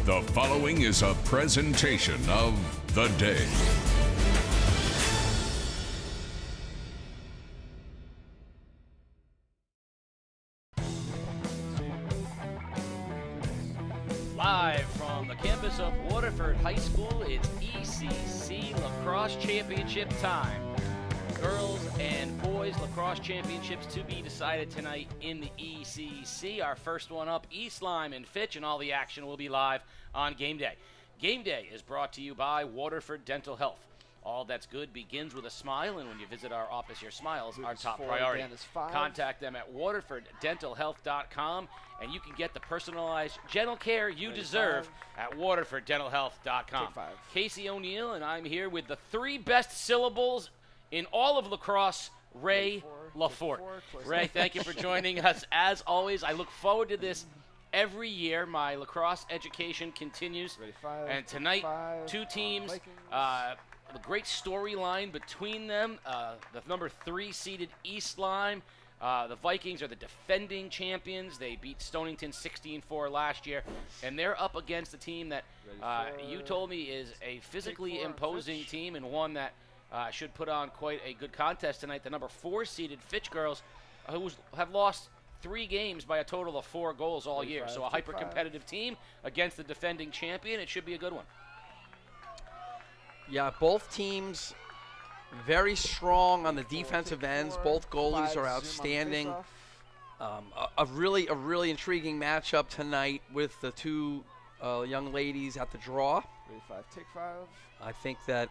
The following is a presentation of The Day. Live from the campus of Waterford High School, it's ECC Lacrosse Championship time. Girls and boys lacrosse championships to be decided tonight in the ECC. Our first one up, East Lyme and Fitch, and all the action will be live on Game Day. Game Day is brought to you by Waterford Dental Health. All that's good begins with a smile, and when you visit our office, your smile is our top priority. Contact them at waterforddentalhealth.com, and you can get the personalized dental care you deserve at waterforddentalhealth.com. Casey O'Neill, and I'm here with the three best syllables in all of lacrosse, Ray Lafort. Ray, thank you for joining us. As always, I look forward to this every year. My lacrosse education continues. And tonight, two teams, a great storyline between them. The number 3 seeded East Lyme. The Vikings are the defending champions. They beat Stonington 16-4 last year. And they're up against a team that you told me is a physically imposing team, and one that should put on quite a good contest tonight. The number 4 seeded Fitch girls, who have lost 3 games by a total of 4 goals all year. So a hyper-competitive team against the defending champion. It should be a good one. Yeah, both teams very strong on the defensive ends. Both goalies are outstanding. A really intriguing matchup tonight with the two young ladies at the draw. I think that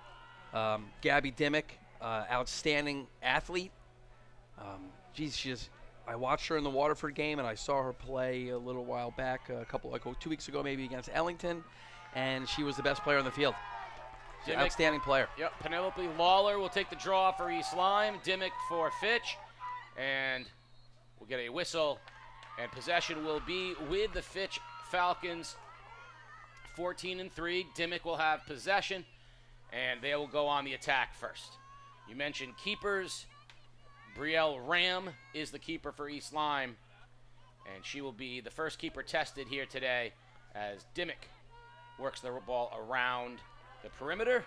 Gabby Dimmick, outstanding athlete. I watched her in the Waterford game, and I saw her play a little while back, 2 weeks ago maybe, against Ellington, and she was the best player on the field. Dimmick, outstanding player. Yep, Penelope Lawler will take the draw for East Lyme, Dimmick for Fitch, and we'll get a whistle, and possession will be with the Fitch Falcons. 14-3, Dimmick will have possession, and they will go on the attack first. You mentioned keepers. Brielle Ram is the keeper for East Lyme, and she will be the first keeper tested here today as Dimmick works the ball around the perimeter.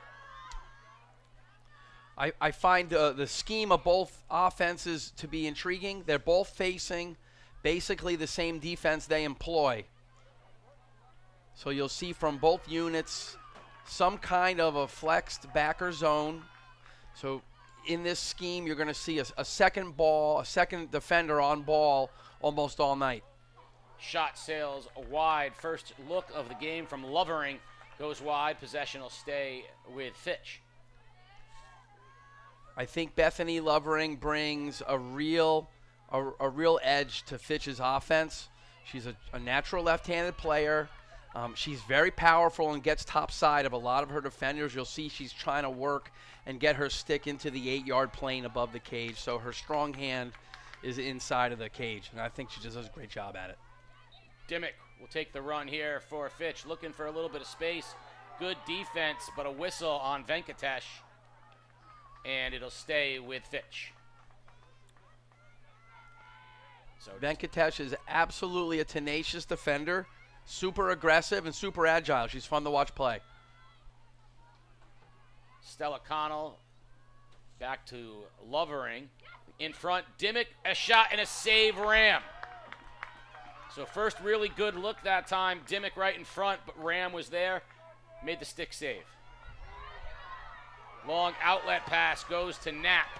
I find the scheme of both offenses to be intriguing. They're both facing basically the same defense they employ. So you'll see from both units some kind of a flexed backer zone. So in this scheme, you're going to see a second defender on ball almost all night. Shot sails wide. First look of the game from Lovering goes wide. Possession will stay with Fitch. I think Bethany Lovering brings a real edge to Fitch's offense. She's a natural left-handed player. She's very powerful and gets top side of a lot of her defenders. You'll see she's trying to work and get her stick into the 8-yard plane above the cage. So her strong hand is inside of the cage, and I think she just does a great job at it. Dimmick will take the run here for Fitch, looking for a little bit of space. Good defense, but a whistle on Venkatesh, and it'll stay with Fitch. So Venkatesh is absolutely a tenacious defender. Super aggressive and super agile. She's fun to watch play. Stella Connell back to Lovering. In front, Dimmick, a shot and a save, Ram. So first really good look that time. Dimmick right in front, but Ram was there. Made the stick save. Long outlet pass goes to Knapp.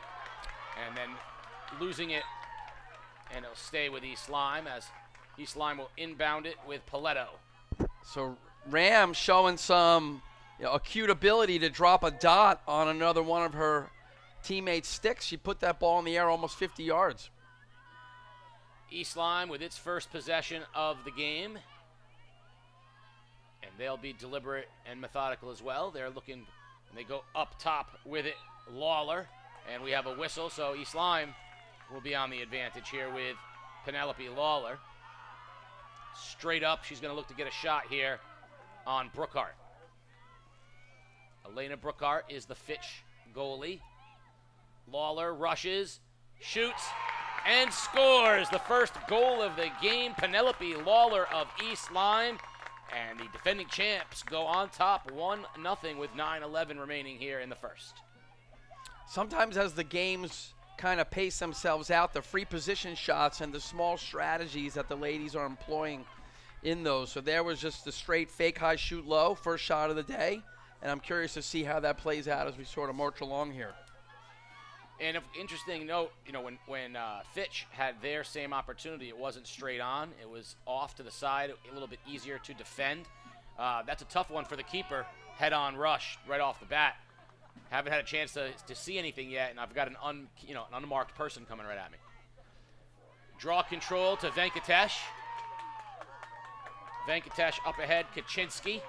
And then losing it. And it'll stay with East Lyme as East Lyme will inbound it with Paletto. So Ram showing some acute ability to drop a dot on another one of her teammates' sticks. She put that ball in the air almost 50 yards. East Lyme with its first possession of the game. And they'll be deliberate and methodical as well. They're looking, and they go up top with it, Lawler. And we have a whistle, so East Lyme will be on the advantage here with Penelope Lawler. Straight up, she's going to look to get a shot here on Brookhart. Elena Brookhart is the Fitch goalie. Lawler rushes, shoots, and scores the first goal of the game. Penelope Lawler of East Lyme And the defending champs go on top 1-0 with 9:11 remaining here in the first. Sometimes as the games kind of pace themselves out, the free position shots and the small strategies that the ladies are employing in those. So there was just the straight fake high, shoot low, first shot of the day. And I'm curious to see how that plays out as we sort of march along here. And an interesting note, when Fitch had their same opportunity, it wasn't straight on. It was off to the side, a little bit easier to defend. That's a tough one for the keeper. Head-on rush right off the bat. Haven't had a chance to see anything yet, and I've got an unmarked person coming right at me. Draw control to Venkatesh. Venkatesh up ahead, Kaczynski.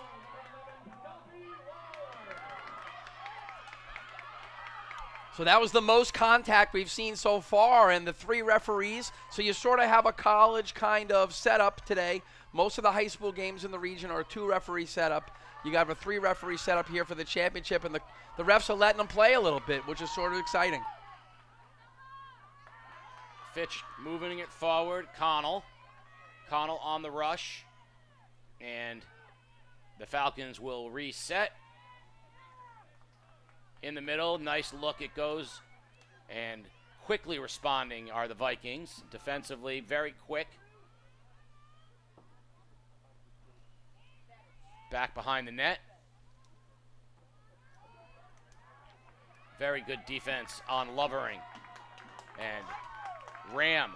So that was the most contact we've seen so far, and the 3 referees. So you sort of have a college kind of setup today. Most of the high school games in the region are a 2-referee setup. You got a 3-referee setup here for the championship, and the refs are letting them play a little bit, which is sort of exciting. Fitch moving it forward. Connell on the rush, and the Falcons will reset. In the middle, nice look it goes, and quickly responding are the Vikings. Defensively, very quick. Back behind the net. Very good defense on Lovering. And Ram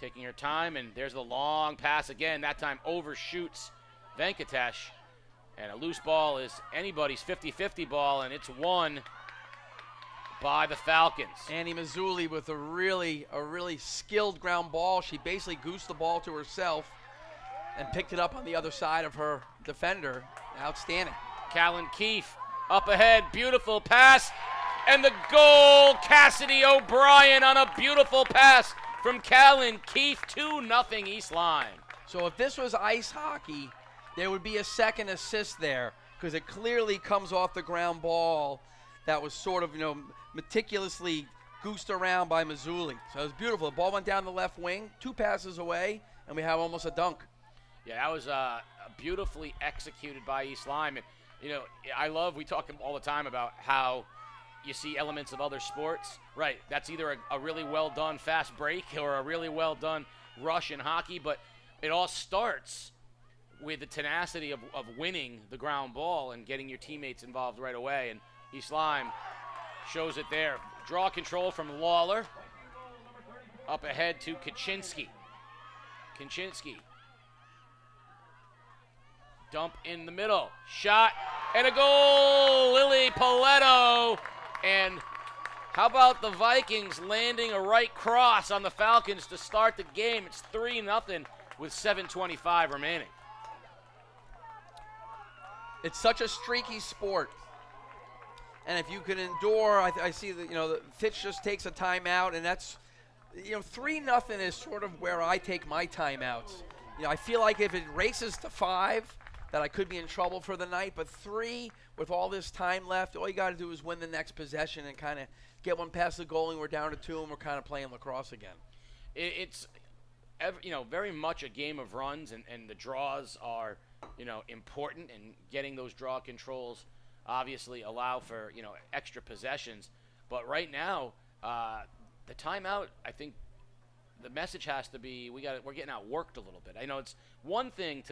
taking her time, and there's the long pass again. That time overshoots Venkatesh. And a loose ball is anybody's 50-50 ball, and it's won by the Falcons. Annie Mazzulli with a really skilled ground ball. She basically goosed the ball to herself and picked it up on the other side of her defender. Outstanding. Callan Keefe up ahead, beautiful pass, and the goal. Cassidy O'Brien on a beautiful pass from Callan Keefe. 2-0 East Lyme. So if this was ice hockey, there would be a second assist there because it clearly comes off the ground ball that was sort of, meticulously goosed around by Mazzulli. So it was beautiful. The ball went down the left wing, 2 passes away, and we have almost a dunk. Yeah, that was beautifully executed by East Lyme. And, we talk all the time about how you see elements of other sports. Right, that's either a really well done fast break or a really well done rush in hockey, but it all starts with the tenacity of winning the ground ball and getting your teammates involved right away. And East Lyme shows it there. Draw control from Lawler. Up ahead to Kaczynski. Kaczynski. Dump in the middle. Shot and a goal. Lily Paletto. And how about the Vikings landing a right cross on the Falcons to start the game? It's 3-0 with 7:25 remaining. It's such a streaky sport. And if you can endure, I see that, the Fitch just takes a timeout, and that's, 3-0 is sort of where I take my timeouts. I feel like if it races to 5, that I could be in trouble for the night, but 3, with all this time left, all you got to do is win the next possession and kind of get one past the goal, and we're down to 2, and we're kind of playing lacrosse again. It's, very much a game of runs, and the draws are, important, and getting those draw controls obviously allow for, extra possessions. But right now, the timeout, I think the message has to be we're getting outworked a little bit. I know it's one thing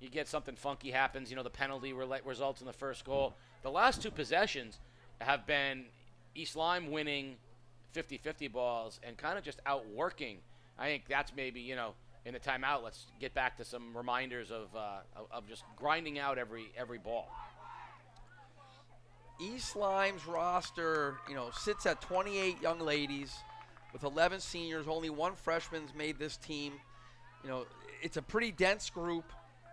you get something funky happens, the penalty results in the first goal. The last 2 possessions have been East Lyme winning 50-50 balls and kind of just outworking. I think that's maybe, in the timeout, let's get back to some reminders of just grinding out every ball. East Lyme's roster, sits at 28 young ladies with 11 seniors. Only 1 freshman's made this team. It's a pretty dense group,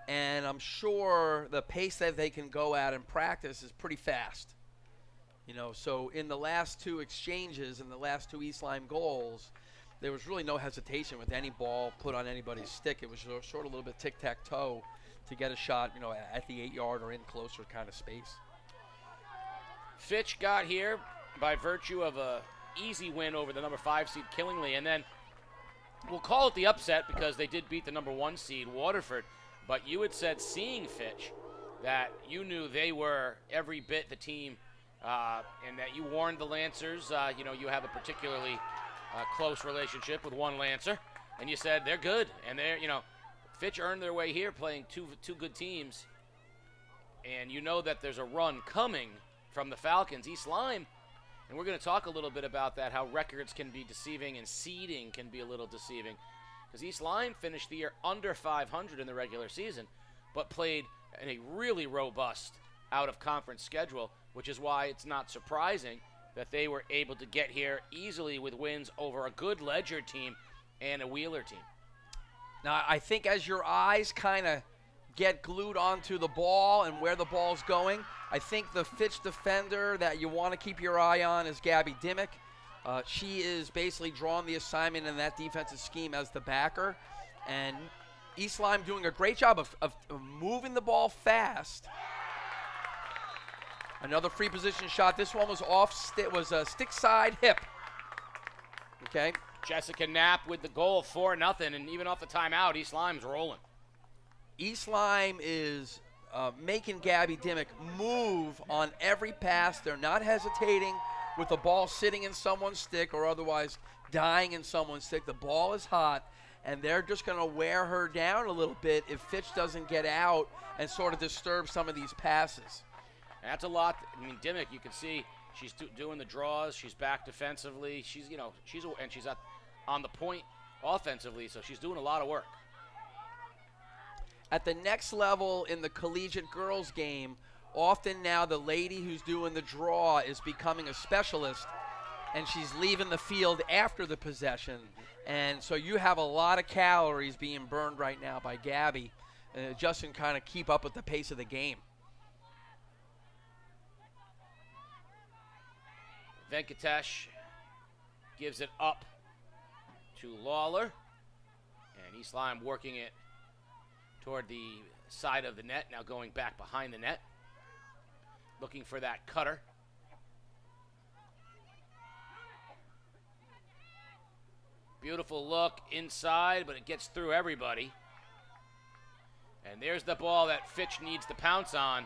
and I'm sure the pace that they can go at in practice is pretty fast. So in the last 2 exchanges and the last 2 East Lyme goals, there was really no hesitation with any ball put on anybody's stick. It was sort of a little bit tic-tac-toe to get a shot, at the 8-yard or in closer kind of space. Fitch got here by virtue of a easy win over the number 5 seed Killingly, and then we'll call it the upset because they did beat the #1 seed, Waterford. But you had said, seeing Fitch, that you knew they were every bit the team, and that you warned the Lancers. You have a particularly close relationship with one Lancer, and you said they're good, and Fitch earned their way here playing two good teams, and you know that there's a run coming from the Falcons. East Lyme, and we're going to talk a little bit about that, how records can be deceiving and seeding can be a little deceiving, because East Lyme finished the year under 500 in the regular season, but played in a really robust out-of-conference schedule, which is why it's not surprising that they were able to get here easily with wins over a good Ledger team and a Wheeler team. Now, I think as your eyes kind of get glued onto the ball and where the ball's going, I think the Fitch defender that you want to keep your eye on is Gabby Dimmick. She is basically drawing the assignment in that defensive scheme as the backer. And East Lyme doing a great job of moving the ball fast. Another free position shot. This one was was a stick side hip. Okay. Jessica Knapp with the goal, 4-0, and even off the timeout, East Lyme's rolling. East Lyme is making Gabby Dimmick move on every pass. They're not hesitating with the ball sitting in someone's stick or otherwise dying in someone's stick. The ball is hot, and they're just going to wear her down a little bit if Fitch doesn't get out and sort of disturb some of these passes. That's a lot. I mean, Dimmick, you can see she's doing the draws. She's back defensively. She's on the point offensively, so she's doing a lot of work. At the next level in the collegiate girls game, often now the lady who's doing the draw is becoming a specialist, and she's leaving the field after the possession. And so you have a lot of calories being burned right now by Gabby, just to kind of keep up with the pace of the game. Venkatesh gives it up to Lawler, and East Lyme working it toward the side of the net, now going back behind the net, looking for that cutter. Beautiful look inside, but it gets through everybody. And there's the ball that Fitch needs to pounce on.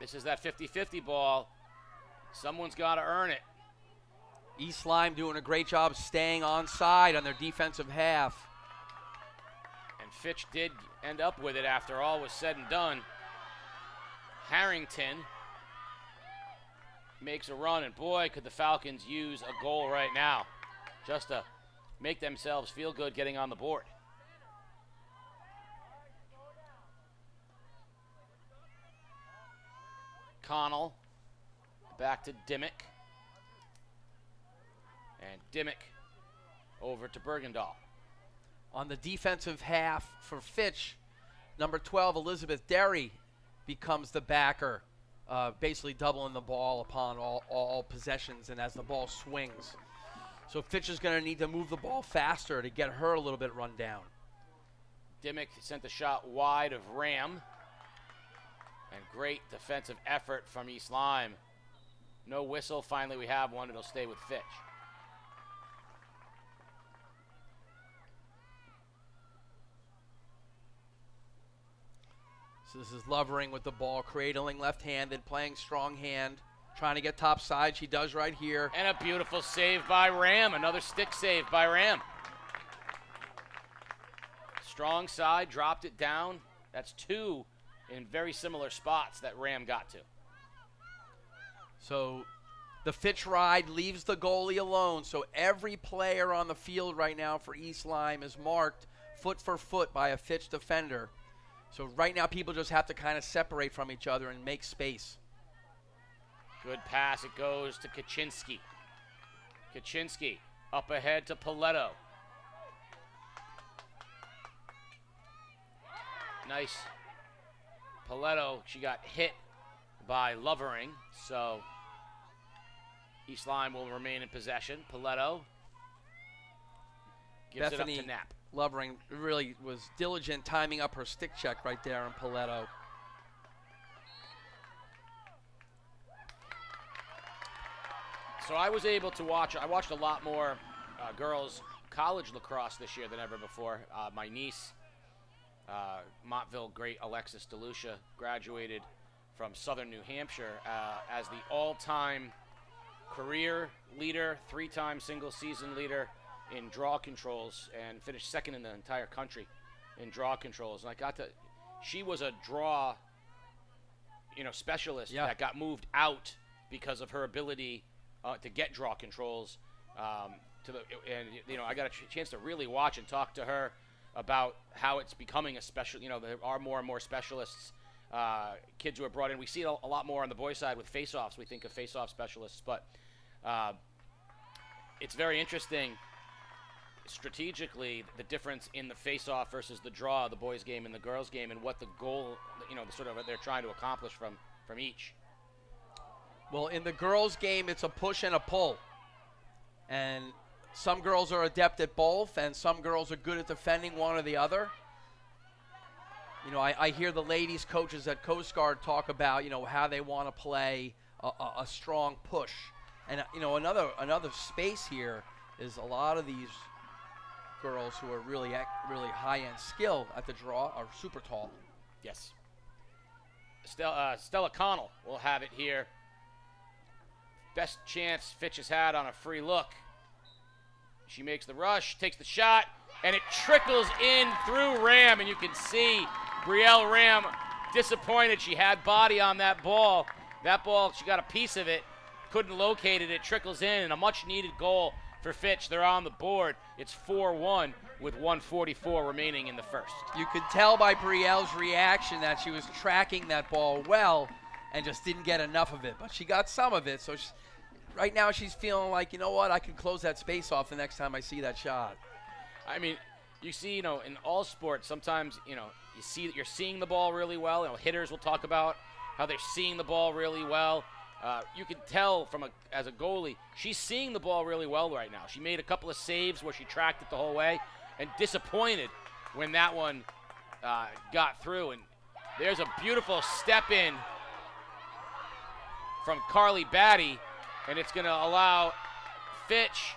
This is that 50-50 ball. Someone's got to earn it. East Lyme doing a great job staying onside on their defensive half. And Fitch did end up with it after all was said and done. Harrington makes a run, and boy, could the Falcons use a goal right now just to make themselves feel good getting on the board. Connell back to Dimmick. And Dimmick over to Bergendahl. On the defensive half for Fitch, number 12, Elizabeth Derry, becomes the backer, basically doubling the ball upon all possessions and as the ball swings. So Fitch is going to need to move the ball faster to get her a little bit run down. Dimmick sent the shot wide of Ram. And great defensive effort from East Lyme. No whistle. Finally, we have one. It'll stay with Fitch. So this is Lovering with the ball, cradling left-handed, playing strong hand, trying to get top side. She does right here. And a beautiful save by Ram. Another stick save by Ram. Strong side, dropped it down. That's two in very similar spots that Ram got to. So the Fitch ride leaves the goalie alone. So every player on the field right now for East Lyme is marked foot for foot by a Fitch defender. So right now people just have to kind of separate from each other and make space. Good pass. It goes to Kaczynski. Kaczynski up ahead to Paletto. Nice. Paletto, she got hit by Lovering, so East Lyme will remain in possession. Paletto gives it up to Knapp. Lovering really was diligent timing up her stick check right there on Paletto. So I was able to watch, I watched a lot more girls college lacrosse this year than ever before. My niece, Montville great Alexis DeLucia, graduated from Southern New Hampshire as the all-time career leader, 3-time single-season leader in draw controls, and finished second in the entire country in draw controls. And she was a draw, specialist that got moved out because of her ability to get draw controls. I got a chance to really watch and talk to her about how it's becoming a special. There are more and more specialists, kids who are brought in. We see it a lot more on the boys' side with face-offs. We think of face-off specialists, but it's very interesting strategically the difference in the face-off versus the draw, the boys' game and the girls' game, and what the goal, sort of they're trying to accomplish from each. Well, in the girls' game, it's a push and a pull. And some girls are adept at both, and some girls are good at defending one or the other. I hear the ladies' coaches at Coast Guard talk about, how they want to play a strong push. And, another space here is a lot of these girls who are really high-end skill at the draw are super tall. Yes. Stella Connell will have it here. Best chance Fitch has had on a free look. She makes the rush, takes the shot, and it trickles in through Ram, and you can see Brielle Ram disappointed. She had body on that ball. That ball, she got a piece of it, couldn't locate it. It trickles in, and a much-needed goal for Fitch. They're on the board. It's 4-1 with 1:44 remaining in the first. You could tell by Brielle's reaction that she was tracking that ball well and just didn't get enough of it. But she got some of it, so right now she's feeling like, I can close that space off the next time I see that shot. I mean, you see, in all sports, sometimes, you're seeing the ball really well. Hitters will talk about how they're seeing the ball really well. You can tell as a goalie, she's seeing the ball really well right now. She made a couple of saves where she tracked it the whole way, and disappointed when that one got through. And there's a beautiful step in from Carly Batty, and it's going to allow Fitch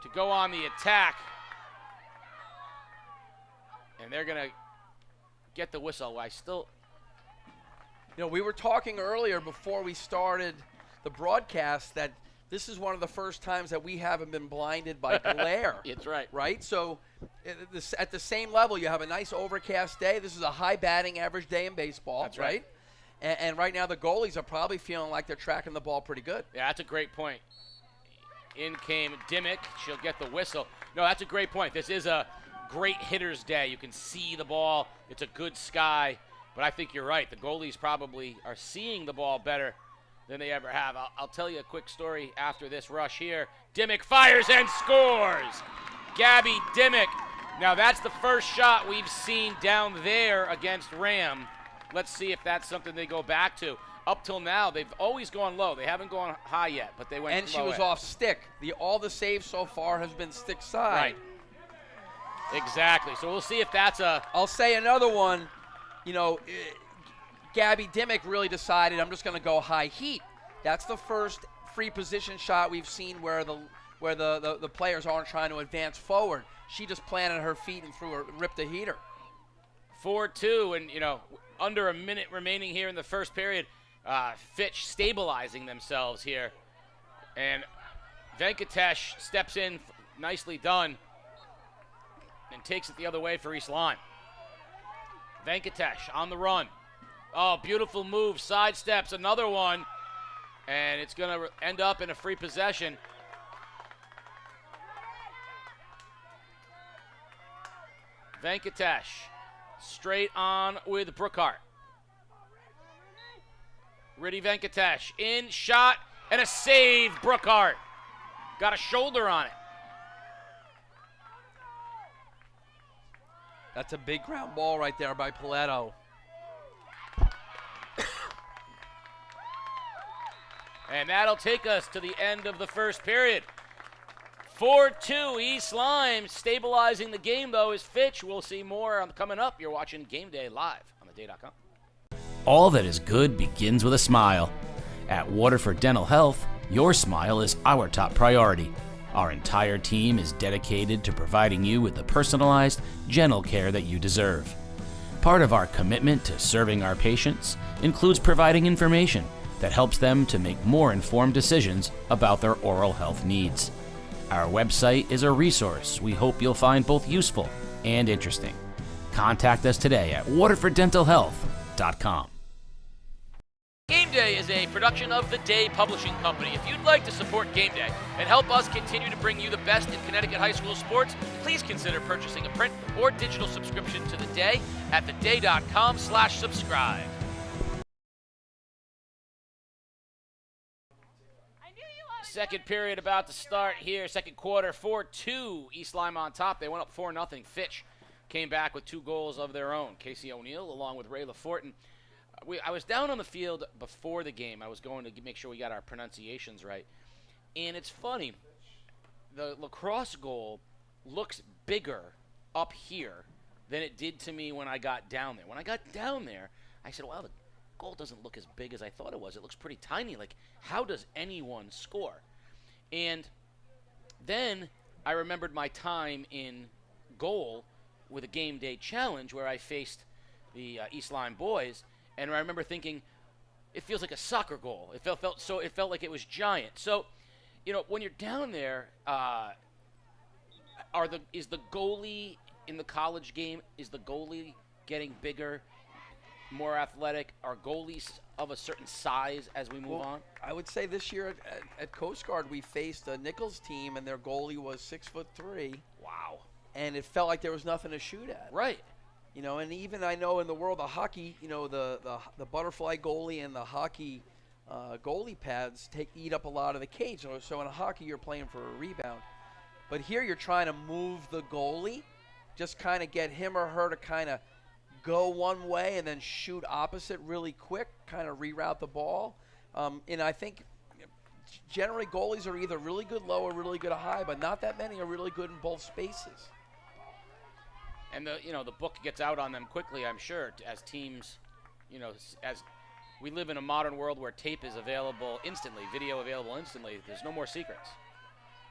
to go on the attack. And they're going to get the whistle. We were talking earlier before we started the broadcast that this is one of the first times that we haven't been blinded by glare. It's right. Right? So at the same level, you have a nice overcast day. This is a high batting average day in baseball. That's right. And right now the goalies are probably feeling like they're tracking the ball pretty good. Yeah, that's a great point. In came Dimmick. She'll get the whistle. No, that's a great point. This is a great hitter's day. You can see the ball. It's a good sky. But I think you're right. The goalies probably are seeing the ball better than they ever have. I'll tell you a quick story after this rush here. Dimmick fires and scores. Gabby Dimmick. Now, that's the first shot we've seen down there against Ram. Let's see if that's something they go back to. Up till now, they've always gone low. They haven't gone high yet, but they went low. And she was off stick. All the saves so far has been stick side. Right. Exactly. So we'll see if that's I'll say another one. Gabby Dimmick really decided, I'm just going to go high heat. That's the first free position shot we've seen where the players aren't trying to advance forward. She just planted her feet and ripped a heater. 4-2, and under a minute remaining here in the first period. Fitch stabilizing themselves here, and Venkatesh steps in, nicely done, and takes it the other way for East Lyme. Venkatesh on the run. Oh, beautiful move, sidesteps, another one, and it's going to end up in a free possession. Venkatesh straight on with Brookhart. Riddy Venkatesh in, shot, and a save, Brookhart. Got a shoulder on it. That's a big ground ball right there by Paletto. And that'll take us to the end of the first period. 4-2 East Lyme. Stabilizing the game, though, is Fitch. We'll see more coming up. You're watching Game Day live on theday.com. All that is good begins with a smile. At Waterford Dental Health, your smile is our top priority. Our entire team is dedicated to providing you with the personalized, gentle care that you deserve. Part of our commitment to serving our patients includes providing information that helps them to make more informed decisions about their oral health needs. Our website is a resource we hope you'll find both useful and interesting. Contact us today at waterforddentalhealth.com. Game Day is a production of The Day Publishing Company. If you'd like to support Game Day and help us continue to bring you the best in Connecticut high school sports, please consider purchasing a print or digital subscription to The Day at theday.com/subscribe. Second period about to start here. Second quarter, 4-2. East Lyme on top. They went up 4-0. Fitch came back with 2 goals of their own. Casey O'Neill along with Ray LaFortin. I was down on the field before the game. I was going to make sure we got our pronunciations right. And it's funny. The Lacrosse goal looks bigger up here than it did to me when I got down there. When I got down there, I said, wow, the goal doesn't look as big as I thought it was. It looks pretty tiny. Like, how does anyone score? And then I remembered my time in goal with a game day challenge where I faced the East Lyme boys. And I remember thinking, it feels like a soccer goal. It felt like it was giant. So, you know, when you're down there, is the goalie in the college game? Is the goalie getting bigger, more athletic? Are goalies of a certain size as we move on? I would say this year at Coast Guard we faced a Nichols team, and their goalie was 6'3". Wow. And it felt like there was nothing to shoot at. Right. You know, and even I know in the world of hockey, you know, the butterfly goalie and the hockey goalie pads eat up a lot of the cage. So in hockey, you're playing for a rebound. But here you're trying to move the goalie, just kind of get him or her to kind of go one way and then shoot opposite really quick, kind of reroute the ball. And I think generally goalies are either really good low or really good high, but not that many are really good in both spaces. And the book gets out on them quickly, I'm sure, as teams, as we live in a modern world where tape is available instantly, video available instantly. There's no more secrets.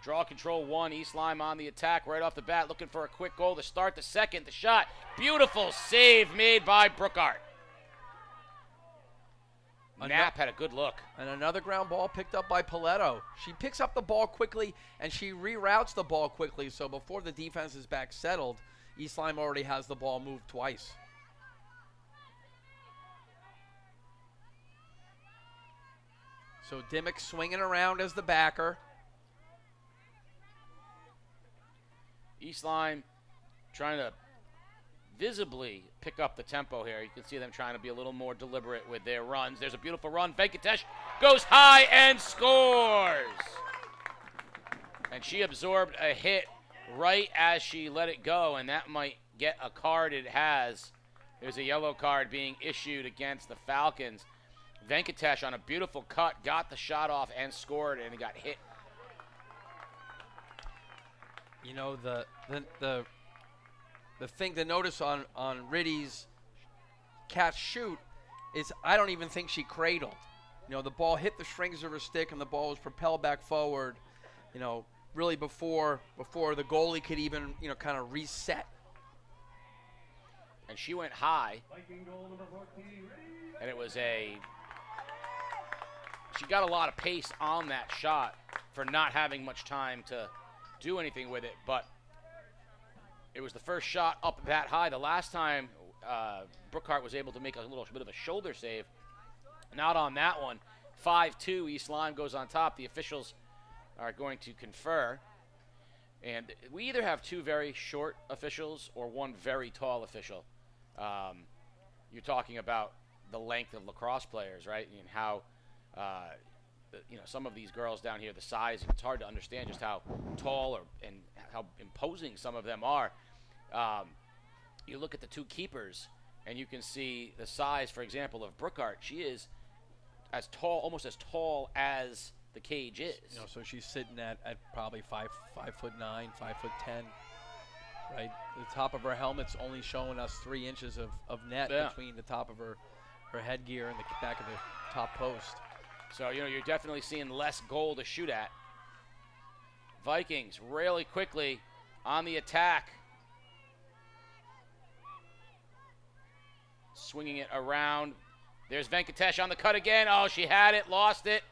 Draw control 1, East Lyme on the attack right off the bat, looking for a quick goal to start the second. The shot, beautiful save made by Brookart. Knapp had a good look. And another ground ball picked up by Paletto. She picks up the ball quickly, and she reroutes the ball quickly, so before the defense is back settled, East Lyme already has the ball moved twice. So Dimmick swinging around as the backer. East Lyme trying to visibly pick up the tempo here. You can see them trying to be a little more deliberate with their runs. There's a beautiful run. Venkatesh goes high and scores. And she absorbed a hit right as she let it go, and that might get a card. It has. There's a yellow card being issued against the Falcons. Venkatesh on a beautiful cut got the shot off and scored, and it got hit. You know, the thing to notice on Riddy's catch shoot is I don't even think she cradled. You know, the ball hit the strings of her stick and the ball was propelled back forward, you know, really before the goalie could even, you know, kind of reset. And she went high. And it was she got a lot of pace on that shot for not having much time to do anything with it, but it was the first shot up that high. The last time Brookart was able to make a little bit of a shoulder save, not on that one. 5-2, East Lyme goes on top. The officials are going to confer, and we either have 2 very short officials or 1 very tall official. You're talking about the length of lacrosse players, right, and how some of these girls down here, the size, it's hard to understand just how tall and how imposing some of them are. You look at the 2 keepers, and you can see the size, for example, of Brookart. She is as tall, almost as tall as the cage is. You know, so she's sitting at probably 5'9", 5'10", right? The top of her helmet's only showing us 3 inches of net between the top of her headgear and the back of the top post. So, you're definitely seeing less goal to shoot at. Vikings really quickly on the attack. Swinging it around. There's Venkatesh on the cut again. Oh, she had it, lost it.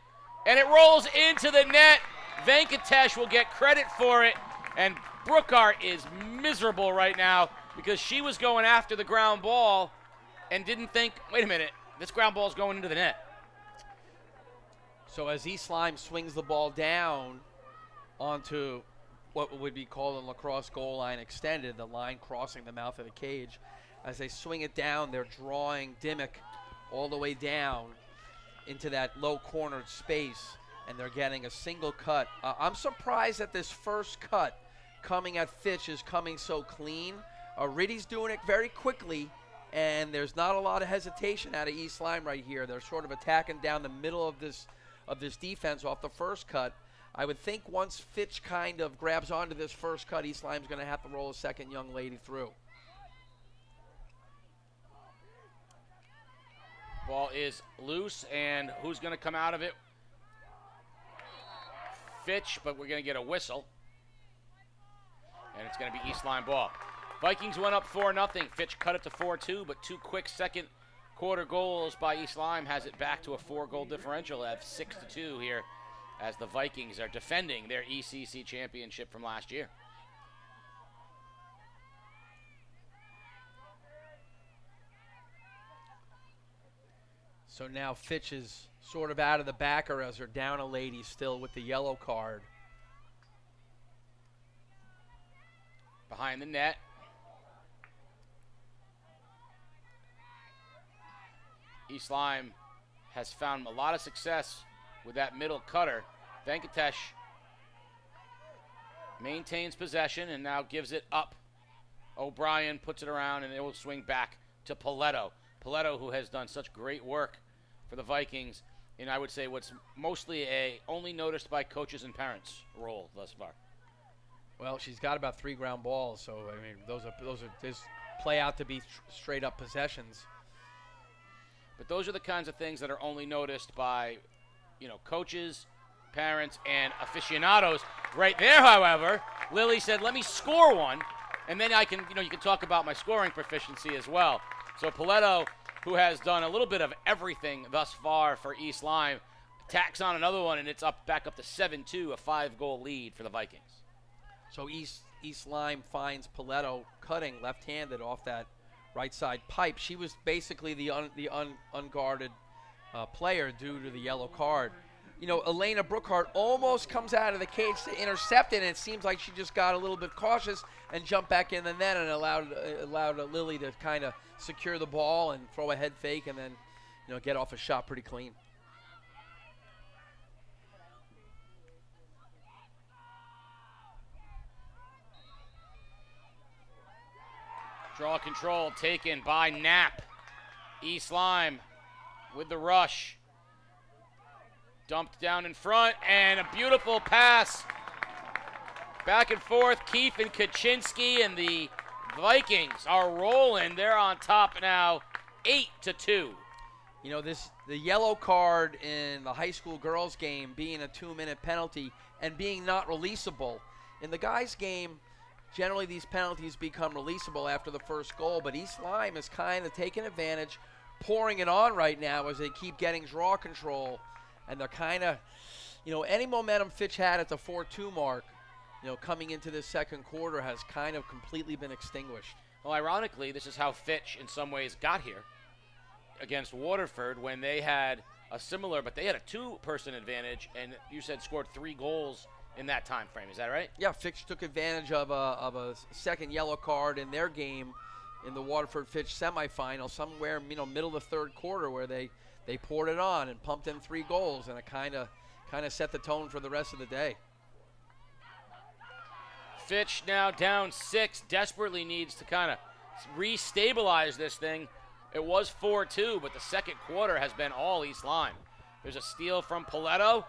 And it rolls into the net. Venkatesh will get credit for it. And Brookhart is miserable right now because she was going after the ground ball and didn't think, wait a minute, this ground ball is going into the net. So as East Lyme swings the ball down onto what would be called a lacrosse goal line extended, the line crossing the mouth of the cage, as they swing it down, they're drawing Dimmick all the way down into that low cornered space, and they're getting a single cut. I'm surprised that this first cut coming at Fitch is coming so clean. Riddy's doing it very quickly, and there's not a lot of hesitation out of East Lyme right here. They're sort of attacking down the middle of this defense off the first cut. I would think once Fitch kind of grabs onto this first cut, East Lyme's going to have to roll a second young lady through. Ball is loose, and who's going to come out of it? Fitch, but we're going to get a whistle. And it's going to be East Lyme ball. Vikings went up 4-0. Fitch cut it to 4-2, but 2 quick second quarter goals by East Lyme has it back to a 4-goal differential at 6-2 here as the Vikings are defending their ECC championship from last year. So now Fitch is sort of out of the backer as they're down a lady still with the yellow card. Behind the net. East Lyme has found a lot of success with that middle cutter. Venkatesh maintains possession and now gives it up. O'Brien puts it around and it will swing back to Paletto. Paletto, who has done such great work for the Vikings, and I would say what's mostly a only noticed by coaches and parents role thus far. Well, she's got about 3 ground balls, so I mean those play out to be straight up possessions. But those are the kinds of things that are only noticed by, coaches, parents, and aficionados. Right there, however, Lily said, "Let me score one, and then I can, you can talk about my scoring proficiency as well." So Paletto, who has done a little bit of everything thus far for East Lyme, tacks on another one, and it's back up to 7-2, a 5-goal lead for the Vikings. So East Lyme finds Paletto cutting left-handed off that right side pipe. She was basically the unguarded player due to the yellow card. Elena Brookhart almost comes out of the cage to intercept it, and it seems like she just got a little bit cautious and jumped back in the net and allowed Lily to kind of secure the ball and throw a head fake and then get off a shot pretty clean. Draw control taken by Knapp. East Lyme with the rush. Dumped down in front, and a beautiful pass. Back and forth, Keefe and Kaczynski, and the Vikings are rolling. They're on top now, 8-2. The yellow card in the high school girls game being a 2-minute penalty and being not releasable. In the guys game, generally these penalties become releasable after the first goal, but East Lyme is kind of taking advantage, pouring it on right now as they keep getting draw control. And they're kind of, any momentum Fitch had at the 4-2 mark, coming into this second quarter has kind of completely been extinguished. Well, ironically, this is how Fitch in some ways got here against Waterford when they had a similar, but they had a 2-person advantage, and you said scored 3 goals in that time frame. Is that right? Yeah, Fitch took advantage of a second yellow card in their game in the Waterford-Fitch semifinal, somewhere middle of the third quarter, where they poured it on and pumped in 3 goals, and it kind of set the tone for the rest of the day. Fitch now down 6, desperately needs to kind of restabilize this thing. It was 4-2, but the second quarter has been all East Lyme. There's a steal from Paletto.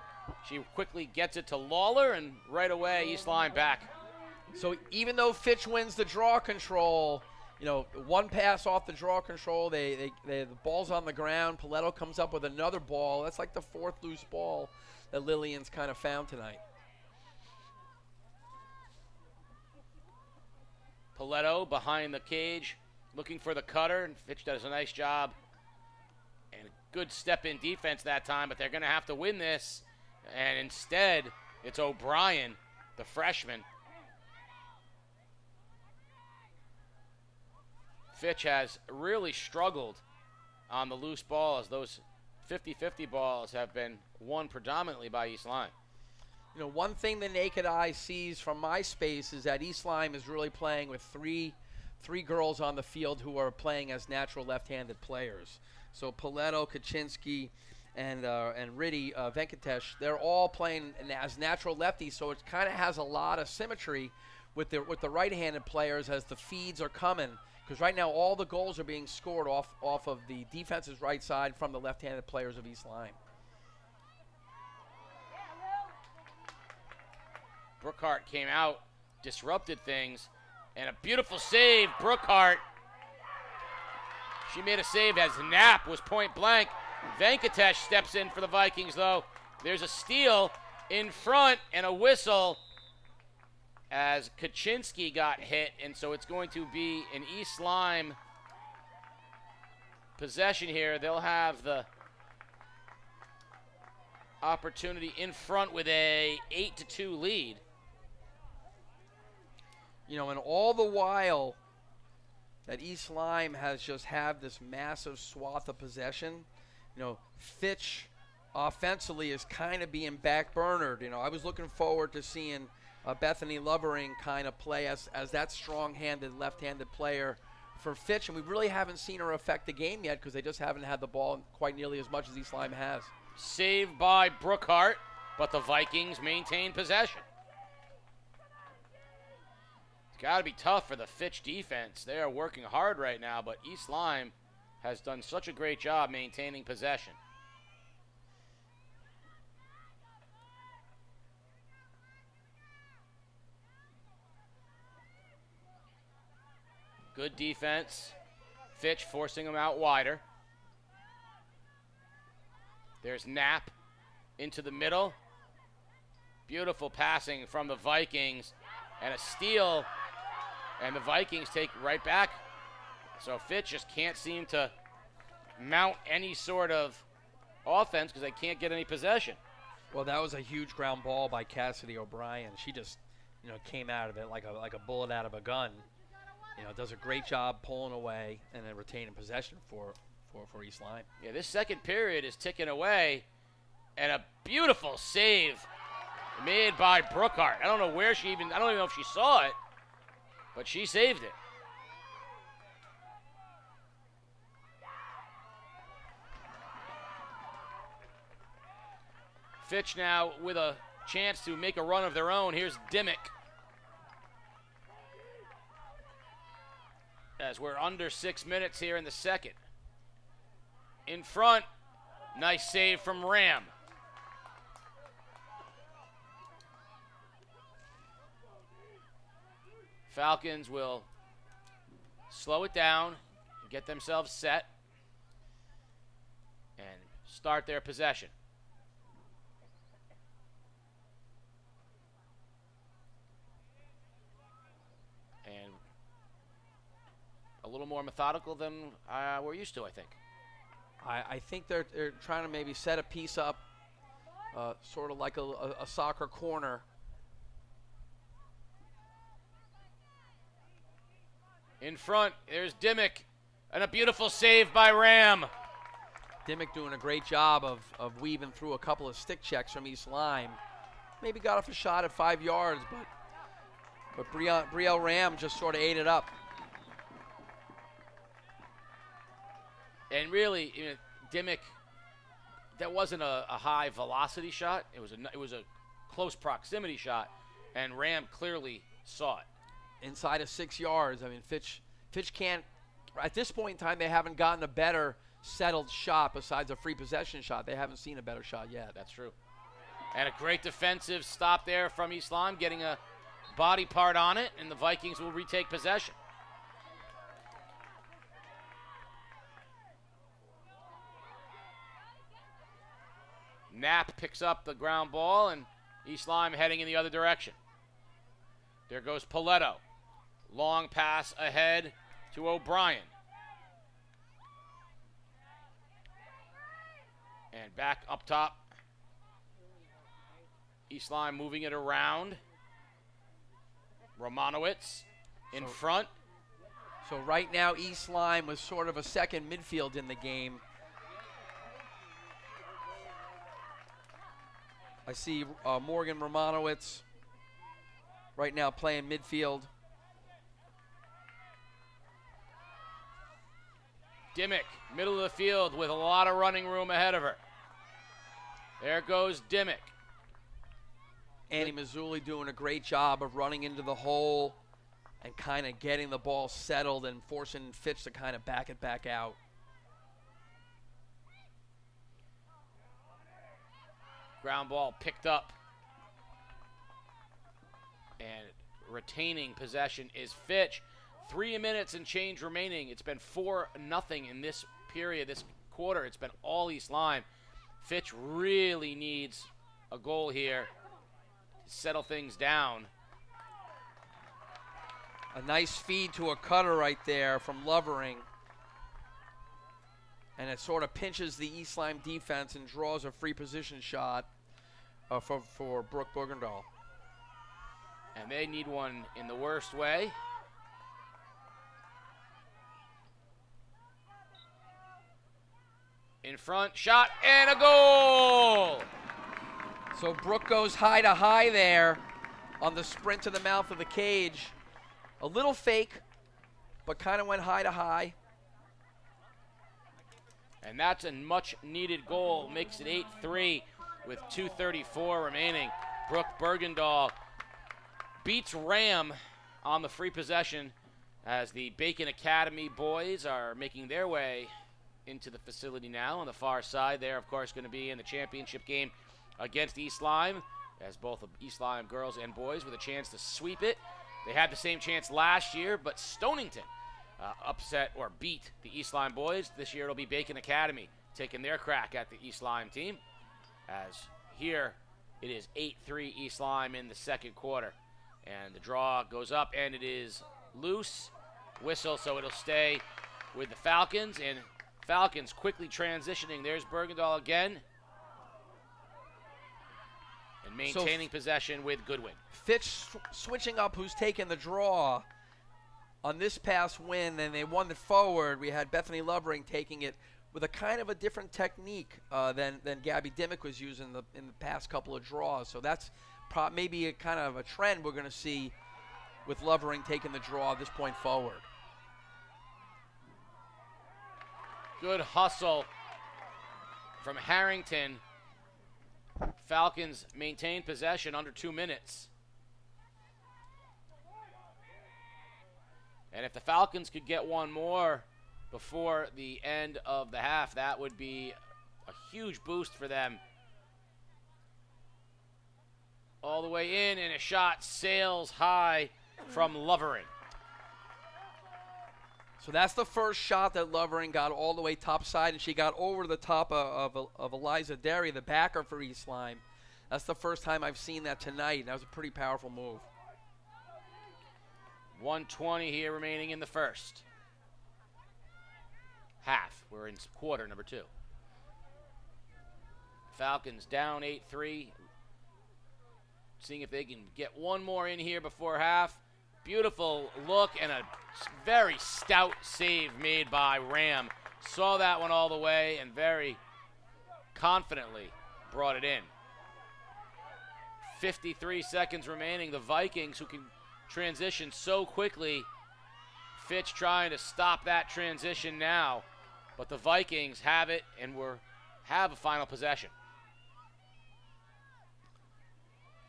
She quickly gets it to Lawler, and right away East Lyme back. So even though Fitch wins the draw control, one pass off the draw control, the ball's on the ground. Paletto comes up with another ball. That's like the 4th loose ball that Lillian's kind of found tonight. Paletto behind the cage, looking for the cutter, and Fitch does a nice job. And a good step-in defense that time, but they're going to have to win this. And instead, it's O'Brien, the freshman. Fitch has really struggled on the loose balls. Those 50-50 balls have been won predominantly by East Lyme. You know, one thing the naked eye sees from my space is that East Lyme is really playing with three girls on the field who are playing as natural left-handed players. So Paletto, Kaczynski, and Riddy Venkatesh, they're all playing as natural lefties, so it kind of has a lot of symmetry with the right-handed players as the feeds are coming. Because right now all the goals are being scored off of the defense's right side from the left-handed players of East Lyme. Brookhart came out, disrupted things, and a beautiful save, Brookhart. She made a save as Knapp was point blank. Venkatesh steps in for the Vikings, though. There's a steal in front and a whistle as Kaczynski got hit, and so it's going to be an East Lyme possession here. They'll have the opportunity in front with a 8-2 lead. You know, and all the while that East Lyme has just had this massive swath of possession, you know, Fitch offensively is kind of being backburnered. You know, I was looking forward to seeing Bethany Lovering kind of play as that strong-handed, left-handed player for Fitch, and we really haven't seen her affect the game yet because they just haven't had the ball quite nearly as much as East Lyme has. Saved by Brookhart, but the Vikings maintain possession. It's got to be tough for the Fitch defense. They are working hard right now, but East Lyme has done such a great job maintaining possession. Good defense. Fitch forcing them out wider. There's Knapp into the middle. Beautiful passing from the Vikings. And a steal. And the Vikings take right back. So Fitch just can't seem to mount any sort of offense because they can't get any possession. Well, that was a huge ground ball by Cassidy O'Brien. She just, you know, came out of it like a bullet out of a gun. You know, does a great job pulling away and then retaining possession for East Lyme. Yeah, this second period is ticking away, and a beautiful save made by Brookhart. I don't know where I don't even know if she saw it, but she saved it. Fitch now with a chance to make a run of their own. Here's Dimmick. As we're under 6 minutes here in the second. In front, nice save from Ram. Falcons will slow it down, get themselves set, and start their possession. And a little more methodical than we're used to, I think. I think they're trying to maybe set a piece up, sort of like a soccer corner. In front, there's Dimmick, and a beautiful save by Ram. Dimmick doing a great job of weaving through a couple of stick checks from East Lyme. Maybe got off a shot at 5 yards, but Brielle Ram just sort of ate it up. And really, you know, Dimmick, that wasn't a high velocity shot. It was a close proximity shot, and Ram clearly saw it. Inside of 6 yards. I mean, Fitch can't, at this point in time, they haven't gotten a better settled shot besides a free possession shot. They haven't seen a better shot yet. That's true. And a great defensive stop there from East Lyme, getting a body part on it, and the Vikings will retake possession. Knapp picks up the ground ball, and East Lyme heading in the other direction. There goes Paletto. Long pass ahead to O'Brien. And back up top. East Lyme moving it around. Romanowitz in front. So right now, East Lyme was sort of a second midfield in the game. I see Morgan Romanowitz right now playing midfield. Dimmick, middle of the field with a lot of running room ahead of her. There goes Dimmick. Annie Mazzulli doing a great job of running into the hole and kind of getting the ball settled and forcing Fitch to kind of back it back out. Ground ball picked up. And retaining possession is Fitch. 3 minutes and change remaining. It's been 4-0 in this period, this quarter. It's been all East Lyme. Fitch really needs a goal here to settle things down. A nice feed to a cutter right there from Lovering. And it sort of pinches the East Lyme defense and draws a free position shot for Brooke Bergendahl. And they need one in the worst way. In front, shot, and a goal! So Brooke goes high to high there on the sprint to the mouth of the cage. A little fake, but kind of went high to high. And that's a much-needed goal. Makes it 8-3 with 2:34 remaining. Brooke Bergendahl beats Ram on the free possession as the Bacon Academy boys are making their way into the facility now. On the far side, they're, of course, going to be in the championship game against East Lyme, as both of East Lyme girls and boys with a chance to sweep it. They had the same chance last year, but Stonington upset or beat the East Lyme boys. This year it'll be Bacon Academy taking their crack at the East Lyme team, as here it is 8-3 East Lyme in the second quarter. And the draw goes up, and it is loose. Whistle, so it'll stay with the Falcons, and Falcons quickly transitioning. There's Bergendahl again. And maintaining possession with Goodwin. Fitch switching up who's taking the draw on this past win, and they won it forward. We had Bethany Lovering taking it with a kind of a different technique than Gabby Dimmick was using in the past couple of draws. So that's maybe a kind of a trend we're going to see with Lovering taking the draw at this point forward. Good hustle from Harrington. Falcons maintain possession under 2 minutes. And if the Falcons could get one more before the end of the half, that would be a huge boost for them. All the way in, and a shot sails high from Lovering. So that's the first shot that Lovering got all the way topside, and she got over the top of Eliza Derry, the backer for East Lyme. That's the first time I've seen that tonight, and that was a pretty powerful move. 1:20 here remaining in the first half. We're in quarter number 2. Falcons down 8-3. Seeing if they can get one more in here before half. Beautiful look and a very stout save made by Ram. Saw that one all the way and very confidently brought it in. 53 seconds remaining. The Vikings, who can transition so quickly. Fitch trying to stop that transition now. But the Vikings have it and have a final possession.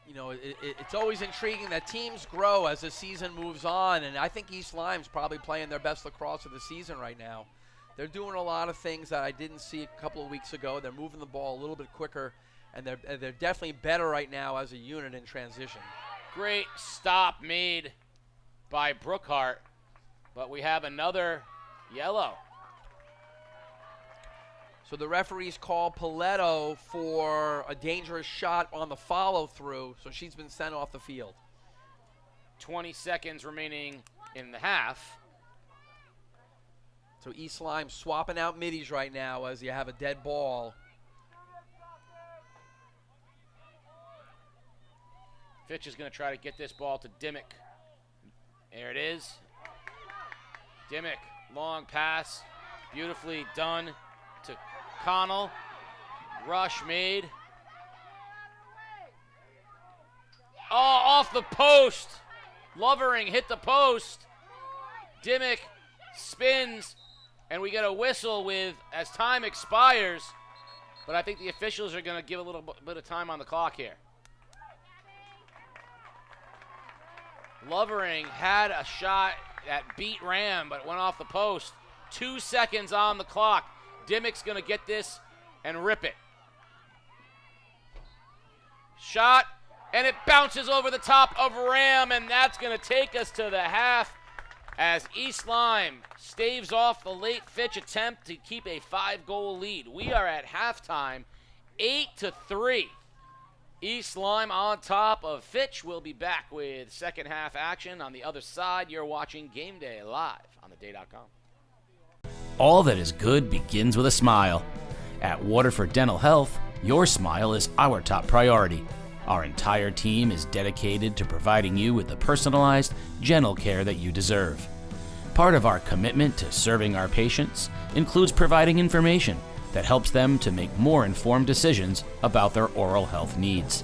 You know, it's always intriguing that teams grow as the season moves on, and I think East Lyme's probably playing their best lacrosse of the season right now. They're doing a lot of things that I didn't see a couple of weeks ago. They're moving the ball a little bit quicker, and they're definitely better right now as a unit in transition. Great stop made by Brookhart, but we have another yellow. So the referees call Paletto for a dangerous shot on the follow-through, so she's been sent off the field. 20 seconds remaining in the half. So East Lyme swapping out middies right now as you have a dead ball. Fitch is going to try to get this ball to Dimmick. There it is. Dimmick, long pass, beautifully done to Connell. Rush made. Oh, off the post. Lovering hit the post. Dimmick spins, and we get a whistle with as time expires. But I think the officials are going to give a little bit of time on the clock here. Lovering had a shot that beat Ram, but went off the post. 2 seconds on the clock. Dimmick's going to get this and rip it. Shot, and it bounces over the top of Ram, and that's going to take us to the half as East Lyme staves off the late Fitch attempt to keep a 5-goal lead. We are at halftime, 8-3. East Lyme on top of Fitch. We'll be back with second half action. On the other side, you're watching Game Day live on theday.com. All that is good begins with a smile. At Waterford Dental Health, your smile is our top priority. Our entire team is dedicated to providing you with the personalized, gentle care that you deserve. Part of our commitment to serving our patients includes providing information that helps them to make more informed decisions about their oral health needs.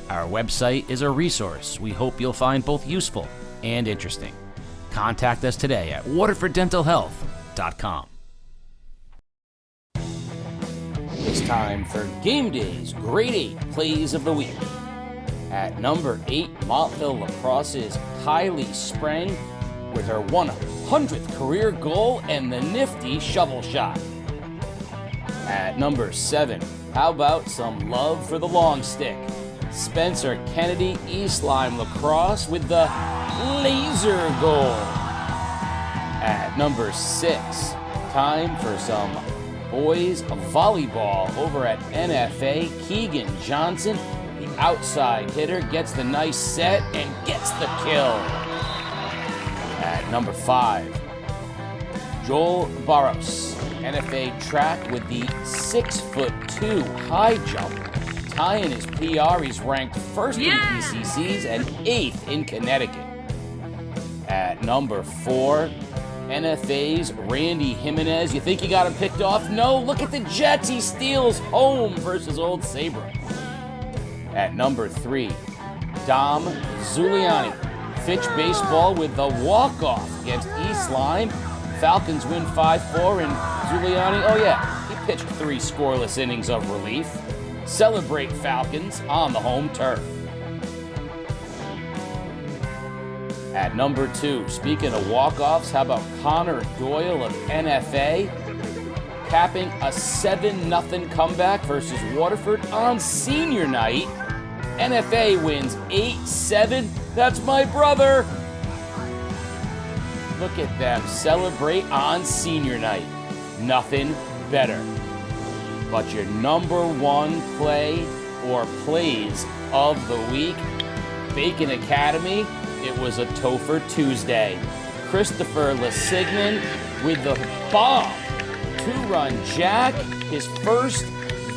Our website is a resource we hope you'll find both useful and interesting. Contact us today at waterforddentalhealth.com. It's time for Game Day's Grade 8 Plays of the Week. At number 8, Montville Lacrosse's Kylie Sprang with her 100th career goal and the nifty shovel shot. At number 7, how about some love for the long stick? Spencer Kennedy, East Lyme Lacrosse with the laser goal. At number 6, time for some boys volleyball over at NFA. Keegan Johnson, the outside hitter, gets the nice set and gets the kill. At number 5, Joel Barros, NFA track with the 6'2" high jump. Tying his PR, he's ranked first in the ECCs and 8th in Connecticut. At number 4, NFA's Randy Jimenez. You think you got him picked off? No, look at the Jets. He steals home versus Old Saybrook. At number 3, Dom Zuliani. Fitch baseball with the walk-off against East Lyme. Falcons win 5-4, and Zuliani, oh yeah, he pitched 3 scoreless innings of relief. Celebrate Falcons on the home turf. At number 2, speaking of walk-offs, how about Connor Doyle of NFA capping a 7-0 comeback versus Waterford on senior night. NFA wins 8-7. That's my brother. Look at them celebrate on senior night. Nothing better. But your number 1 play or plays of the week, Bacon Academy, it was a Topher Tuesday. Christopher Lesignan with the bomb. 2-run jack, his first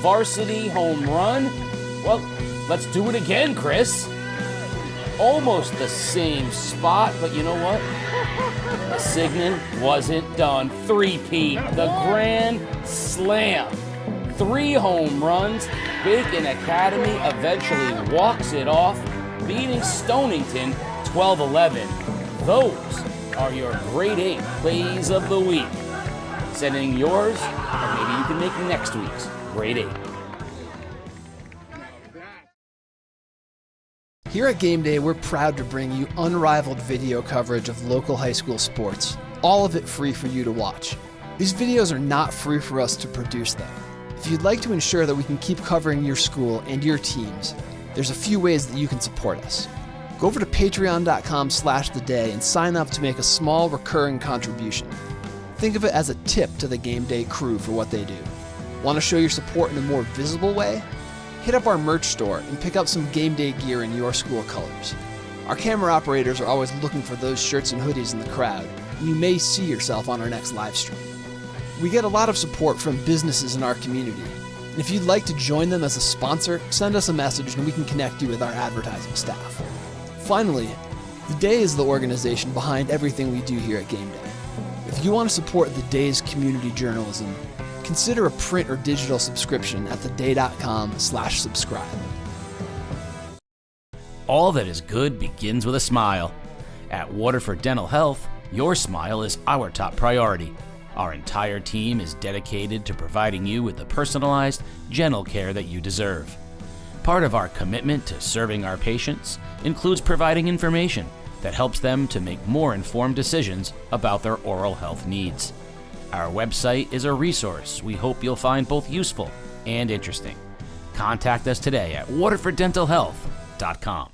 varsity home run. Well, let's do it again, Chris. Almost the same spot, but you know what? Lesignan wasn't done. 3-peat, the grand slam. 3 home runs. Bacon Academy eventually walks it off, beating Stonington 12-11. Those are your grade 8 plays of the week. Send in yours, and maybe you can make next week's grade 8. Here at Game Day, we're proud to bring you unrivaled video coverage of local high school sports, all of it free for you to watch. These videos are not free for us to produce them. If you'd like to ensure that we can keep covering your school and your teams, there's a few ways that you can support us. Go over to patreon.com/theday and sign up to make a small recurring contribution. Think of it as a tip to the Game Day crew for what they do. Want to show your support in a more visible way? Hit up our merch store and pick up some Game Day gear in your school colors. Our camera operators are always looking for those shirts and hoodies in the crowd, and you may see yourself on our next live stream. We get a lot of support from businesses in our community, and if you'd like to join them as a sponsor, send us a message and we can connect you with our advertising staff. Finally, The Day is the organization behind everything we do here at Game Day. If you want to support The Day's community journalism, consider a print or digital subscription at theday.com/subscribe. All that is good begins with a smile. At Waterford Dental Health, your smile is our top priority. Our entire team is dedicated to providing you with the personalized, gentle care that you deserve. Part of our commitment to serving our patients includes providing information that helps them to make more informed decisions about their oral health needs. Our website is a resource we hope you'll find both useful and interesting. Contact us today at waterforddentalhealth.com.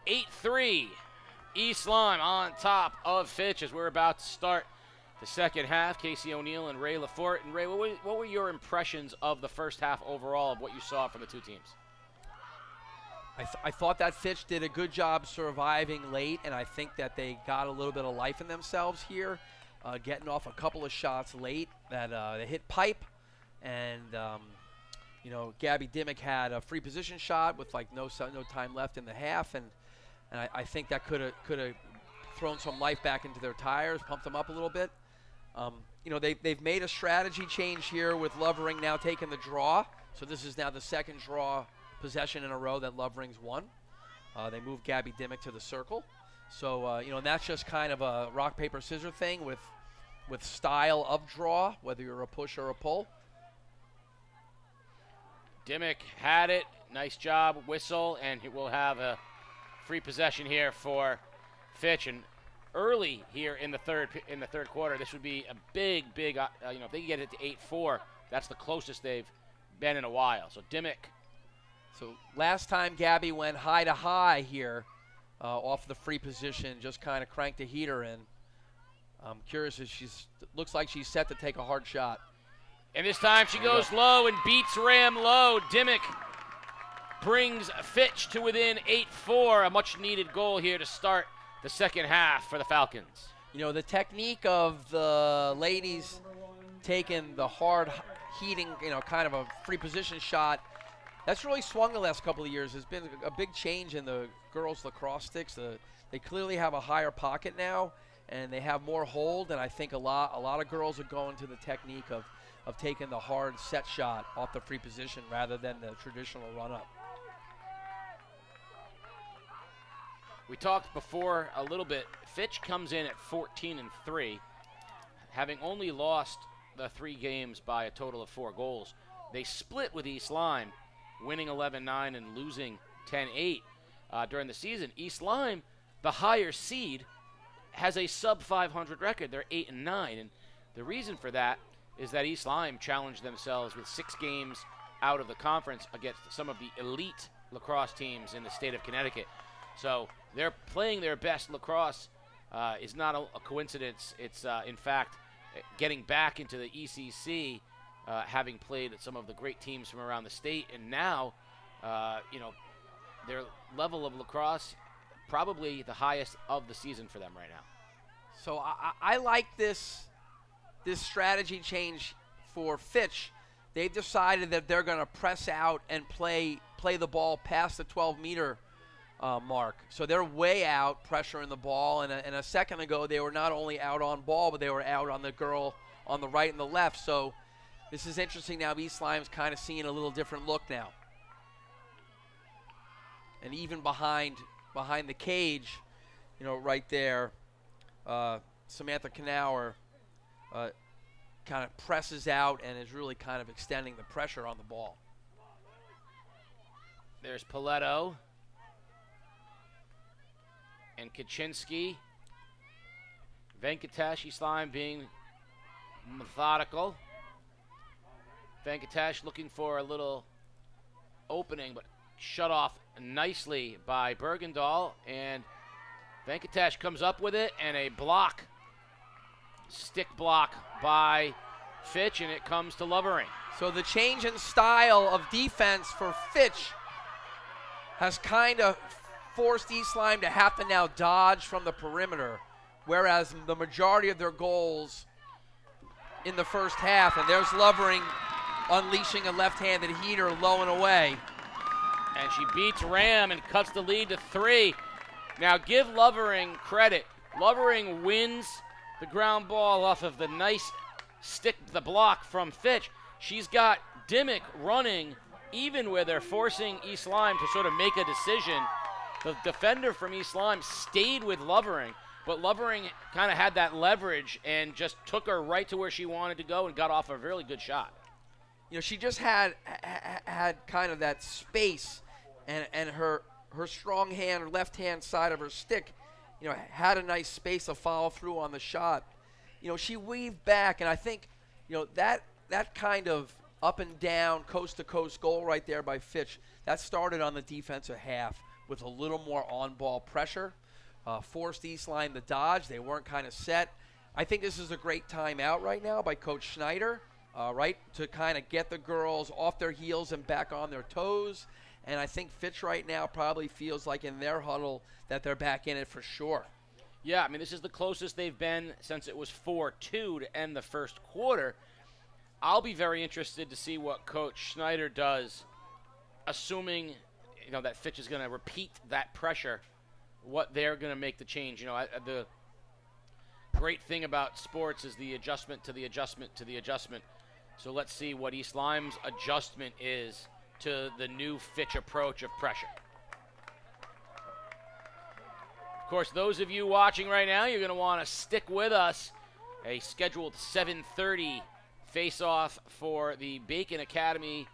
(8-3). East Lyme on top of Fitch as we're about to start the second half. Casey O'Neill and Ray Lafort. And Ray, what were your impressions of the first half overall of what you saw from the two teams? I thought that Fitch did a good job surviving late, and I think that they got a little bit of life in themselves here, getting off a couple of shots late that they hit pipe, and Gabby Dimmick had a free position shot with like no time left in the half, and I think that could have thrown some life back into their tires, pumped them up a little bit. They've made a strategy change here with Lovering now taking the draw, so this is now the second draw possession in a row that Lovering's won. They moved Gabby Dimmick to the circle. So, and that's just kind of a rock, paper, scissors thing with style of draw, whether you're a push or a pull. Dimmick had it. Nice job, whistle, and we'll have a free possession here for Fitch. And early here in the third quarter, this would be a big, if they can get it to 8-4, that's the closest they've been in a while. So Dimmick. So last time Gabby went high to high here off the free position, just kind of cranked the heater in. I'm curious if looks like she's set to take a hard shot. And this time she goes low and beats Ram low. Dimmick brings Fitch to within 8-4. A much-needed goal here to start the second half for the Falcons. The technique of the ladies taking the hard heating, kind of a free position shot. That's really swung the last couple of years. There's been a big change in the girls' lacrosse sticks. They clearly have a higher pocket now, and they have more hold. And I think a lot of girls are going to the technique of taking the hard set shot off the free position rather than the traditional run-up. We talked before a little bit. Fitch comes in at 14-3, having only lost the 3 games by a total of 4 goals. They split with East Lyme, winning 11-9 and losing 10-8 during the season. East Lyme, the higher seed, has a sub-500 record. They're 8-9, and the reason for that is that East Lyme challenged themselves with 6 games out of the conference against some of the elite lacrosse teams in the state of Connecticut. So they're playing their best lacrosse. Is not a coincidence. It's, in fact, getting back into the ECC, having played at some of the great teams from around the state. And now, their level of lacrosse, probably the highest of the season for them right now. So I like this strategy change for Fitch. They've decided that they're going to press out and play the ball past the 12-meter mark. So they're way out pressuring the ball. And a second ago, they were not only out on ball, but they were out on the girl on the right and the left. So this is interesting now. East Lyme's kind of seeing a little different look now. And even behind the cage, right there, Samantha Knauer kind of presses out and is really kind of extending the pressure on the ball. There's Paletto and Kaczynski. Venkatesh, East Lyme being methodical. Venkatesh looking for a little opening, but shut off nicely by Bergendahl. And Venkatesh comes up with it, and a block, stick block by Fitch, and it comes to Lovering. So the change in style of defense for Fitch has kind of forced East Lyme to have to now dodge from the perimeter, whereas the majority of their goals in the first half, and there's Lovering unleashing a left-handed heater low and away. And she beats Ram and cuts the lead to 3. Now give Lovering credit. Lovering wins the ground ball off of the nice the block from Fitch. She's got Dimmick running even where they're forcing East Lyme to sort of make a decision. The defender from East Lyme stayed with Lovering, but Lovering kind of had that leverage and just took her right to where she wanted to go and got off a really good shot. She just had kind of that space, and her strong hand, her left-hand side of her stick, had a nice space to follow through on the shot. She weaved back, and I think, that kind of up and down, coast-to-coast goal right there by Fitch, that started on the defensive half with a little more on-ball pressure, forced East Lyme to dodge. They weren't kind of set. I think this is a great timeout right now by Coach Schneider, right, to kind of get the girls off their heels and back on their toes. And I think Fitch right now probably feels like in their huddle that they're back in it for sure. Yeah, I mean, this is the closest they've been since it was 4-2 to end the first quarter. I'll be very interested to see what Coach Schneider does, assuming, that Fitch is going to repeat that pressure, what they're going to make the change. The great thing about sports is the adjustment to the adjustment to the adjustment. So let's see what East Lyme's adjustment is to the new Fitch approach of pressure. Of course, those of you watching right now, you're going to want to stick with us. A scheduled 7:30 face-off for the Bacon Academy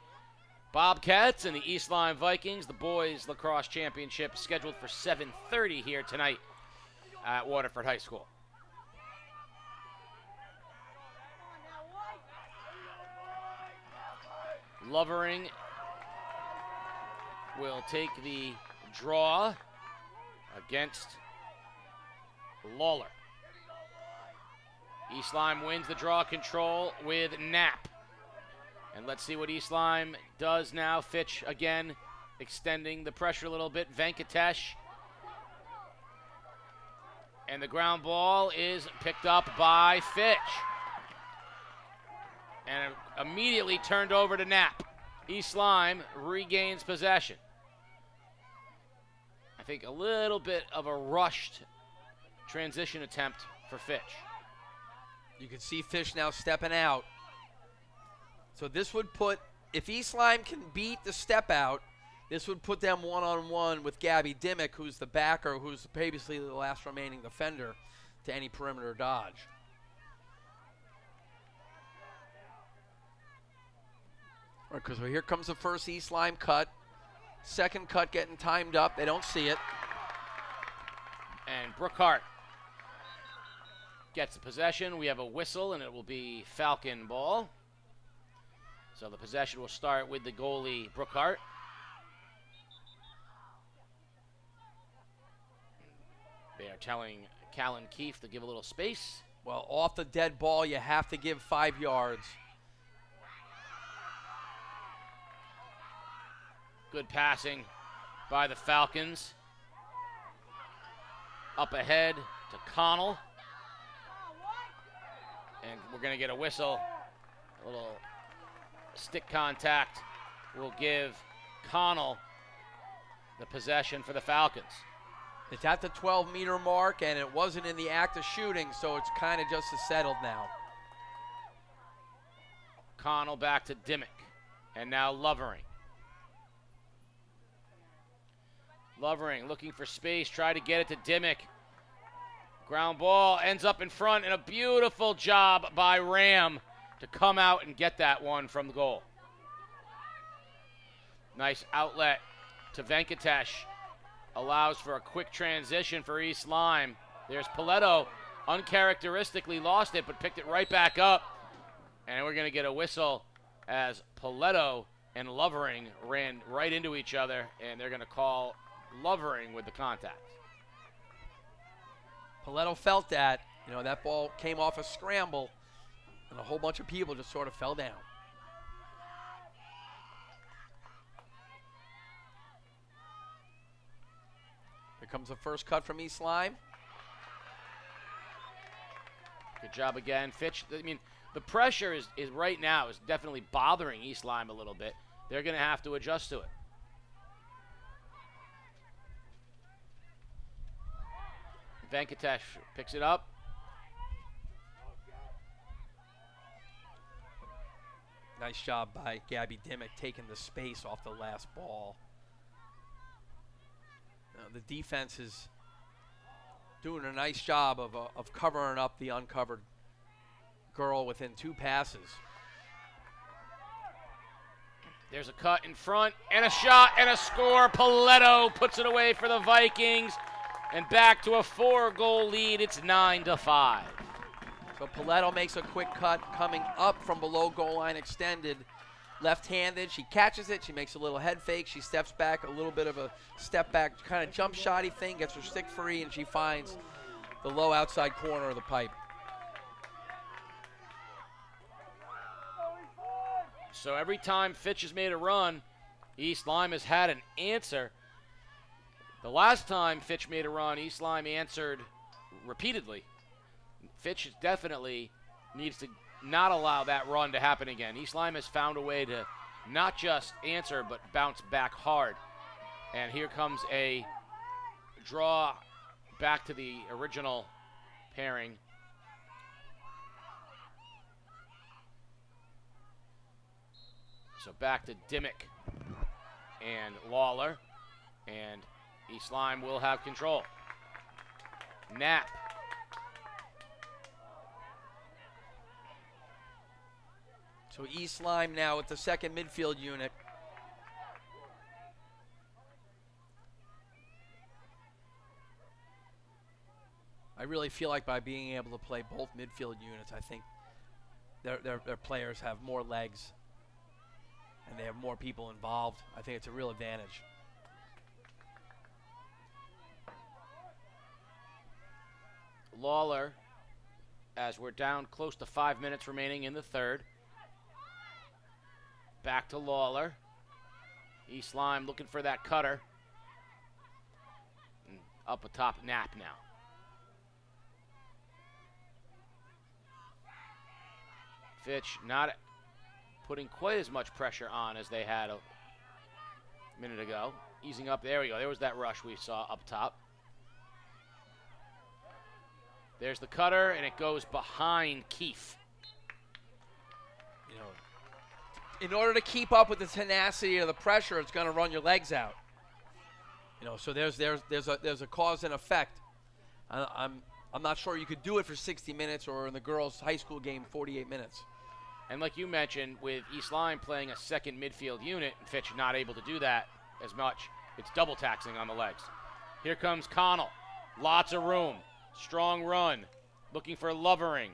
Bobcats and the East Lyme Vikings. The boys lacrosse championship scheduled for 7:30 here tonight at Waterford High School. Lovering will take the draw against Lawler. East Lyme wins the draw control with Knapp. And let's see what East Lyme does now. Fitch again extending the pressure a little bit. Venkatesh. And the ground ball is picked up by Fitch. And immediately turned over to Knapp. East Lyme regains possession. I think a little bit of a rushed transition attempt for Fitch. You can see Fish now stepping out. So this would put, if East Lyme can beat the step out, this would put them one-on-one with Gabby Dimmick, who's the backer, who's previously the last remaining defender to any perimeter dodge. All right, because here comes the first East Lyme cut. Second cut getting timed up. They don't see it. And Brookhart gets the possession. We have a whistle, and it will be Falcon ball. So the possession will start with the goalie, Brookhart. They are telling Callan Keefe to give a little space. Well, off the dead ball, you have to give 5 yards. Good passing by the Falcons. Up ahead to Connell. And we're going to get a whistle. A little stick contact will give Connell the possession for the Falcons. It's at the 12-meter mark, and it wasn't in the act of shooting, so it's kind of just as settled now. Connell back to Dimmick. And now Lovering. Lovering looking for space, try to get it to Dimmick. Ground ball ends up in front, and a beautiful job by Ram to come out and get that one from the goal. Nice outlet to Venkatesh. Allows for a quick transition for East Lyme. There's Paletto, uncharacteristically lost it, but picked it right back up. And we're going to get a whistle as Paletto and Lovering ran right into each other, and they're going to call Lovering with the contact. Paletto felt that. You know, that ball came off a scramble, and a whole bunch of people just sort of fell down. Here comes the first cut from East Lyme. Good job again. Fitch, I mean, the pressure is right now is definitely bothering East Lyme a little bit. They're going to have to adjust to it. Venkatesh picks it up. Nice job by Gabby Dimmick taking the space off the last ball. The defense is doing a nice job of covering up the uncovered girl within 2 passes. There's a cut in front, and a shot, and a score. Paletto puts it away for the Vikings. And back to a 4-goal lead. It's 9-5. So Paletto makes a quick cut coming up from below goal line extended. Left-handed, she catches it, she makes a little head fake, she steps back, a little bit of a step back kind of jump shotty thing, gets her stick free, and she finds the low outside corner of the pipe. So every time Fitch has made a run, East Lyme has had an answer. The last time Fitch made a run, East Lyme answered repeatedly. Fitch definitely needs to not allow that run to happen again. East Lyme has found a way to not just answer, but bounce back hard. And here comes a draw back to the original pairing. So back to Dimmick and Lawler. And East Lyme will have control. Knapp. So East Lyme now with the second midfield unit. I really feel like by being able to play both midfield units, I think their players have more legs and they have more people involved. I think it's a real advantage. Lawler, as we're down close to 5 minutes remaining in the third. Back to Lawler. East Lyme looking for that cutter. And up atop Knapp now. Fitch not putting quite as much pressure on as they had a minute ago. Easing up. There we go. There was that rush we saw up top. There's the cutter, and it goes behind Keefe. You know, in order to keep up with the tenacity of the pressure, it's going to run your legs out. You know, so there's a cause and effect. I'm not sure you could do it for 60 minutes or in the girls' high school game 48 minutes. And like you mentioned, with East Lyme playing a second midfield unit, and Fitch not able to do that as much, it's double taxing on the legs. Here comes Connell. Lots of room. Strong run. Looking for Lovering.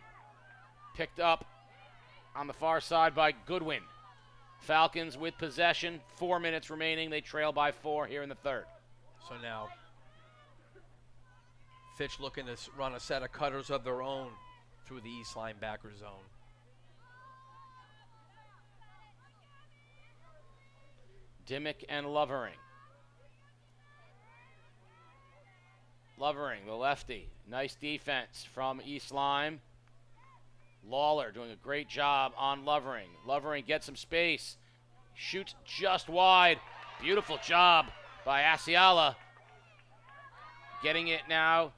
Picked up on the far side by Goodwin. Falcons with possession. 4 minutes remaining. They trail by 4 here in the third. So now Fitch looking to run a set of cutters of their own through the East linebacker zone. Dimmick and Lovering. Lovering, the lefty. Nice defense from East Lyme. Lawler doing a great job on Lovering. Lovering gets some space. Shoots just wide. Beautiful job by Asiala. Getting it now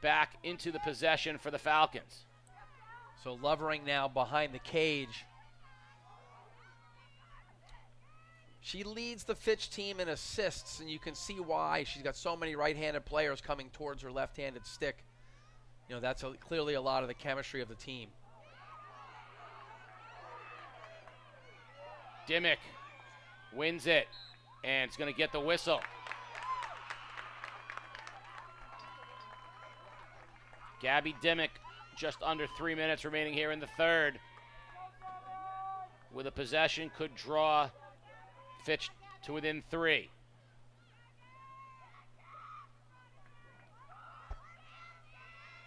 back into the possession for the Falcons. So Lovering now behind the cage. She leads the Fitch team in assists, and you can see why. She's got so many right-handed players coming towards her left-handed stick. You know, that's clearly a lot of the chemistry of the team. Dimmick wins it, and it's going to get the whistle. Gabby Dimmick, just under 3 minutes remaining here in the third. With a possession, could draw Fitch to within 3.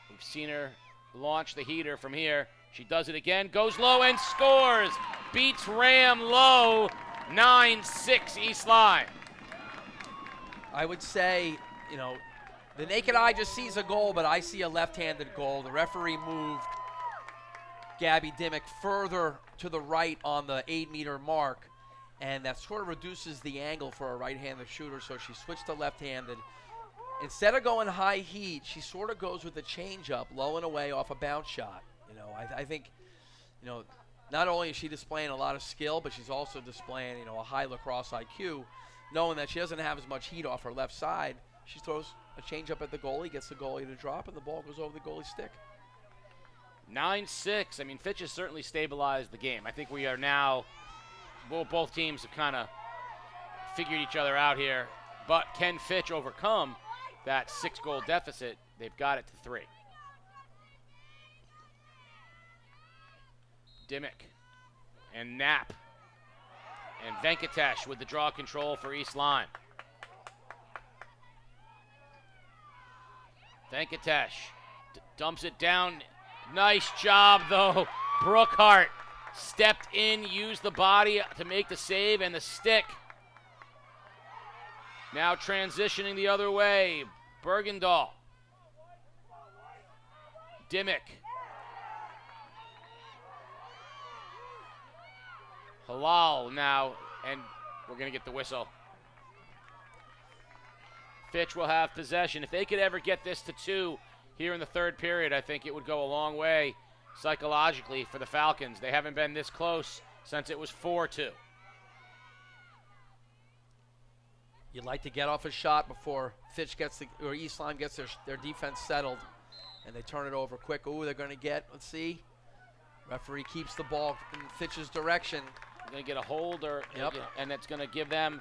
We've seen her launch the heater from here. She does it again, goes low and scores. Beats Ram low, 9-6 East Lyme. I would say, you know, the naked eye just sees a goal, but I see a left-handed goal. The referee moved Gabby Dimmick further to the right on the 8-meter mark, and that sort of reduces the angle for a right-handed shooter, so she switched to left-handed. Instead of going high heat, she sort of goes with a change-up, low and away off a bounce shot. You know, I think, you know, not only is she displaying a lot of skill, but she's also displaying, you know, a high lacrosse IQ, knowing that she doesn't have as much heat off her left side. She throws a change-up at the goalie, gets the goalie to drop, and the ball goes over the goalie's stick. 9-6. I mean, Fitch has certainly stabilized the game. I think we are now, both teams have kind of figured each other out here. But can Fitch overcome that 6-goal deficit? They've got it to 3. Dimmick and Knapp and Venkatesh with the draw control for East Lyme. Venkatesh dumps it down. Nice job, though. Brookhart stepped in, used the body to make the save and the stick. Now transitioning the other way. Bergendahl. Dimmick. Halal now, and we're going to get the whistle. Fitch will have possession. If they could ever get this to 2 here in the third period, I think it would go a long way psychologically for the Falcons. They haven't been this close since it was 4-2. You'd like to get off a shot before Fitch gets or East Lyme gets their defense settled, and they turn it over quick. Ooh, they're going to get, let's see. Referee keeps the ball in Fitch's direction. Going to get a hold, Yep. and it's going to give them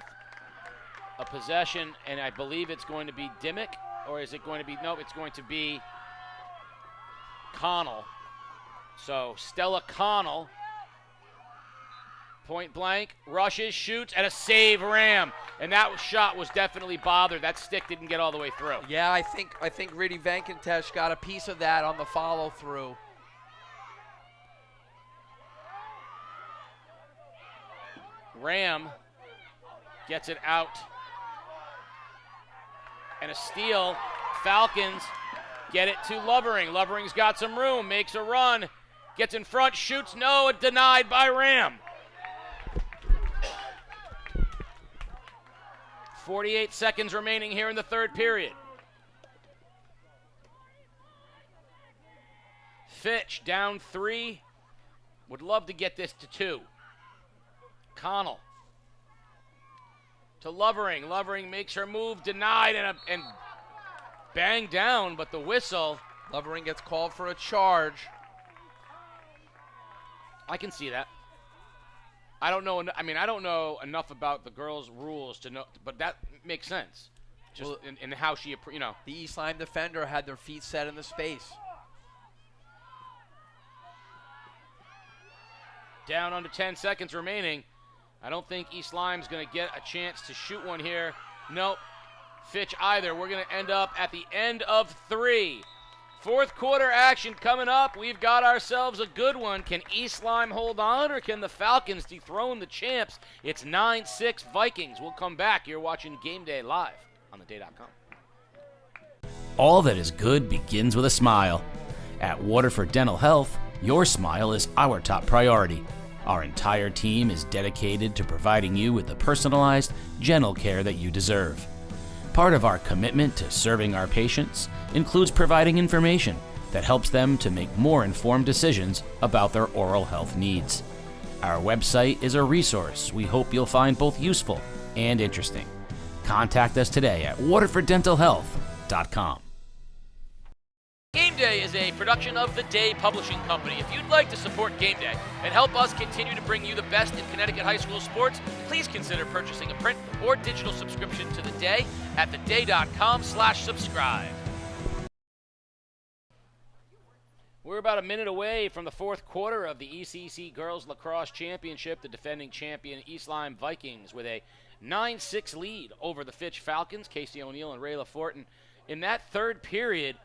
a possession, and I believe it's going to be Dimmick, or is it going to be, no, it's going to be Connell. So Stella Connell, point blank, rushes, shoots, and a save Ram. And that shot was definitely bothered. That stick didn't get all the way through. Yeah, I think Riddhi Venkatesh got a piece of that on the follow-through. Ram gets it out. And a steal. Falcons get it to Lovering. Lovering's got some room, makes a run. Gets in front, shoots, no, denied by Ram. 48 seconds remaining here in the third period. Fitch down 3. Would love to get this to 2. Connell to Lovering. Lovering makes her move, denied, and banged down, but the whistle. Lovering gets called for a charge. I can see that. I don't know. I mean, I don't know enough about the girls' rules to know, but that makes sense. Just Well, in how she, you know. The East Lyme defender had their feet set in the space. Down under 10 seconds remaining. I don't think East Lyme's going to get a chance to shoot one here. Nope. Fitch either. We're going to end up at the end of 3. Fourth quarter action coming up. We've got ourselves a good one. Can East Lyme hold on, or can the Falcons dethrone the champs? It's 9-6 Vikings. We'll come back. You're watching Game Day live on theday.com. All that is good begins with a smile. At Waterford Dental Health, your smile is our top priority. Our entire team is dedicated to providing you with the personalized, gentle care that you deserve. Part of our commitment to serving our patients includes providing information that helps them to make more informed decisions about their oral health needs. Our website is a resource we hope you'll find both useful and interesting. Contact us today at waterforddentalhealth.com. Game Day is a production of The Day Publishing Company. If you'd like to support Game Day and help us continue to bring you the best in Connecticut high school sports, please consider purchasing a print or digital subscription to The Day at theday.com/subscribe. We're about a minute away from the fourth quarter of the ECC Girls Lacrosse Championship. The defending champion East Lyme Vikings with a 9-6 lead over the Fitch Falcons, Casey O'Neill and Ray LaFortin. In that third period,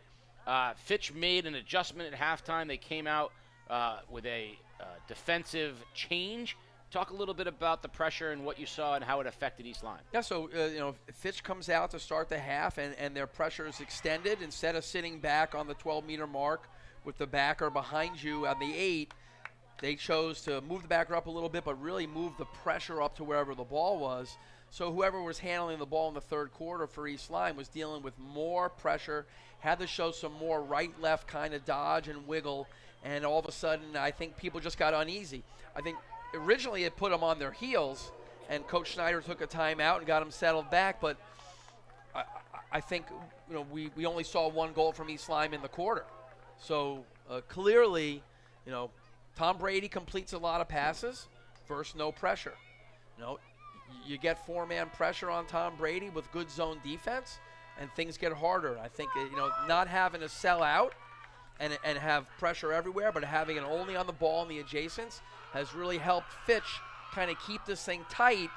Fitch made an adjustment at halftime. They came out with a defensive change. Talk a little bit about the pressure and what you saw and how it affected East Lyme. Yeah, so, Fitch comes out to start the half, and their pressure is extended. Instead of sitting back on the 12-meter mark with the backer behind you on the 8, they chose to move the backer up a little bit, but really move the pressure up to wherever the ball was. So whoever was handling the ball in the third quarter for East Lyme was dealing with more pressure, had to show some more right-left kind of dodge and wiggle, and all of a sudden I think people just got uneasy. I think originally it put them on their heels, and Coach Schneider took a timeout and got them settled back, but I think we only saw one goal from East Lyme in the quarter. So clearly, Tom Brady completes a lot of passes versus no pressure. You get four-man pressure on Tom Brady with good zone defense, and things get harder. I think not having to sell out and have pressure everywhere, but having it only on the ball and the adjacents has really helped Fitch kind of keep this thing tight.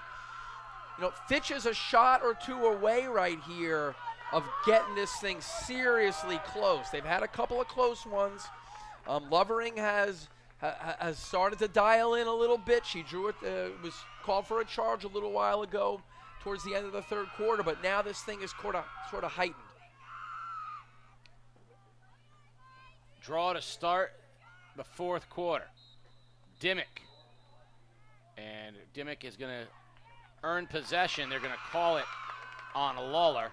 Fitch is a shot or two away right here of getting this thing seriously close. They've had a couple of close ones. Lovering has started to dial in a little bit. She drew it, was called for a charge a little while ago towards the end of the third quarter, but now this thing is sort of heightened. Draw to start the fourth quarter. Dimmick. And Dimmick is going to earn possession. They're going to call it on Lawler.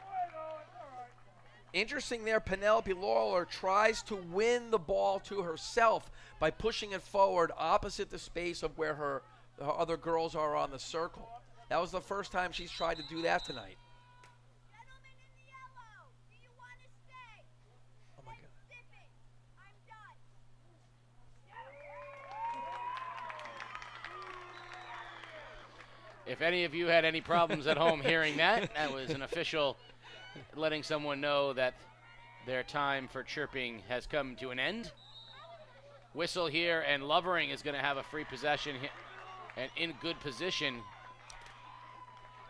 Interesting there, Penelope Lawler tries to win the ball to herself by pushing it forward opposite the space of where her other girls are on the circle. That was the first time she's tried to do that tonight. Oh my God. If any of you had any problems at home hearing that, that was an official letting someone know that their time for chirping has come to an end. Whistle here, and Lovering is going to have a free possession and in good position.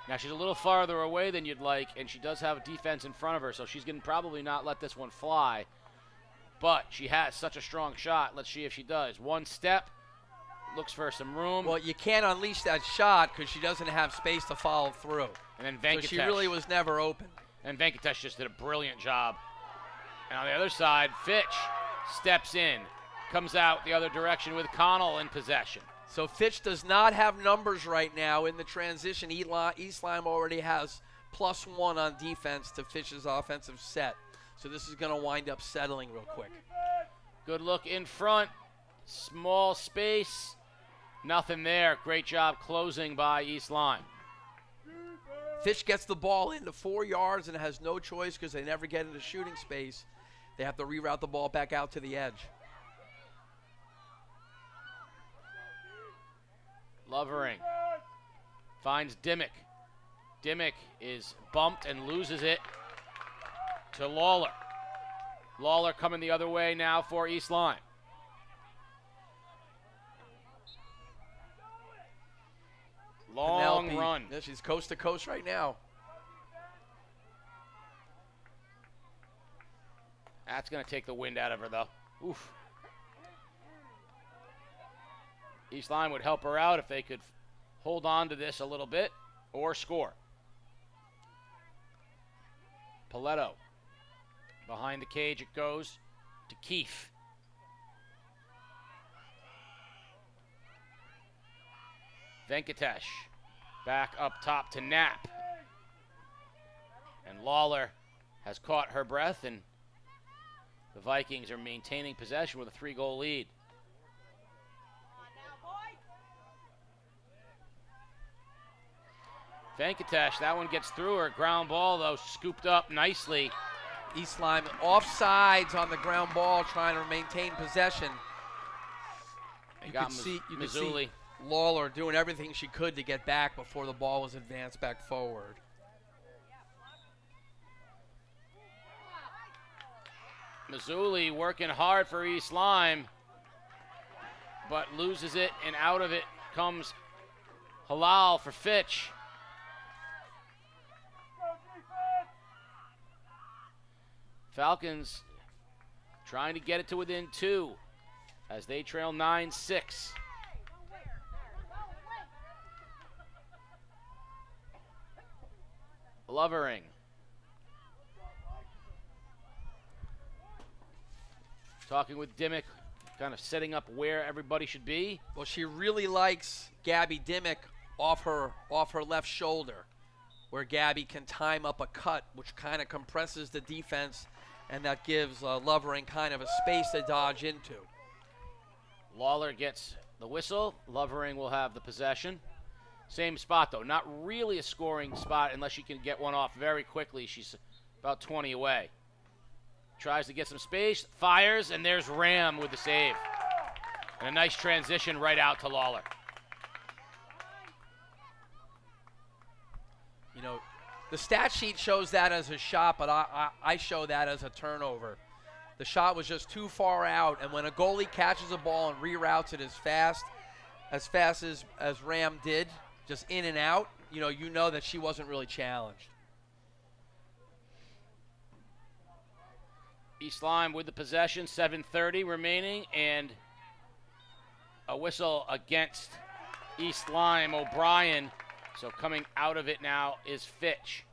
Now she's a little farther away than you'd like, and she does have a defense in front of her, so she's going to probably not let this one fly. But she has such a strong shot. Let's see if she does. One step, looks for some room. Well, you can't unleash that shot because she doesn't have space to follow through. And then Venkatesh. So she really was never open. And Venkatesh just did a brilliant job. And on the other side, Fitch steps in. comes out the other direction with Connell in possession. So Fitch does not have numbers right now in the transition. East Lyme already has +1 on defense to Fitch's offensive set. So this is going to wind up settling real quick. Good look in front. Small space. Nothing there. Great job closing by East Lyme. Fitch gets the ball into 4 yards and has no choice because they never get into shooting space. They have to reroute the ball back out to the edge. Lovering finds Dimmick. Dimmick is bumped and loses it to Lawler. Lawler coming the other way now for East Lyme. Long Penelope, run. yeah, she's coast to coast right now. That's going to take the wind out of her, though. Oof. East Lyme would help her out if they could hold on to this a little bit or score. Paletto. Behind the cage it goes to Keefe. Venkatesh back up top to Knapp. And Lawler has caught her breath, and the Vikings are maintaining possession with a 3-goal lead. Venkatesh, that one gets through her. Ground ball, though, scooped up nicely. East Lyme offsides on the ground ball, trying to maintain possession. You could see Lawler doing everything she could to get back before the ball was advanced back forward. Mazzulli working hard for East Lyme, but loses it, and out of it comes Halal for Fitch. Falcons trying to get it to within 2 as they trail 9-6. Lovering. Talking with Dimmick, kind of setting up where everybody should be. Well, she really likes Gabby Dimmick off her left shoulder, where Gabby can time up a cut, which kind of compresses the defense, and that gives Lovering kind of a space to dodge into. Lawler gets the whistle. Lovering will have the possession. Same spot, though. Not really a scoring spot unless she can get one off very quickly. She's about 20 away. Tries to get some space, fires, and there's Ram with the save. And a nice transition right out to Lawler. You know, the stat sheet shows that as a shot, but I show that as a turnover. The shot was just too far out, and when a goalie catches a ball and reroutes it as fast as Ram did, just in and out, you know that she wasn't really challenged. East Lyme with the possession, 7:30 remaining, and a whistle against East Lyme. O'Brien, so coming out of it now is Fitch.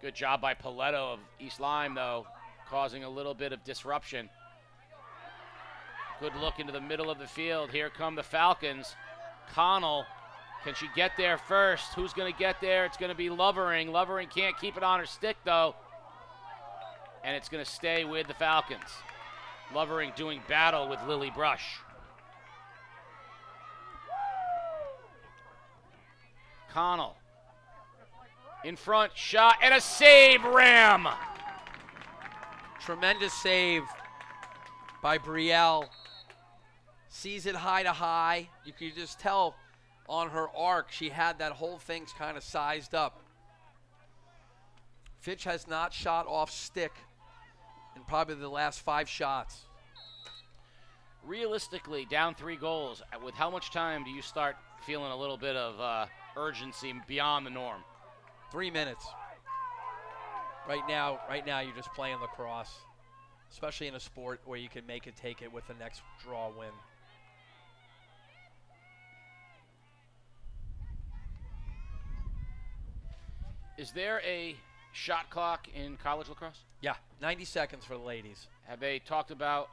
Good job by Paletto of East Lyme, though, causing a little bit of disruption. Good look into the middle of the field. Here come the Falcons. Connell, can she get there first? Who's going to get there? It's going to be Lovering. Lovering can't keep it on her stick, though. And it's going to stay with the Falcons. Lovering doing battle with Lily Brush. Connell. In front, shot, and a save, Ram! Tremendous save by Brielle. Sees it high to high. You can just tell on her arc, she had that whole thing kind of sized up. Fitch has not shot off stick in probably the last 5 shots. Realistically, down 3 goals, with how much time do you start feeling a little bit of urgency beyond the norm? 3 minutes. Right now, you're just playing lacrosse, especially in a sport where you can make it, take it with the next draw win. Is there a shot clock in college lacrosse? Yeah, 90 seconds for the ladies. Have they talked about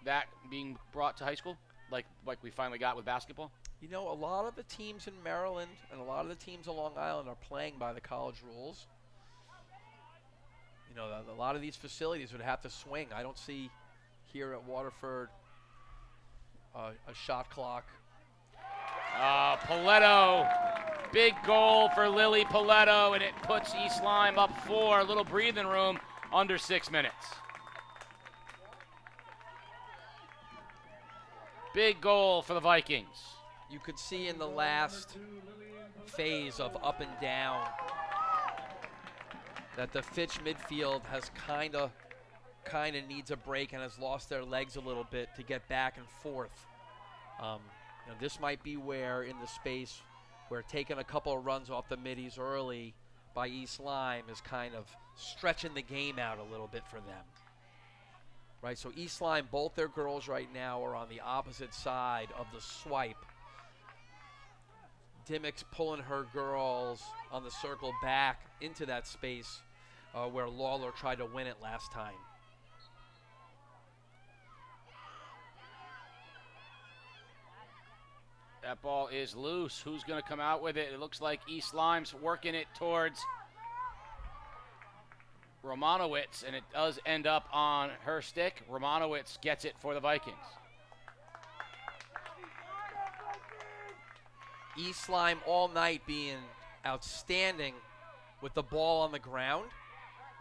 that being brought to high school, like we finally got with basketball? You know, a lot of the teams in Maryland and a lot of the teams on Long Island are playing by the college rules. You know, a lot of these facilities would have to swing. I don't see here at Waterford a shot clock. Paletto, big goal for Lily Paletto, and it puts East Lyme up 4. A little breathing room, under 6 minutes. Big goal for the Vikings. You could see in the last phase of up and down that the Fitch midfield has kind of needs a break and has lost their legs a little bit to get back and forth. You know, this might be where in the space where taking a couple of runs off the middies early by East Lyme is kind of stretching the game out a little bit for them. Right, so East Lyme, both their girls right now are on the opposite side of the swipe. Dimmick's pulling her girls on the circle back into that space where Lawler tried to win it last time. That ball is loose. Who's going to come out with it? It looks like East Lyme's working it towards Romanowitz, and it does end up on her stick. Romanowitz gets it for the Vikings. East Lyme all night being outstanding with the ball on the ground.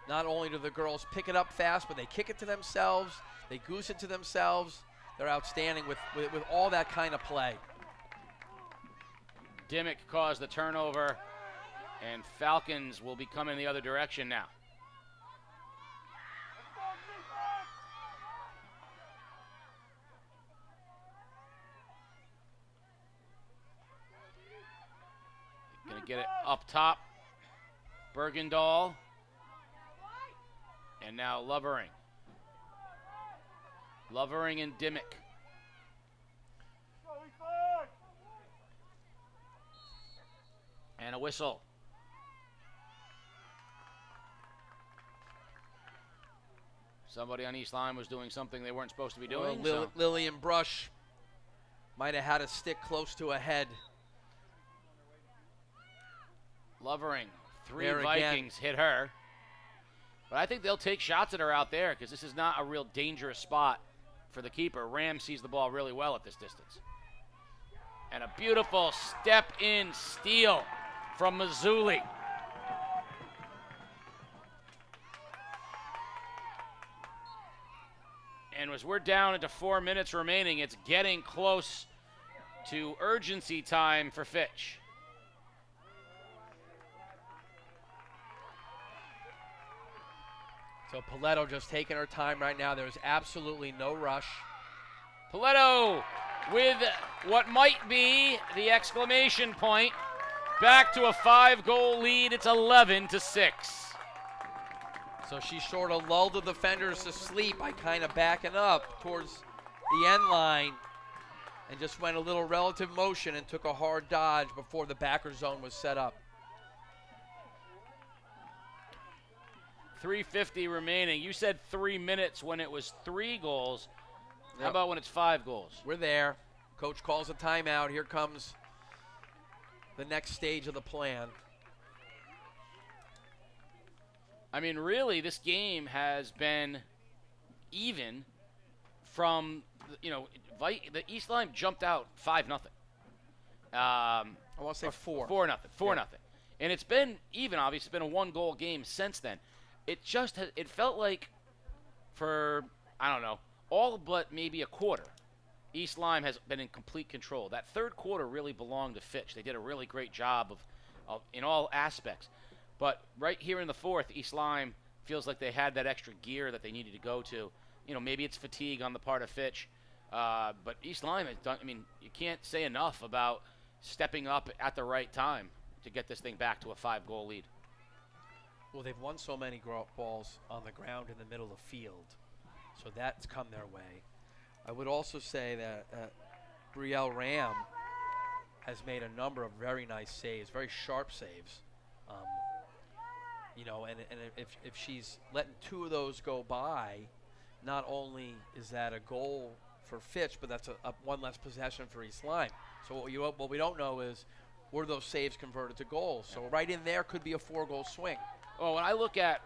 Not only do the girls pick it up fast, but they kick it to themselves, they goose it to themselves. They're outstanding with all that kind of play. Dimmick caused the turnover, and Falcons will be coming the other direction now. Gonna get it up top. Bergendahl. And now Lovering. Lovering and Dimmick. And a whistle. Somebody on East Lyme was doing something they weren't supposed to be doing. Well, Lillian Brush might have had a stick close to a head. Lovering, 3 there Vikings again. Hit her. But I think they'll take shots at her out there because this is not a real dangerous spot for the keeper. Ram sees the ball really well at this distance. And a beautiful step-in steal from Mazzulli. And as we're down into 4 minutes remaining, it's getting close to urgency time for Fitch. So Paletto just taking her time right now. There's absolutely no rush. Paletto with what might be the exclamation point. Back to a 5-goal lead. It's 11-6. So she sort of lulled the defenders to sleep by kind of backing up towards the end line and just went a little relative motion and took a hard dodge before the backer zone was set up. 3:50 remaining. You said 3 minutes when it was 3 goals. Yep. How about when it's 5 goals? We're there. Coach calls a timeout. Here comes the next stage of the plan. I mean, really, this game has been even from, the East Lyme jumped out 5-0. I want to say 4. 4-0. 4-0. And it's been even, obviously. It's been a 1-goal game since then. It just has, it felt like for, I don't know, all but maybe a quarter, East Lyme has been in complete control. That third quarter really belonged to Fitch. They did a really great job of in all aspects. But right here in the fourth, East Lyme feels like they had that extra gear that they needed to go to. Maybe it's fatigue on the part of Fitch. But East Lyme has done, you can't say enough about stepping up at the right time to get this thing back to a 5-goal lead. Well, they've won so many balls on the ground in the middle of the field, so that's come their way. I would also say that Brielle Ram has made a number of very nice saves, very sharp saves. And if she's letting 2 of those go by, not only is that a goal for Fitch, but that's a one less possession for East Lyme. So what we don't know is, were those saves converted to goals? So right in there could be a 4-goal swing. Well, when I look at,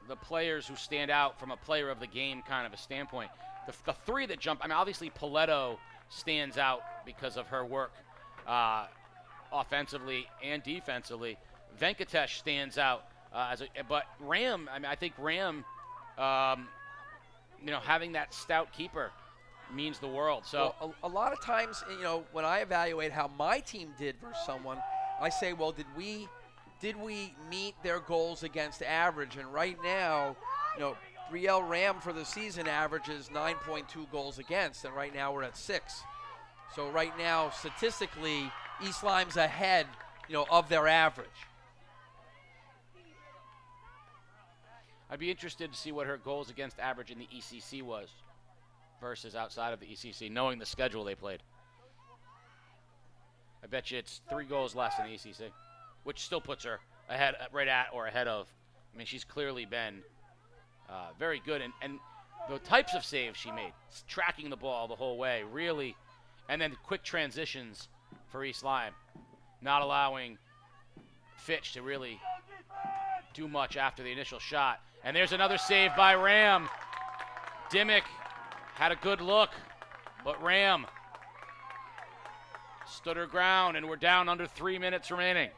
the players who stand out from a player of the game kind of a standpoint, the three that jump, obviously Paletto stands out because of her work offensively and defensively. Venkatesh stands out, but Ram, I think Ram, having that stout keeper means the world. So well, a lot of times, when I evaluate how my team did versus someone, I say, well, did we meet their goals against average? And right now, Brielle Ram for the season averages 9.2 goals against, and right now we're at 6. So right now, statistically, East Lyme's ahead, of their average. I'd be interested to see what her goals against average in the ECC was versus outside of the ECC, knowing the schedule they played. I bet you it's 3 goals less than the ECC, which still puts her ahead, right at or ahead of. She's clearly been very good, and the types of saves she made, tracking the ball the whole way, really, and then quick transitions for East Lyme, not allowing Fitch to really do much after the initial shot. And there's another save by Ram. Dimmick had a good look, but Ram stood her ground, and we're down under 3 minutes remaining.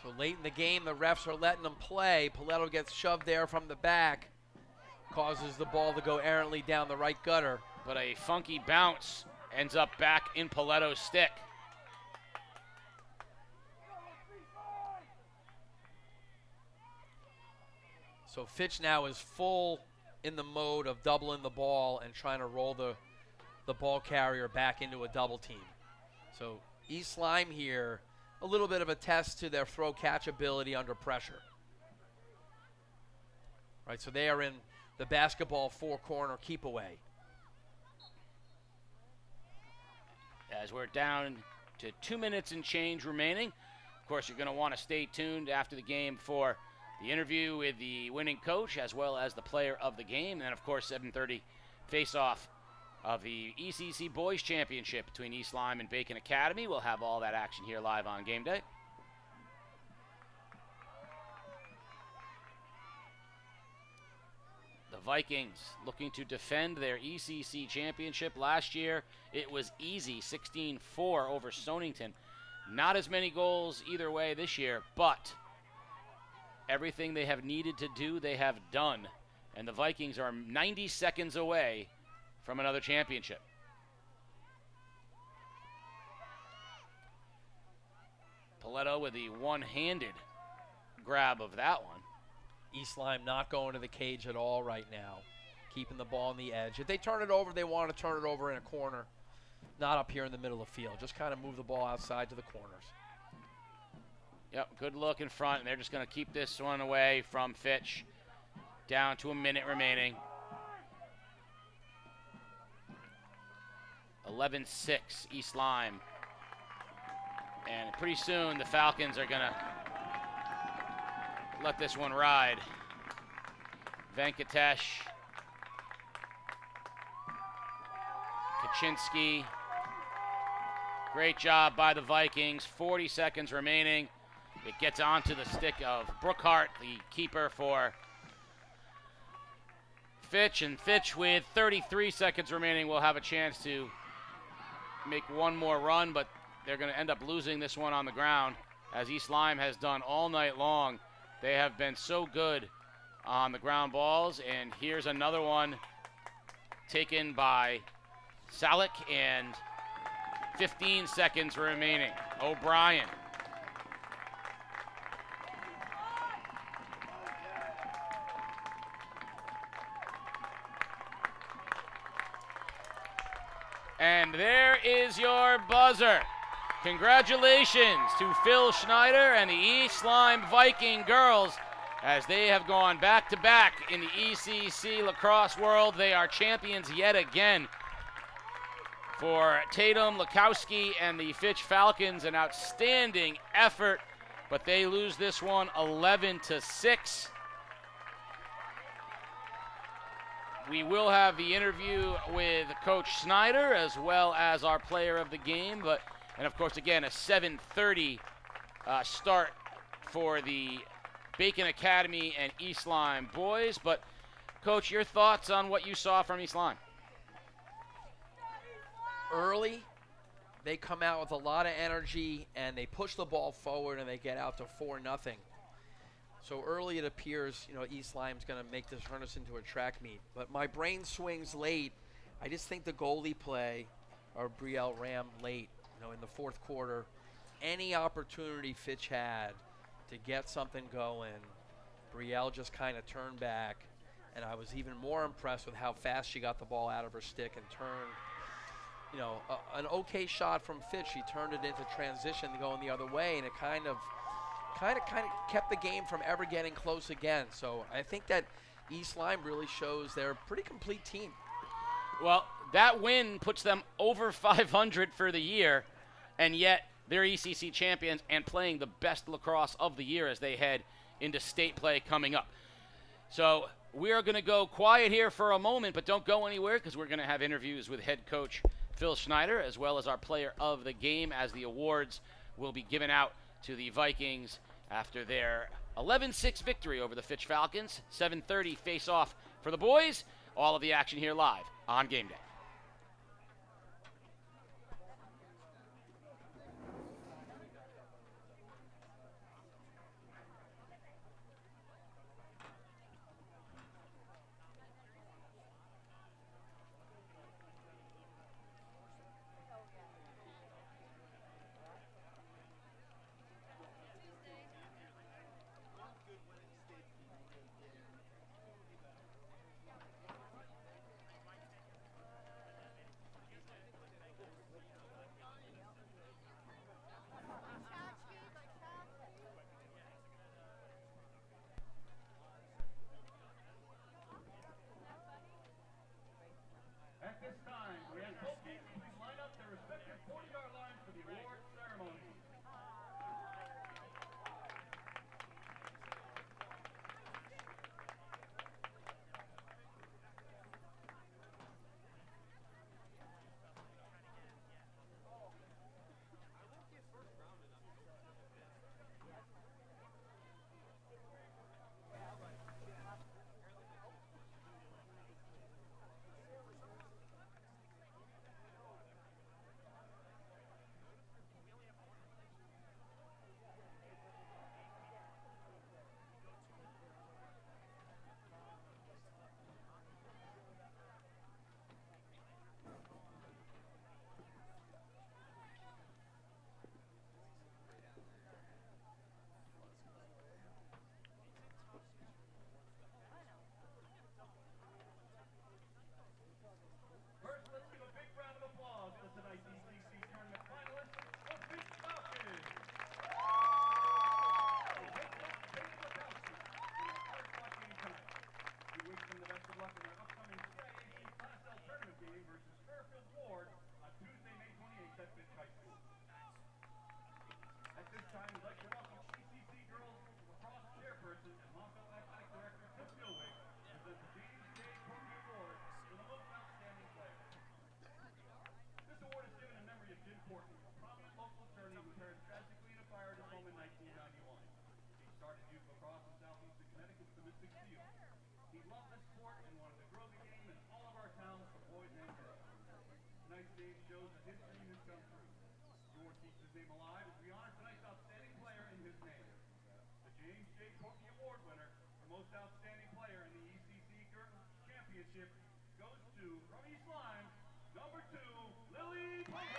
So late in the game, the refs are letting them play. Paletto gets shoved there from the back, causes the ball to go errantly down the right gutter. But a funky bounce ends up back in Paletto's stick. So Fitch now is full in the mode of doubling the ball and trying to roll the ball carrier back into a double team. So East Lyme here, a little bit of a test to their throw catch ability under pressure. Right, so they are in the basketball 4-corner keep away. As we're down to 2 minutes and change remaining. Of course, you're going to want to stay tuned after the game for the interview with the winning coach as well as the player of the game. And, of course, 7:30 face-off of the ECC Boys Championship between East Lyme and Bacon Academy. We'll have all that action here live on game day. The Vikings looking to defend their ECC championship. Last year, it was easy, 16-4 over Stonington. Not as many goals either way this year, but everything they have needed to do, they have done. And the Vikings are 90 seconds away from another championship. Paletto with the one-handed grab of that one. East Lyme not going to the cage at all right now, keeping the ball on the edge. If they turn it over, they want to turn it over in a corner, not up here in the middle of the field. Just kind of move the ball outside to the corners. Yep, good look in front, and they're just going to keep this one away from Fitch. Down to a minute remaining. 11-6 East Lyme. And pretty soon the Falcons are going to let this one ride. Venkatesh, Kaczynski. Great job by the Vikings. 40 seconds remaining. It gets onto the stick of Brookhart, the keeper for Fitch. And Fitch, with 33 seconds remaining, will have a chance to make one more run, but they're going to end up losing this one on the ground, as East Lyme has done all night long. They have been so good on the ground balls, and here's another one taken by Salick, and 15 seconds remaining. O'Brien. And there is your buzzer. Congratulations to Phil Schneider and the East Lyme Viking girls, as they have gone back-to-back in the ECC lacrosse world. They are champions yet again. For Tatum, Lukowski, and the Fitch Falcons, an outstanding effort, but they lose this one 11-6. We will have the interview with Coach Snyder as well as our player of the game, and of course, again, a 7:30 start for the Bacon Academy and East Lyme boys. But Coach, your thoughts on what you saw from East Lyme? Early, they come out with a lot of energy and they push the ball forward and they get out to 4-0. So early it appears, East Lyme's going to turn us into a track meet. But my brain swings late. I just think the goalie play, or Brielle Ram late, in the fourth quarter, any opportunity Fitch had to get something going, Brielle just kind of turned back. And I was even more impressed with how fast she got the ball out of her stick and turned, an okay shot from Fitch. She turned it into transition going the other way, and it kind of kept the game from ever getting close again. So I think that East Lyme really shows they're a pretty complete team. Well, that win puts them over 500 for the year, and yet they're ECC champions and playing the best lacrosse of the year as they head into state play coming up. So we are going to go quiet here for a moment, but don't go anywhere because we're going to have interviews with head coach Phil Schneider as well as our player of the game as the awards will be given out to the Vikings after their 11-6 victory over the Fitch Falcons. 7:30 face-off for the boys. All of the action here live on Game Day. started youth lacrosse in southeastern Connecticut from his 6th year. He loved the sport and wanted to grow the game in all of our towns for boys and girls. Tonight's stage shows that his dream has come true. You want to keep his name alive as we honor tonight's outstanding player in his name. The James J. Corky Award winner for most outstanding player in the ECC Championship goes to, from East Lyme, number 2, Lily Potter.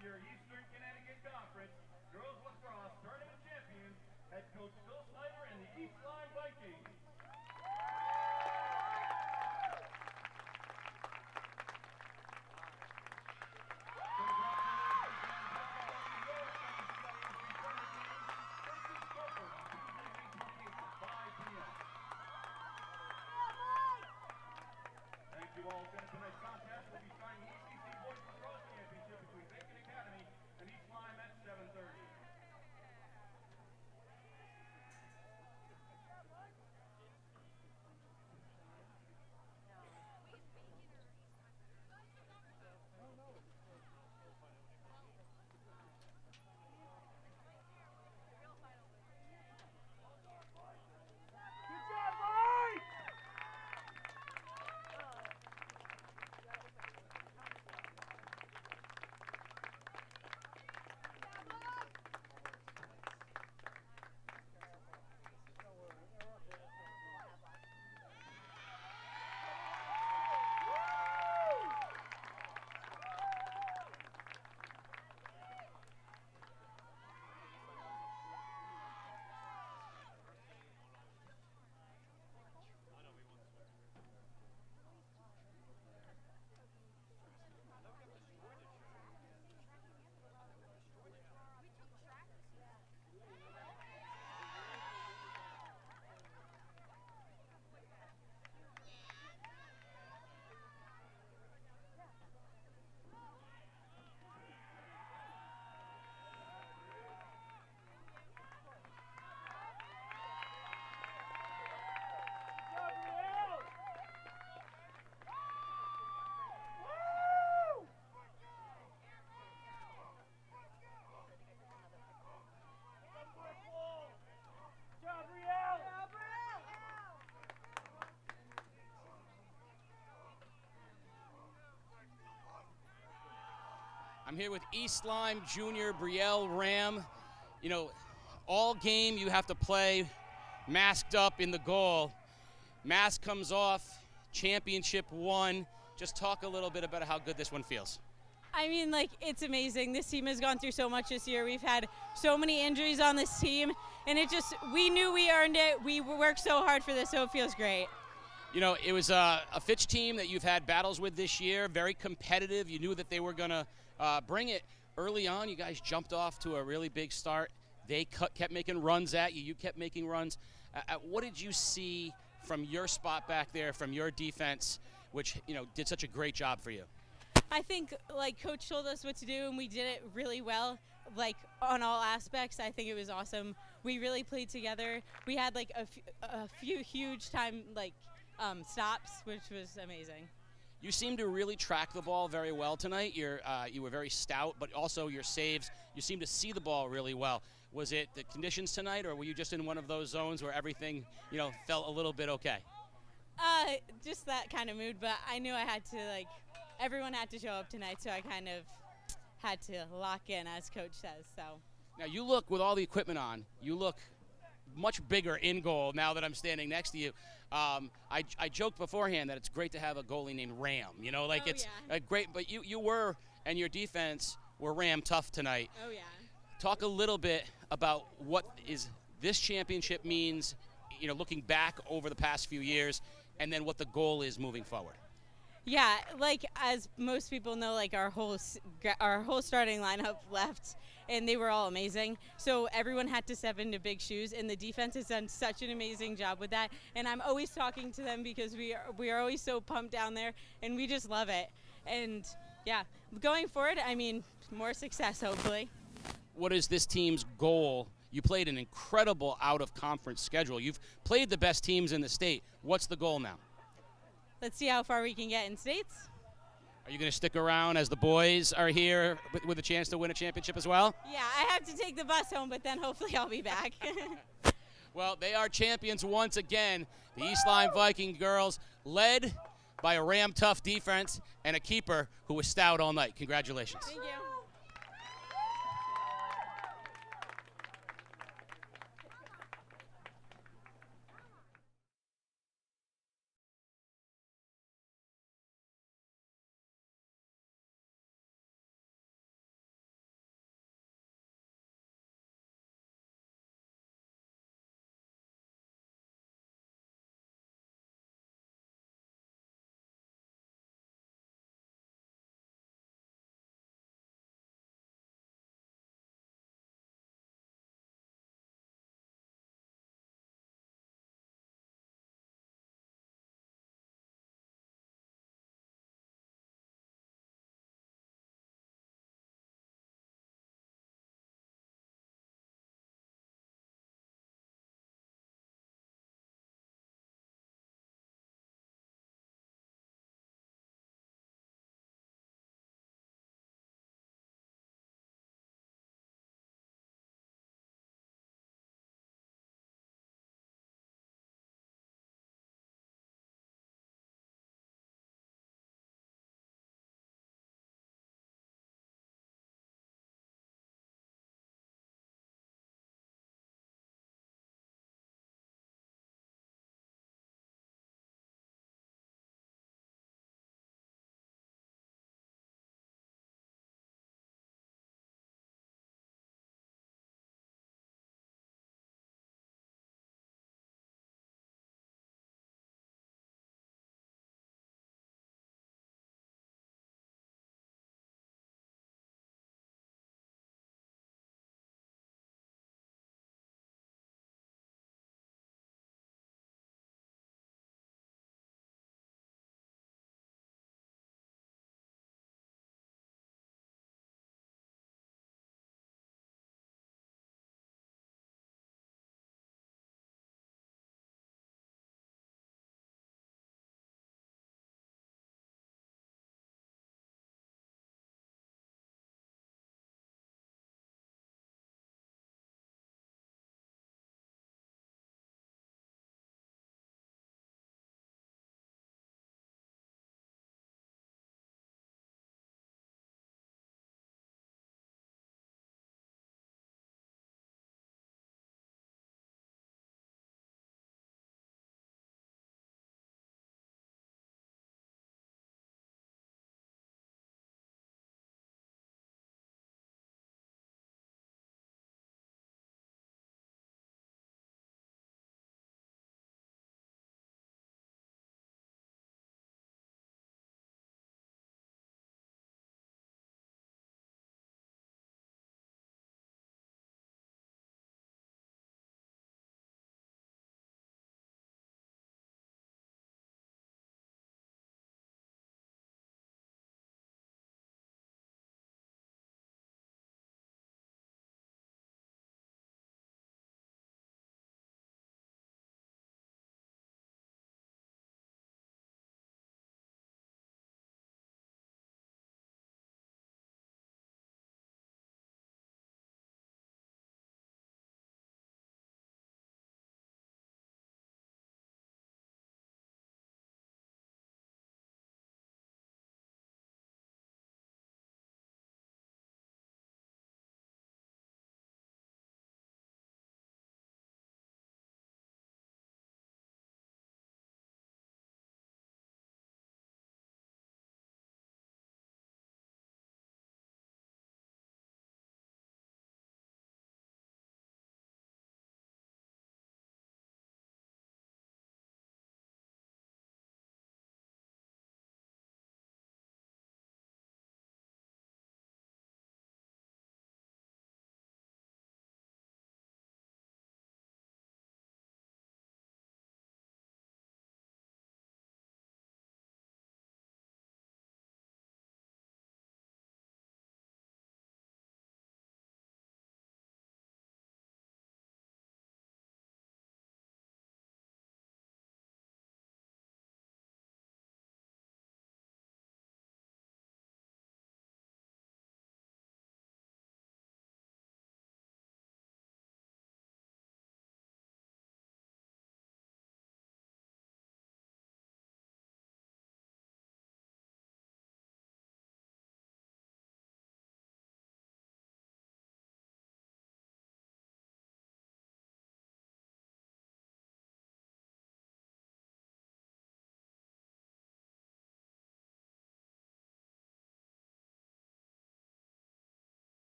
Your Eastern Connecticut Conference Girls Lacrosse Tournament Champions, head coach Phil Snyder and the East Lyme Vikings. Congratulations. here with East Lyme Junior Brielle Ram. You know, all game you have to play masked up in the goal. Mask comes off, championship won. Just talk a little bit about how good this one feels. I mean, like, it's amazing. This team has gone through so much this year. We've had so many injuries on this team, and we knew we earned it. We worked so hard for this, so it feels great. You know, it was a Fitch team that you've had battles with this year, very competitive. You knew that they were going to bring it. Early on, you guys jumped off to a really big start. They kept making runs at you. You kept making runs. What did you see from your spot back there, from your defense, which, you know, did such a great job for you? I think, like, Coach told us what to do, and we did it really well, like, on all aspects. I think it was awesome. We really played together. We had, like, a few huge time, like, stops, which was amazing. You seem to really track the ball very well tonight. You were very stout, but also your saves, you seem to see the ball really well. Was it the conditions tonight, or were you just in one of those zones where everything, you know, felt a little bit okay? Just that kind of mood, but I knew I had to, like, everyone had to show up tonight, so I kind of had to lock in, as Coach says. So now you look, with all the equipment on, you look much bigger in goal now that I'm standing next to you. I joked beforehand that it's great to have a goalie named Ram. You know, like, it's great, but you were, and your defense were Ram tough tonight. Oh, yeah. Talk a little bit about what this championship means, you know, looking back over the past few years, and then what the goal is moving forward. Yeah, like, as most people know, like, our whole starting lineup left, and they were all amazing. So everyone had to step into big shoes, and the defense has done such an amazing job with that. And I'm always talking to them because we are always so pumped down there, and we just love it. And yeah, going forward, I mean, more success hopefully. What is this team's goal? You played an incredible out-of-conference schedule. You've played the best teams in the state. What's the goal now? Let's see how far we can get in states. Are you going to stick around as the boys are here with a chance to win a championship as well? Yeah, I have to take the bus home, but then hopefully I'll be back. Well, they are champions once again. The East Lyme Viking girls, led by a Ram tough defense and a keeper who was stout all night. Congratulations. Thank you.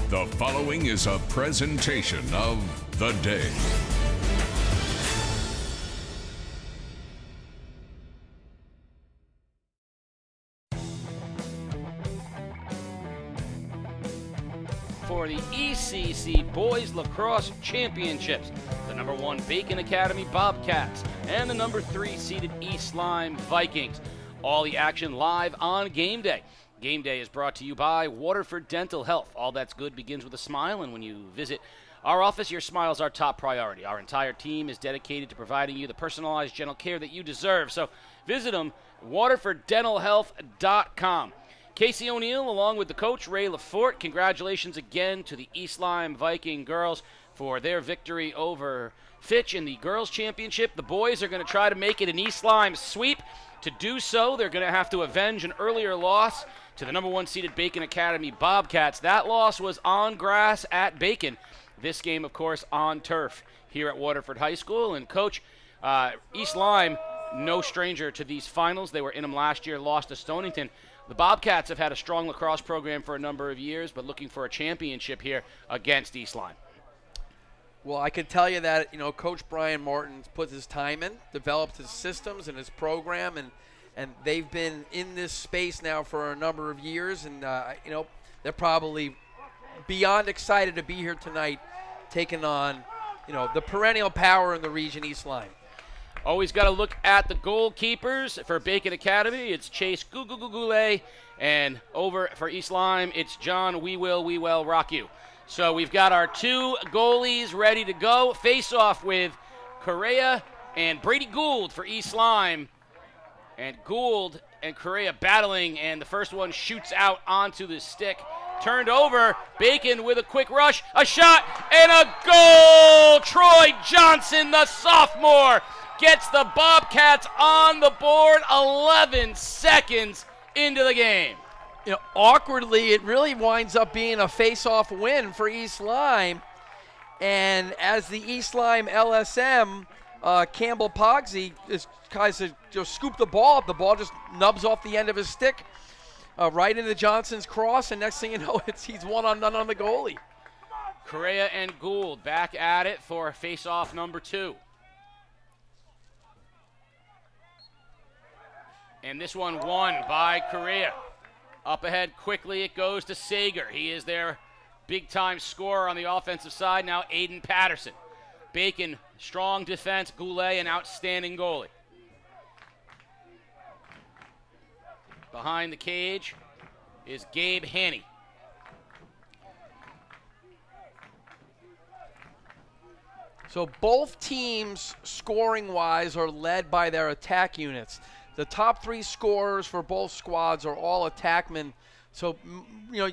The following is a presentation of The Day. For the ECC Boys Lacrosse Championships, the number 1 Bacon Academy Bobcats and the number 3 seeded East Lyme Vikings. All the action live on Game Day. Game Day is brought to you by Waterford Dental Health. All that's good begins with a smile, and when you visit our office, your smile is our top priority. Our entire team is dedicated to providing you the personalized dental care that you deserve. So visit them, waterforddentalhealth.com. Casey O'Neill, along with the coach, Ray Lafort, congratulations again to the East Lyme Viking girls for their victory over Fitch in the girls' championship. The boys are going to try to make it an East Lyme sweep. To do so, they're going to have to avenge an earlier loss to the number 1 seeded Bacon Academy Bobcats. That loss was on grass at Bacon. This game, of course, on turf here at Waterford High School. And Coach, East Lyme, no stranger to these finals. They were in them last year, lost to Stonington. The Bobcats have had a strong lacrosse program for a number of years, but looking for a championship here against East Lyme. Well, I can tell you that, Coach Brian Martin put his time in, developed his systems and his program, and they've been in this space now for a number of years, and, they're probably beyond excited to be here tonight taking on, the perennial power in the region, East Lyme. Always got to look at the goalkeepers for Bacon Academy. It's Chase Gugule, and over for East Lyme, it's John We Will Rock You. So we've got our 2 goalies ready to go. Face off with Correa and Brady Gould for East Lyme. And Gould and Correa battling, and the first one shoots out onto the stick. Turned over, Bacon with a quick rush, a shot, and a goal! Troy Johnson, the sophomore, gets the Bobcats on the board 11 seconds into the game. Awkwardly, it really winds up being a face-off win for East Lyme. And as the East Lyme LSM, Campbell Pogsy tries to just scoop the ball up. The ball just nubs off the end of his stick right into Johnson's cross, and next thing you know, he's 1-on-none on the goalie. Correa and Gould back at it for face-off number 2. And this one won by Correa. Up ahead quickly, it goes to Sager. He is their big-time scorer on the offensive side. Now Aiden Patterson. Bacon, strong defense. Goulet, an outstanding goalie. Behind the cage is Gabe Haney. So both teams, scoring-wise, are led by their attack units. The top 3 scorers for both squads are all attackmen. So,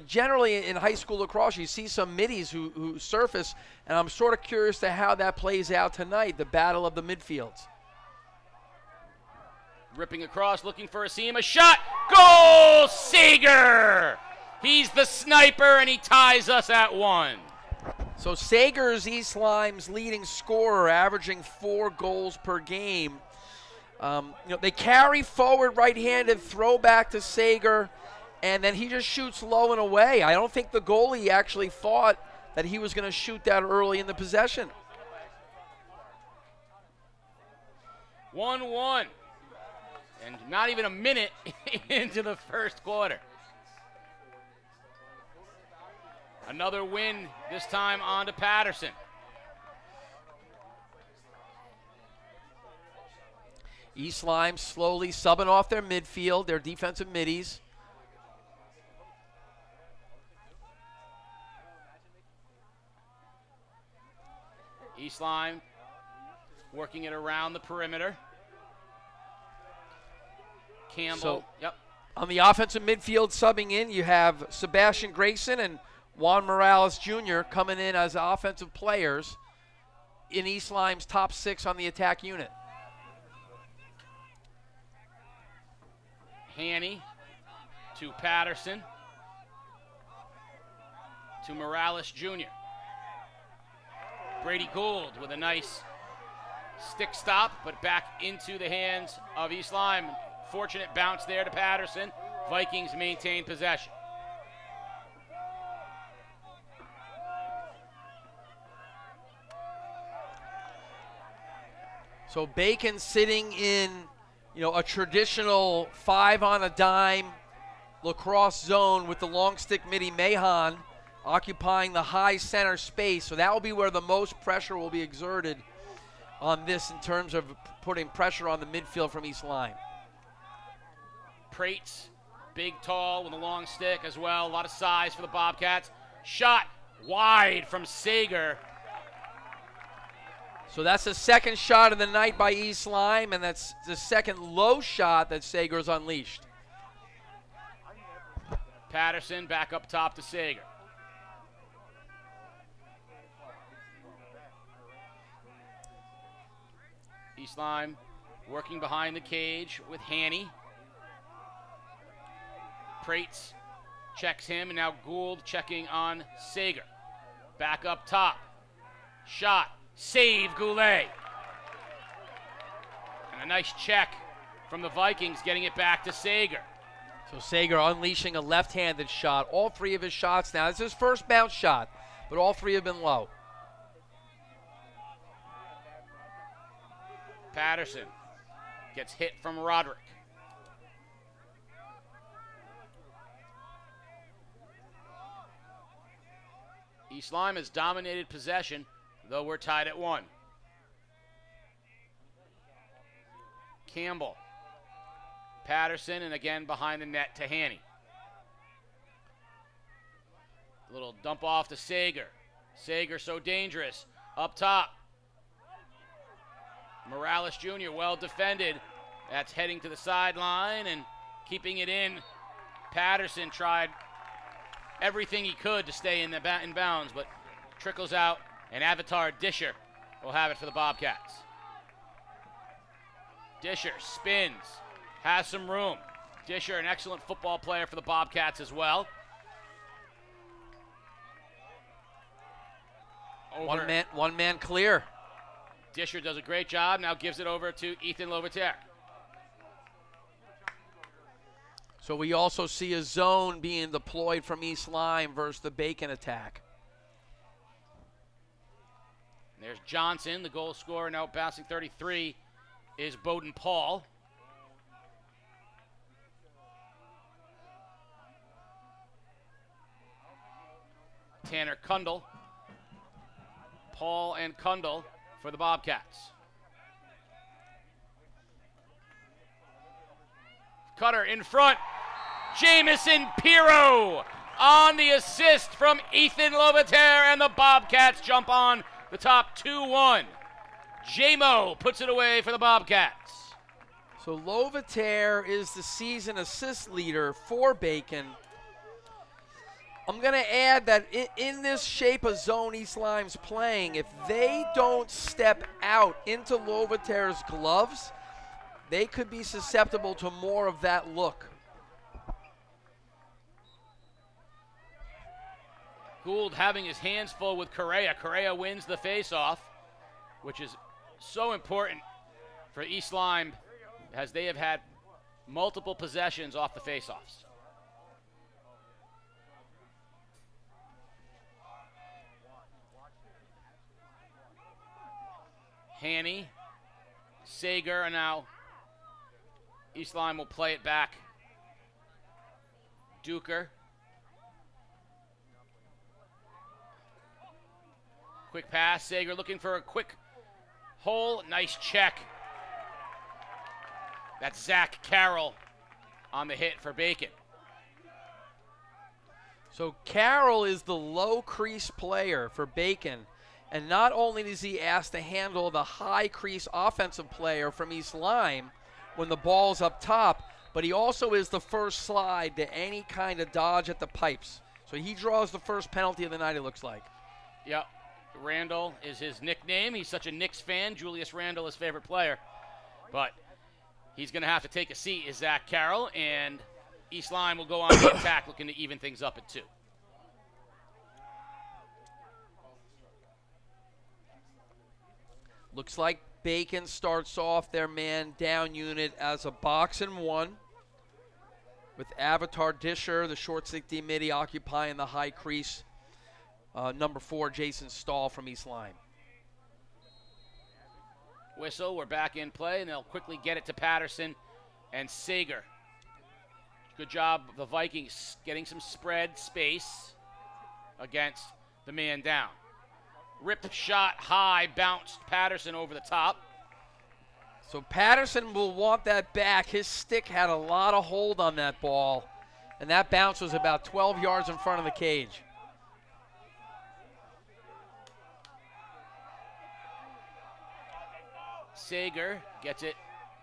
generally in high school lacrosse, you see some middies who surface, and I'm sort of curious to how that plays out tonight, the battle of the midfields. Ripping across, looking for a seam, a shot, goal, Sager! He's the sniper, and he ties us at 1. So Sager's East Lyme's leading scorer, averaging 4 goals per game. They carry forward right-handed, throw back to Sager, and then he just shoots low and away. I don't think the goalie actually thought that he was going to shoot that early in the possession. 1-1, and not even a minute into the first quarter. Another win, this time on to Patterson. East Lyme slowly subbing off their midfield, their defensive middies. East Lyme working it around the perimeter. Campbell, On the offensive midfield subbing in, you have Sebastian Grayson and Juan Morales Jr. coming in as offensive players in East Lyme's top 6 on the attack unit. Haney to Patterson to Morales Jr. Brady Gould with a nice stick stop, but back into the hands of East Lyme. Fortunate bounce there to Patterson. Vikings maintain possession. So Bacon sitting in, a traditional 5 on a dime lacrosse zone with the long stick midi Mahon occupying the high center space. So that will be where the most pressure will be exerted on this in terms of putting pressure on the midfield from East Lyme. Prates, big, tall, with a long stick as well. A lot of size for the Bobcats. Shot wide from Sager. So that's the second shot of the night by East Lyme, and that's the second low shot that Sager's unleashed. Patterson back up top to Sager. East Lyme working behind the cage with Haney. Prates checks him, and now Gould checking on Sager. Back up top. Shot. Save Goulet. And a nice check from the Vikings, getting it back to Sager. So Sager unleashing a left-handed shot. All 3 of his shots now. It's his first bounce shot, but all 3 have been low. Patterson gets hit from Roderick. East Lyme has dominated possession, though we're tied at 1. Campbell. Patterson, and again behind the net to Haney. Little dump off to Sager. Sager so dangerous. Up top. Morales Jr. well defended. That's heading to the sideline and keeping it in. Patterson tried everything he could to stay in bounds, but trickles out, and Avatar Disher will have it for the Bobcats. Disher spins, has some room. Disher, an excellent football player for the Bobcats as well. One man clear. Disher does a great job, now gives it over to Ethan Lovater. So we also see a zone being deployed from East Lyme versus the Bacon attack. There's Johnson, the goal scorer, now bouncing 33 is Bowden Paul. Tanner Kundle. Paul and Kundle for the Bobcats. Cutter in front. Jamison Pirro on the assist from Ethan Lovater, and the Bobcats jump on the top 2-1. J-Mo puts it away for the Bobcats. So Lovater is the season assist leader for Bacon. I'm going to add that in this shape of zone East Lyme's playing, if they don't step out into Lovater's gloves, they could be susceptible to more of that look. Gould having his hands full with Correa. Correa wins the faceoff, which is so important for East Lyme, as they have had multiple possessions off the faceoffs. Haney, Sager, and now East Lyme will play it back. Duker. Quick pass. Sager looking for a quick hole. Nice check. That's Zach Carroll on the hit for Bacon. So Carroll is the low crease player for Bacon. And not only is he asked to handle the high crease offensive player from East Lyme when the ball's up top, but he also is the first slide to any kind of dodge at the pipes. So he draws the first penalty of the night, it looks like. Yep. Randall is his nickname. He's such a Knicks fan. Julius Randall, his favorite player. But he's going to have to take a seat, is Zach Carroll, and East Lyme will go on the attack, looking to even things up at 2. Looks like Bacon starts off their man down unit as a box and 1, with Avatar Disher, the short stick D midi, occupying the high crease. Number 4, Jason Stahl from East Lyme. whistle. We're back in play, and they'll quickly get it to Patterson and Sager. Good job of the Vikings getting some spread space against the man down. Ripped shot high, bounced Patterson over the top. So Patterson will want that back. His stick had a lot of hold on that ball, and that bounce was about 12 yards in front of the cage. Sager gets it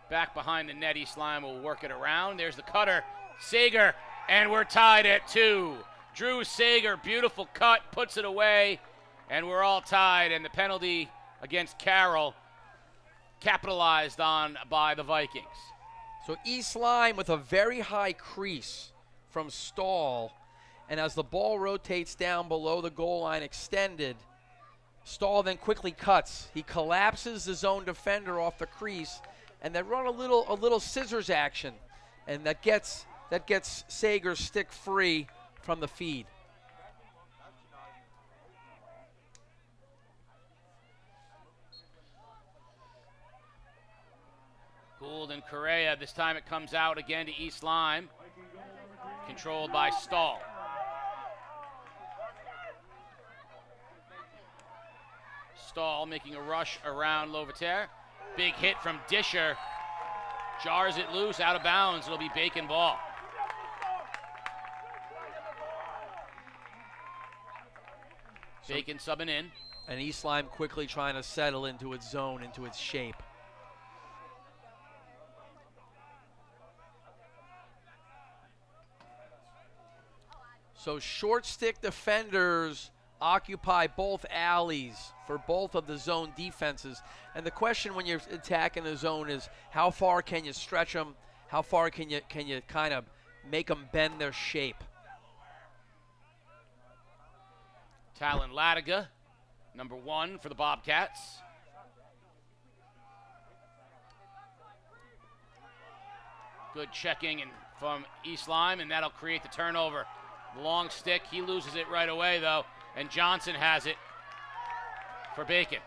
back behind the net. Eastline will work it around. There's the cutter. Sager, and we're tied at 2. Drew Sager, beautiful cut, puts it away, and we're all tied. And the penalty against Carroll capitalized on by the Vikings. So Eastline with a very high crease from Stahl, and as the ball rotates down below the goal line extended, Stahl then quickly cuts. He collapses the zone defender off the crease, and they run a little scissors action, and that gets Sager's stick free from the feed. Gould and Correa, this time it comes out again to East Lyme, controlled by Stahl. Stahl making a rush around Lovater. Big hit from Disher. Jars it loose, out of bounds. It'll be Bacon ball. Bacon subbing in. And East Lyme quickly trying to settle into its zone, into its shape. So short stick defenders occupy both alleys for both of the zone defenses. And the question when you're attacking the zone is how far can you stretch them? How far can you kind of make them bend their shape? Talon Latiga, number 1 for the Bobcats. Good checking from East Lyme, and that'll create the turnover. Long stick, he loses it right away though, and Johnson has it for Bacon.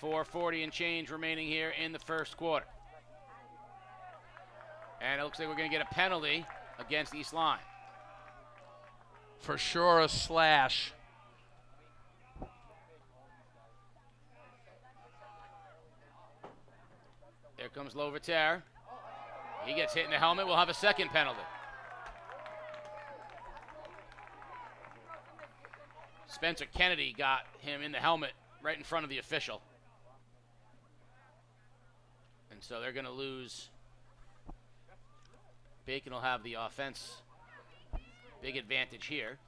4:40 and change remaining here in the first quarter. And it looks like we're going to get a penalty against East Lyme. For sure a slash. There comes Lovater. He gets hit in the helmet. We'll have a second penalty. Spencer Kennedy got him in the helmet right in front of the official. And so they're going to lose. Bacon will have the offense. Big advantage here.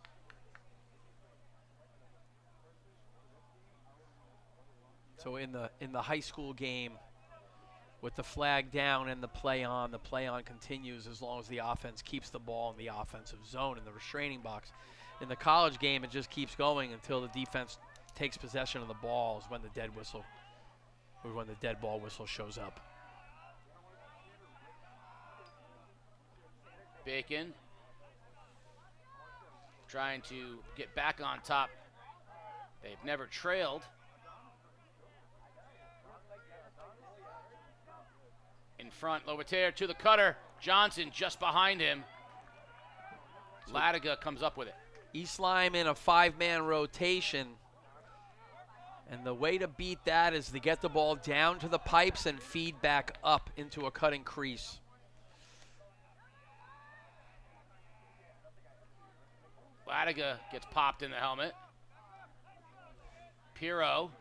So in the high school game, with the flag down and the play on continues as long as the offense keeps the ball in the offensive zone in the restraining box. In the college game, it just keeps going until the defense takes possession of the ball is when the dead whistle, or when the dead ball whistle shows up. Bacon trying to get back on top. They've never trailed. In front, Lovater to the cutter. Johnson just behind him. Latiga comes up with it. East Lyme in a 5-man rotation. And the way to beat that is to get the ball down to the pipes and feed back up into a cutting crease. Latiga gets popped in the helmet. Pirro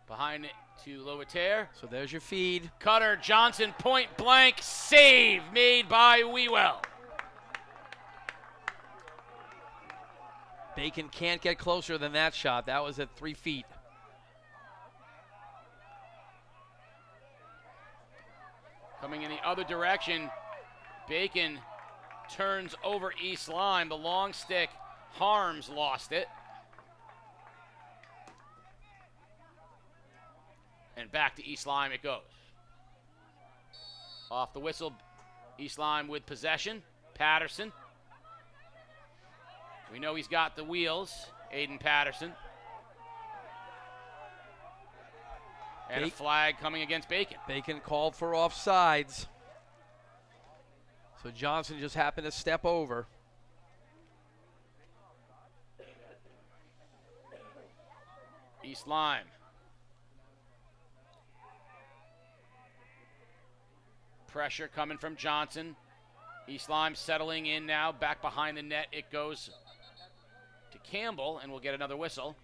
behind it to Lovater. So there's your feed. Cutter, Johnson, point blank, save made by Wewell. Bacon can't get closer than that shot. That was at 3 feet. Coming in the other direction, Bacon turns over East Lyme. The long stick, Harms lost it. And back to East Lyme it goes. Off the whistle, East Lyme with possession. Patterson. We know he's got the wheels, Aiden Patterson. And a flag coming against Bacon. Bacon called for offsides. So Johnson just happened to step over. East Lyme. Pressure coming from Johnson. East Lyme settling in now, back behind the net. It goes to Campbell, and we'll get another whistle.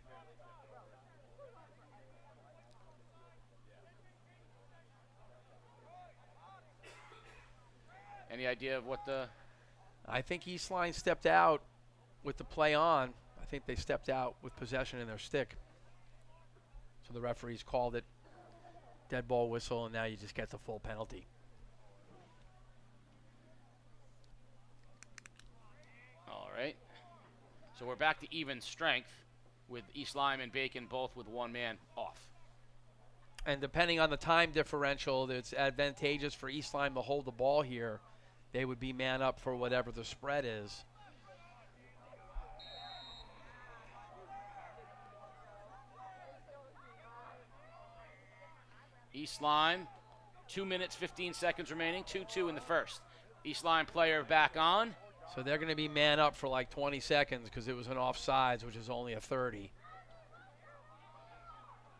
Any idea of what the... I think East Lyme stepped out with the play on. I think they stepped out with possession in their stick. So the referees called it dead ball whistle, and now you just get the full penalty. All right. So we're back to even strength with East Lyme and Bacon both with one man off. And depending on the time differential, it's advantageous for East Lyme to hold the ball here. They would be man up for whatever the spread is. East Lyme, 2 minutes, 15 seconds remaining, 2-2 in the first. East Lyme player back on. So they're going to be man up for like 20 seconds because it was an offsides, which is only a 30.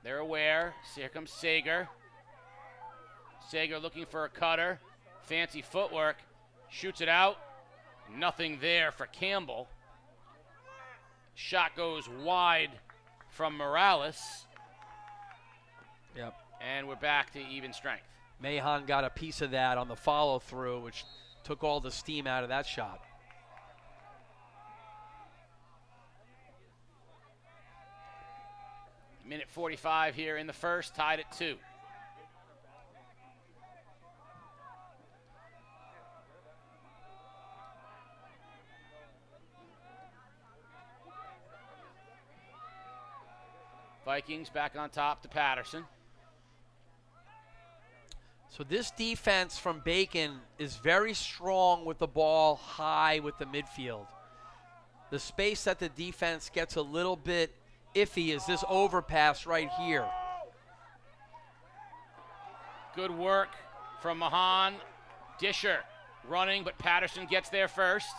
They're aware. Here comes Sager. Sager looking for a cutter. Fancy footwork. Shoots it out. Nothing there for Campbell. Shot goes wide from Morales. Yep. And we're back to even strength. Mahon got a piece of that on the follow-through, which took all the steam out of that shot. Minute 45 here in the first, tied at 2. Vikings back on top to Patterson. So this defense from Bacon is very strong with the ball high with the midfield. The space that the defense gets a little bit iffy is this overpass right here. Good work from Mahan. Disher running, but Patterson gets there first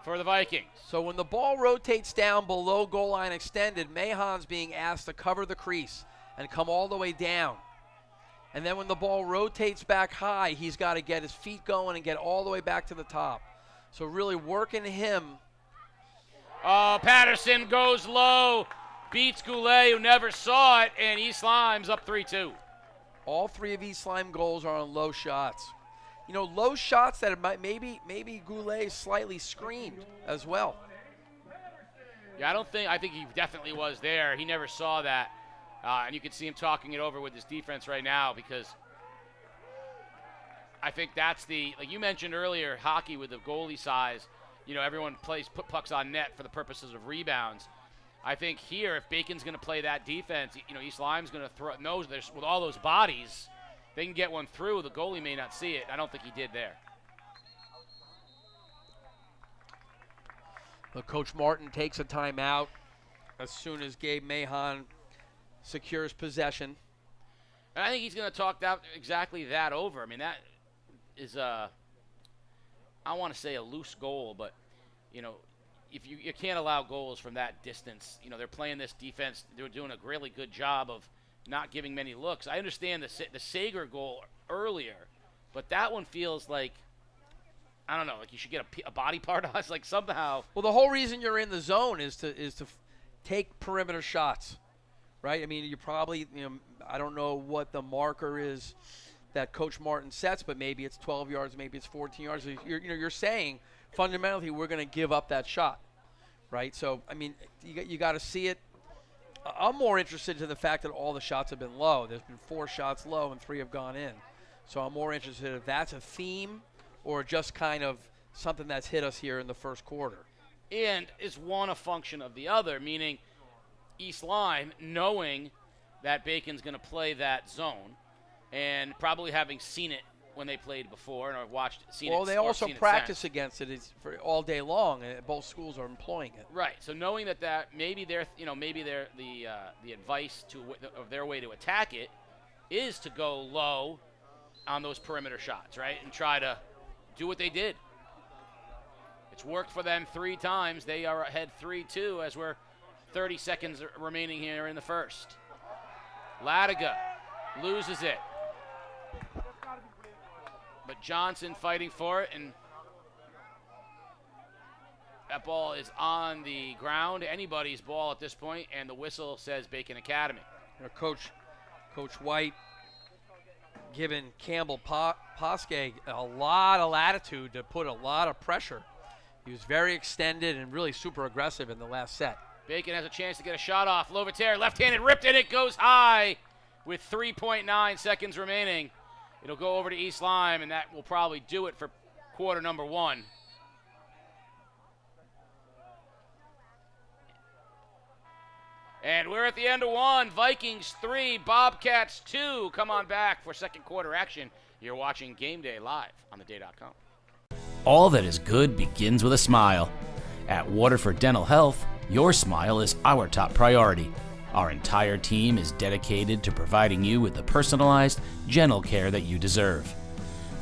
for the Vikings. So when the ball rotates down below goal line extended, Mahon's being asked to cover the crease and come all the way down. And then when the ball rotates back high, he's got to get his feet going and get all the way back to the top. So really working him. Oh, Patterson goes low, beats Goulet, who never saw it, and East Lyme's up 3-2. All three of East Lyme goals are on low shots. You know, low shots that might maybe Goulet slightly screened as well. Yeah, I think he definitely was there. He never saw that. And you can see him talking it over with his defense right now because I think that's like you mentioned earlier, hockey with the goalie size, you know, everyone put pucks on net for the purposes of rebounds. I think here, if Bacon's going to play that defense, you know, East Lyme's going to knows there's with all those bodies, they can get one through. The goalie may not see it. I don't think he did there. But Coach Martin takes a timeout as soon as Gabe Mahon secures possession. And I think he's going to talk exactly that over. I mean, that is I want to say a loose goal, but, you know, if you can't allow goals from that distance. You know, they're playing this defense. They're doing a really good job of not giving many looks. I understand the Sager goal earlier, but that one feels like, I don't know, like you should get a body part on us, like somehow. Well, the whole reason you're in the zone is to take perimeter shots, right? I mean, you probably, you know, I don't know what the marker is that Coach Martin sets, but maybe it's 12 yards, maybe it's 14 yards. You're saying fundamentally we're going to give up that shot, right? So, I mean, you got to see it. I'm more interested in the fact that all the shots have been low. There's been 4 shots low and 3 have gone in. So I'm more interested if that's a theme or just kind of something that's hit us here in the first quarter. And is one a function of the other, meaning East Lyme knowing that Bacon's going to play that zone and probably having seen it when they played before and seen it. Well, they also practice against it for all day long, and both schools are employing it. Right. So knowing that maybe the advice of their way to attack it is to go low on those perimeter shots, right, and try to do what they did. It's worked for them 3 times. They are ahead 3-2 as we're 30 seconds remaining here in the first. Latiga loses it. But Johnson fighting for it, and that ball is on the ground. Anybody's ball at this point, and the whistle says Bacon Academy. You know, Coach White giving Campbell Posque a lot of latitude to put a lot of pressure. He was very extended and really super aggressive in the last set. Bacon has a chance to get a shot off. Lovataire left-handed ripped, and it goes high with 3.9 seconds remaining. It'll go over to East Lyme, and that will probably do it for quarter number 1. And we're at the end of 1. Vikings 3, Bobcats 2. Come on back for second quarter action. You're watching Game Day live on theday.com. All that is good begins with a smile. At Waterford Dental Health, your smile is our top priority. Our entire team is dedicated to providing you with the personalized, gentle care that you deserve.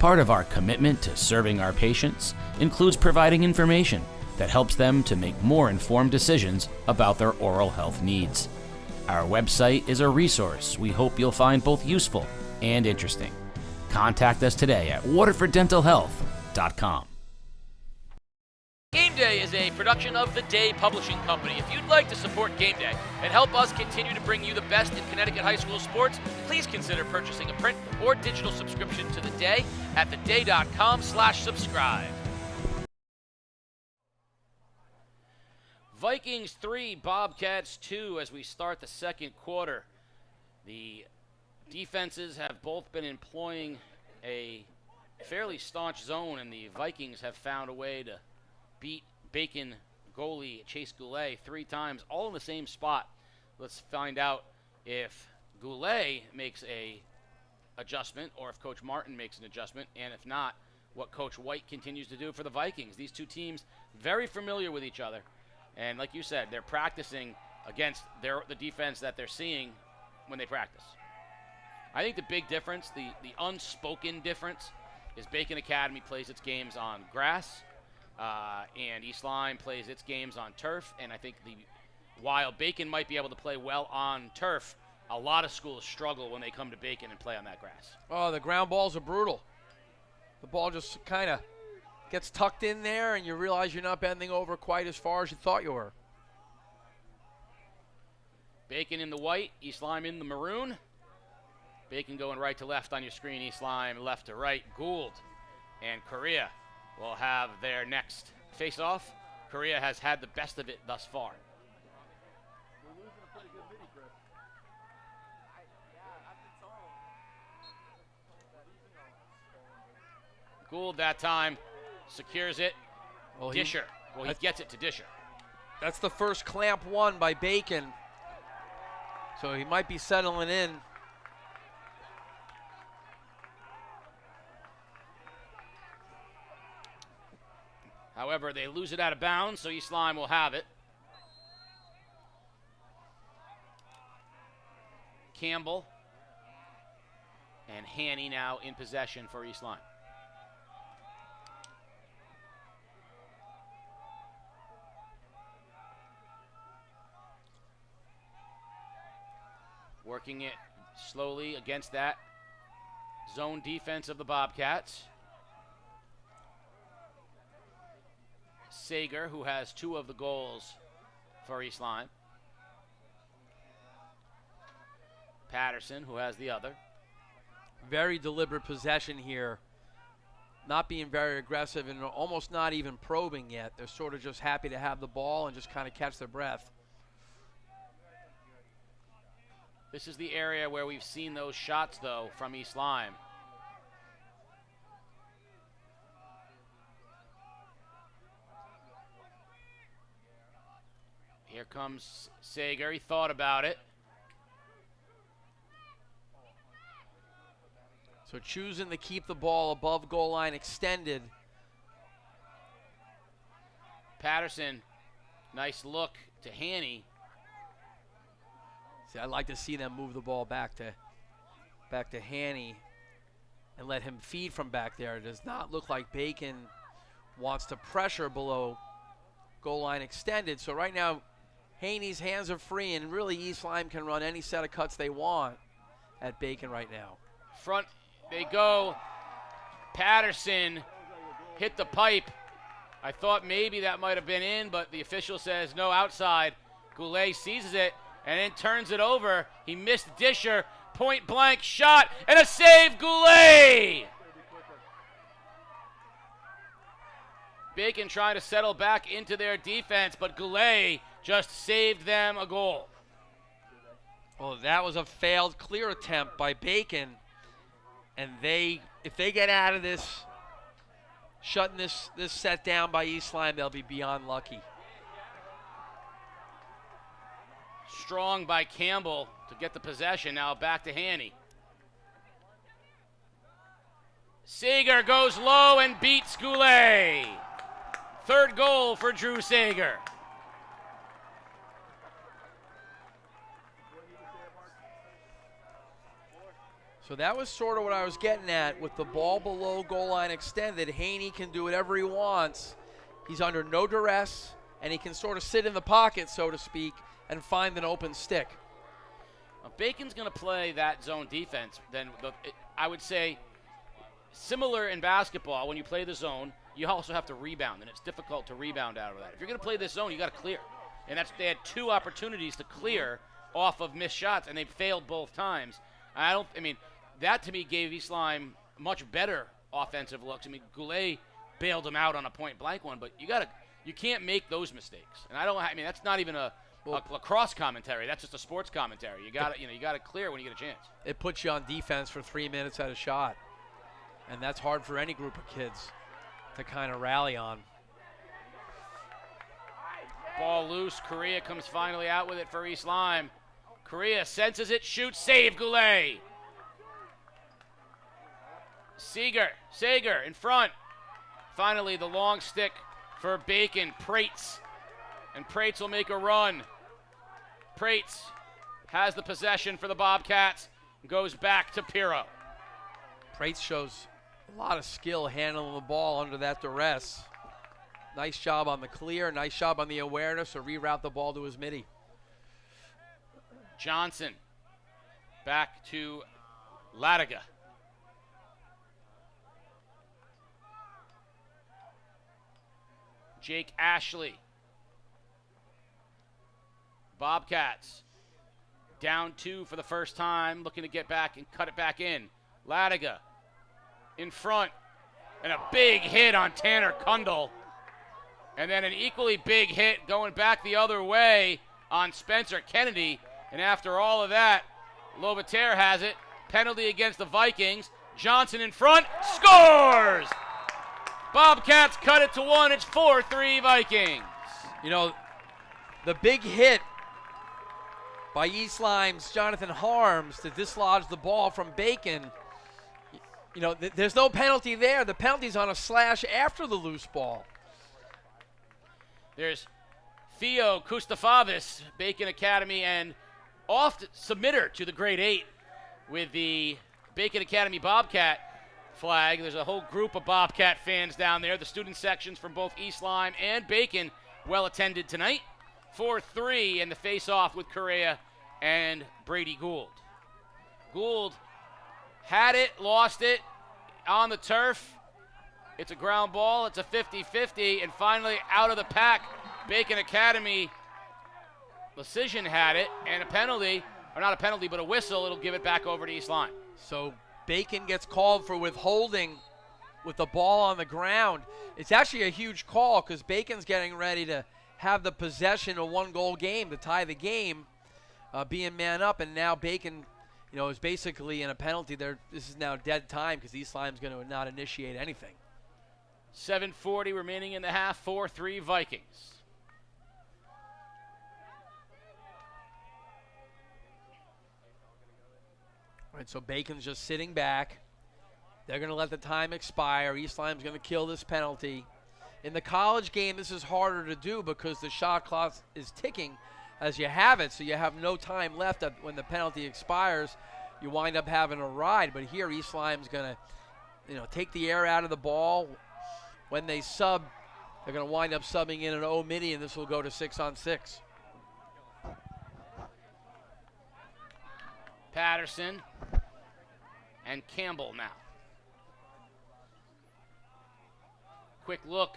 Part of our commitment to serving our patients includes providing information that helps them to make more informed decisions about their oral health needs. Our website is a resource we hope you'll find both useful and interesting. Contact us today at waterforddentalhealth.com. Game Day is a production of The Day Publishing Company. If you'd like to support Game Day and help us continue to bring you the best in Connecticut high school sports, please consider purchasing a print or digital subscription to The Day at theday.com/subscribe. Vikings 3, Bobcats 2 as we start the second quarter. The defenses have both been employing a fairly staunch zone, and the Vikings have found a way to beat Bacon goalie Chase Goulet 3 times, all in the same spot. Let's find out if Goulet makes a adjustment or if Coach Martin makes an adjustment, and if not, what Coach White continues to do for the Vikings. These two teams very familiar with each other, and like you said, they're practicing against the defense that they're seeing when they practice. I think the big difference, the unspoken difference, is Bacon Academy plays its games on grass, and East Lyme plays its games on turf. And I think while Bacon might be able to play well on turf, a lot of schools struggle when they come to Bacon and play on that grass. Oh, the ground balls are brutal. The ball just kind of gets tucked in there, and you realize you're not bending over quite as far as you thought you were. Bacon in the white, East Lyme in the maroon. Bacon going right to left on your screen, East Lyme left to right. Gould and Correa will have their next face-off. Correa has had the best of it thus far. Gould that time secures it. Well, Disher. He gets it to Disher. That's the first clamp won by Bacon. So he might be settling in. However, they lose it out of bounds, so East Lyme will have it. Campbell and Haney now in possession for East Lyme. Working it slowly against that zone defense of the Bobcats. Sager, who has 2 of the goals for East Lyme. Patterson, who has the other. Very deliberate possession here. Not being very aggressive and almost not even probing yet. They're sort of just happy to have the ball and just kind of catch their breath. This is the area where we've seen those shots, though, from East Lyme. Here comes Sager. He thought about it. So choosing to keep the ball above goal line extended. Patterson, nice look to Haney. See, I'd like to see them move the ball back to Back to Haney and let him feed from back there. It does not look like Bacon wants to pressure below goal line extended. So right now, Haney's hands are free, and really East Lyme can run any set of cuts they want at Bacon right now. Front they go. Patterson hit the pipe. I thought maybe that might have been in, but the official says no, outside. Goulet seizes it and then turns it over. He missed Disher. Point blank shot and a save, Goulet! Bacon trying to settle back into their defense, but Goulet just saved them a goal. Well, that was a failed clear attempt by Bacon, and if they get out of this, shutting this set down by East Lyme, they'll be beyond lucky. Strong by Campbell to get the possession. Now back to Haney. Sager goes low and beats Goulet. Third goal for Drew Sager. So that was sort of what I was getting at. With the ball below goal line extended, Haney can do whatever he wants. He's under no duress, and he can sort of sit in the pocket, so to speak, and find an open stick. Well, Bacon's going to play that zone defense. Then I would say similar in basketball. When you play the zone, you also have to rebound, and it's difficult to rebound out of that. If you're going to play this zone, you got to clear. And they had 2 opportunities to clear off of missed shots, and they failed both times. That to me gave East Lyme much better offensive looks. Goulet bailed him out on a point blank one, but you can't make those mistakes. And that's not even a lacrosse commentary. That's just a sports commentary. You got to clear when you get a chance. It puts you on defense for 3 minutes at a shot, and that's hard for any group of kids to kind of rally on. Ball loose. Correa comes finally out with it for East Lyme. Correa senses it, shoots, save Goulet. Sager in front. Finally, the long stick for Bacon. Prates. And Prates will make a run. Prates has the possession for the Bobcats. Goes back to Pirro. Prates shows a lot of skill handling the ball under that duress. Nice job on the clear. Nice job on the awareness to reroute the ball to his midi. Johnson back to Latiga. Jake Ashley. Bobcats down 2 for the first time, looking to get back and cut it back in. Latiga in front, and a big hit on Tanner Kundal. And then an equally big hit going back the other way on Spencer Kennedy. And after all of that, Lovater has it. Penalty against the Vikings. Johnson in front, scores! Bobcats cut it to 1. It's 4-3 Vikings. The big hit by East Lyme's Jonathan Harms to dislodge the ball from Bacon. There's no penalty there. The penalty's on a slash after the loose ball. There's Theo Kustafavas, Bacon Academy, and oft submitter to the grade 8 with the Bacon Academy Bobcat flag. There's a whole group of Bobcat fans down there. The student sections from both East Lyme and Bacon well attended tonight. 4-3 in the face-off with Correa and Brady Gould. Gould had it, lost it on the turf. It's a ground ball. It's a 50-50, and finally out of the pack, Bacon Academy. Decision had it, and a penalty, or not a penalty, but a whistle. It'll give it back over to East Lyme. So Bacon gets called for withholding with the ball on the ground. It's actually a huge call because Bacon's getting ready to have the possession of 1-goal game to tie the game, being man up, and now Bacon, is basically in a penalty there. This is now dead time because East Lyme's going to not initiate anything. 7:40 remaining in the half. 4-3 Vikings. All right, so Bacon's just sitting back. They're going to let the time expire. East Lyme's going to kill this penalty. In the college game, this is harder to do because the shot clock is ticking as you have it, so you have no time left when the penalty expires. you wind up having a ride. But here, East Lyme's going to, take the air out of the ball. When they sub, they're going to wind up subbing in an O-mini, and this will go to 6-on-6. Patterson and Campbell now. Quick look.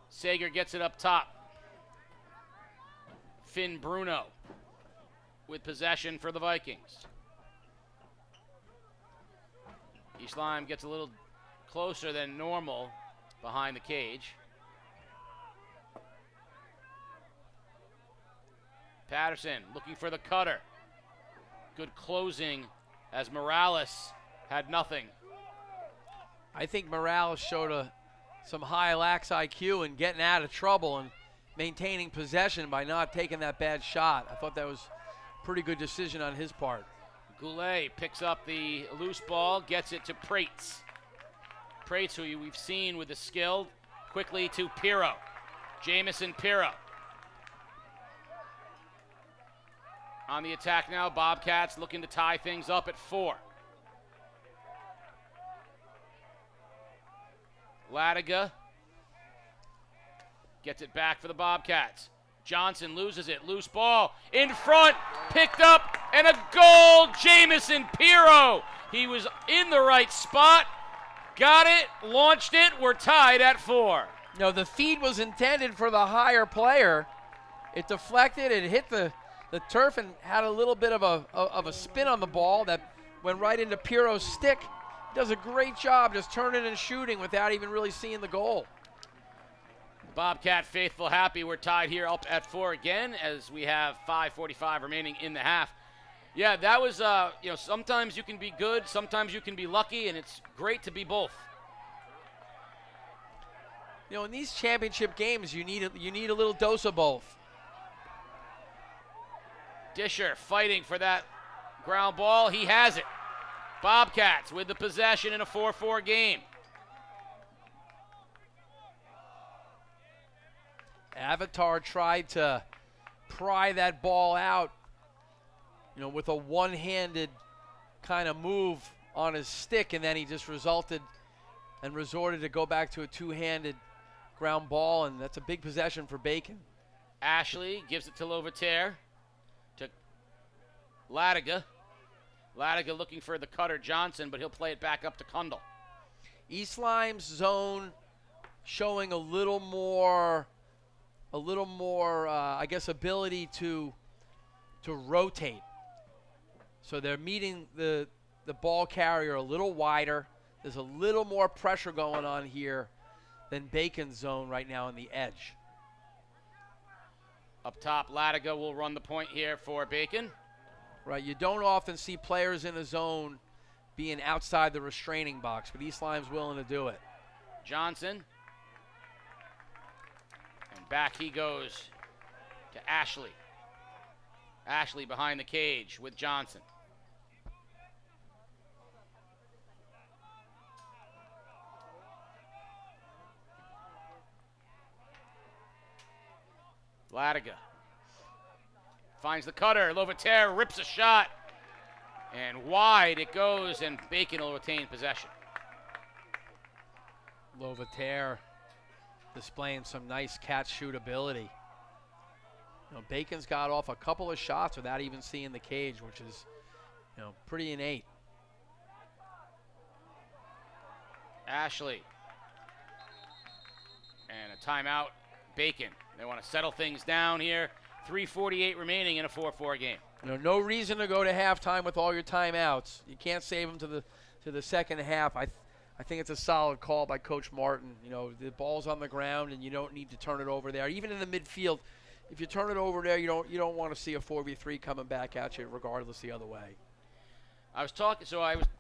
Sager gets it up top. Finn Bruno with possession for the Vikings. East Lyme gets a little closer than normal behind the cage. Patterson looking for the cutter. Good closing as Morales had nothing. I think Morales showed some high lax IQ and getting out of trouble and maintaining possession by not taking that bad shot. I thought that was a pretty good decision on his part. Goulet picks up the loose ball, gets it to Prates. Prates, who we've seen with the skill, quickly to Pirro. Jamison Pirro. On the attack now, Bobcats looking to tie things up at 4. Latiga gets it back for the Bobcats. Johnson loses it, loose ball, in front, picked up, and a goal, Jamison Pirro. He was in the right spot, got it, launched it, we're tied at 4. No, the feed was intended for the higher player. It deflected, it hit the turf and had a little bit of a spin on the ball that went right into Pirro's stick. He does a great job just turning and shooting without even really seeing the goal. Bobcat faithful happy. We're tied here up at 4 again as we have 5:45 remaining in the half. Yeah, that was, sometimes you can be good, sometimes you can be lucky, and it's great to be both. In these championship games, you need a little dose of both. Disher fighting for that ground ball. He has it. Bobcats with the possession in a 4-4 game. Avatar tried to pry that ball out, with a one-handed kind of move on his stick, and then he just resorted to go back to a two-handed ground ball, and that's a big possession for Bacon. Ashley gives it to Lovater. To Latiga. Latiga looking for the cutter Johnson, but he'll play it back up to Kundal. East Lyme's zone showing a little more, I guess, ability to rotate. So they're meeting the ball carrier a little wider. There's a little more pressure going on here than Bacon's zone right now in the edge. Up top, Latiga will run the point here for Bacon. Right, you don't often see players in a zone being outside the restraining box, but East Lyme's willing to do it. Johnson. And back he goes to Ashley. Ashley behind the cage with Johnson. Latiga finds the cutter. Lovater rips a shot. And wide it goes, and Bacon will retain possession. Lovater displaying some nice catch-shoot ability. Bacon's got off a couple of shots without even seeing the cage, which is, pretty innate. Ashley. And a timeout, Bacon. They want to settle things down here. 3:48 remaining in a 4-4 game. No reason to go to halftime with all your timeouts. You can't save them to the second half. I think it's a solid call by Coach Martin. The ball's on the ground and you don't need to turn it over there. Even in the midfield, if you turn it over there, you don't want to see a 4v3 coming back at you regardless the other way. I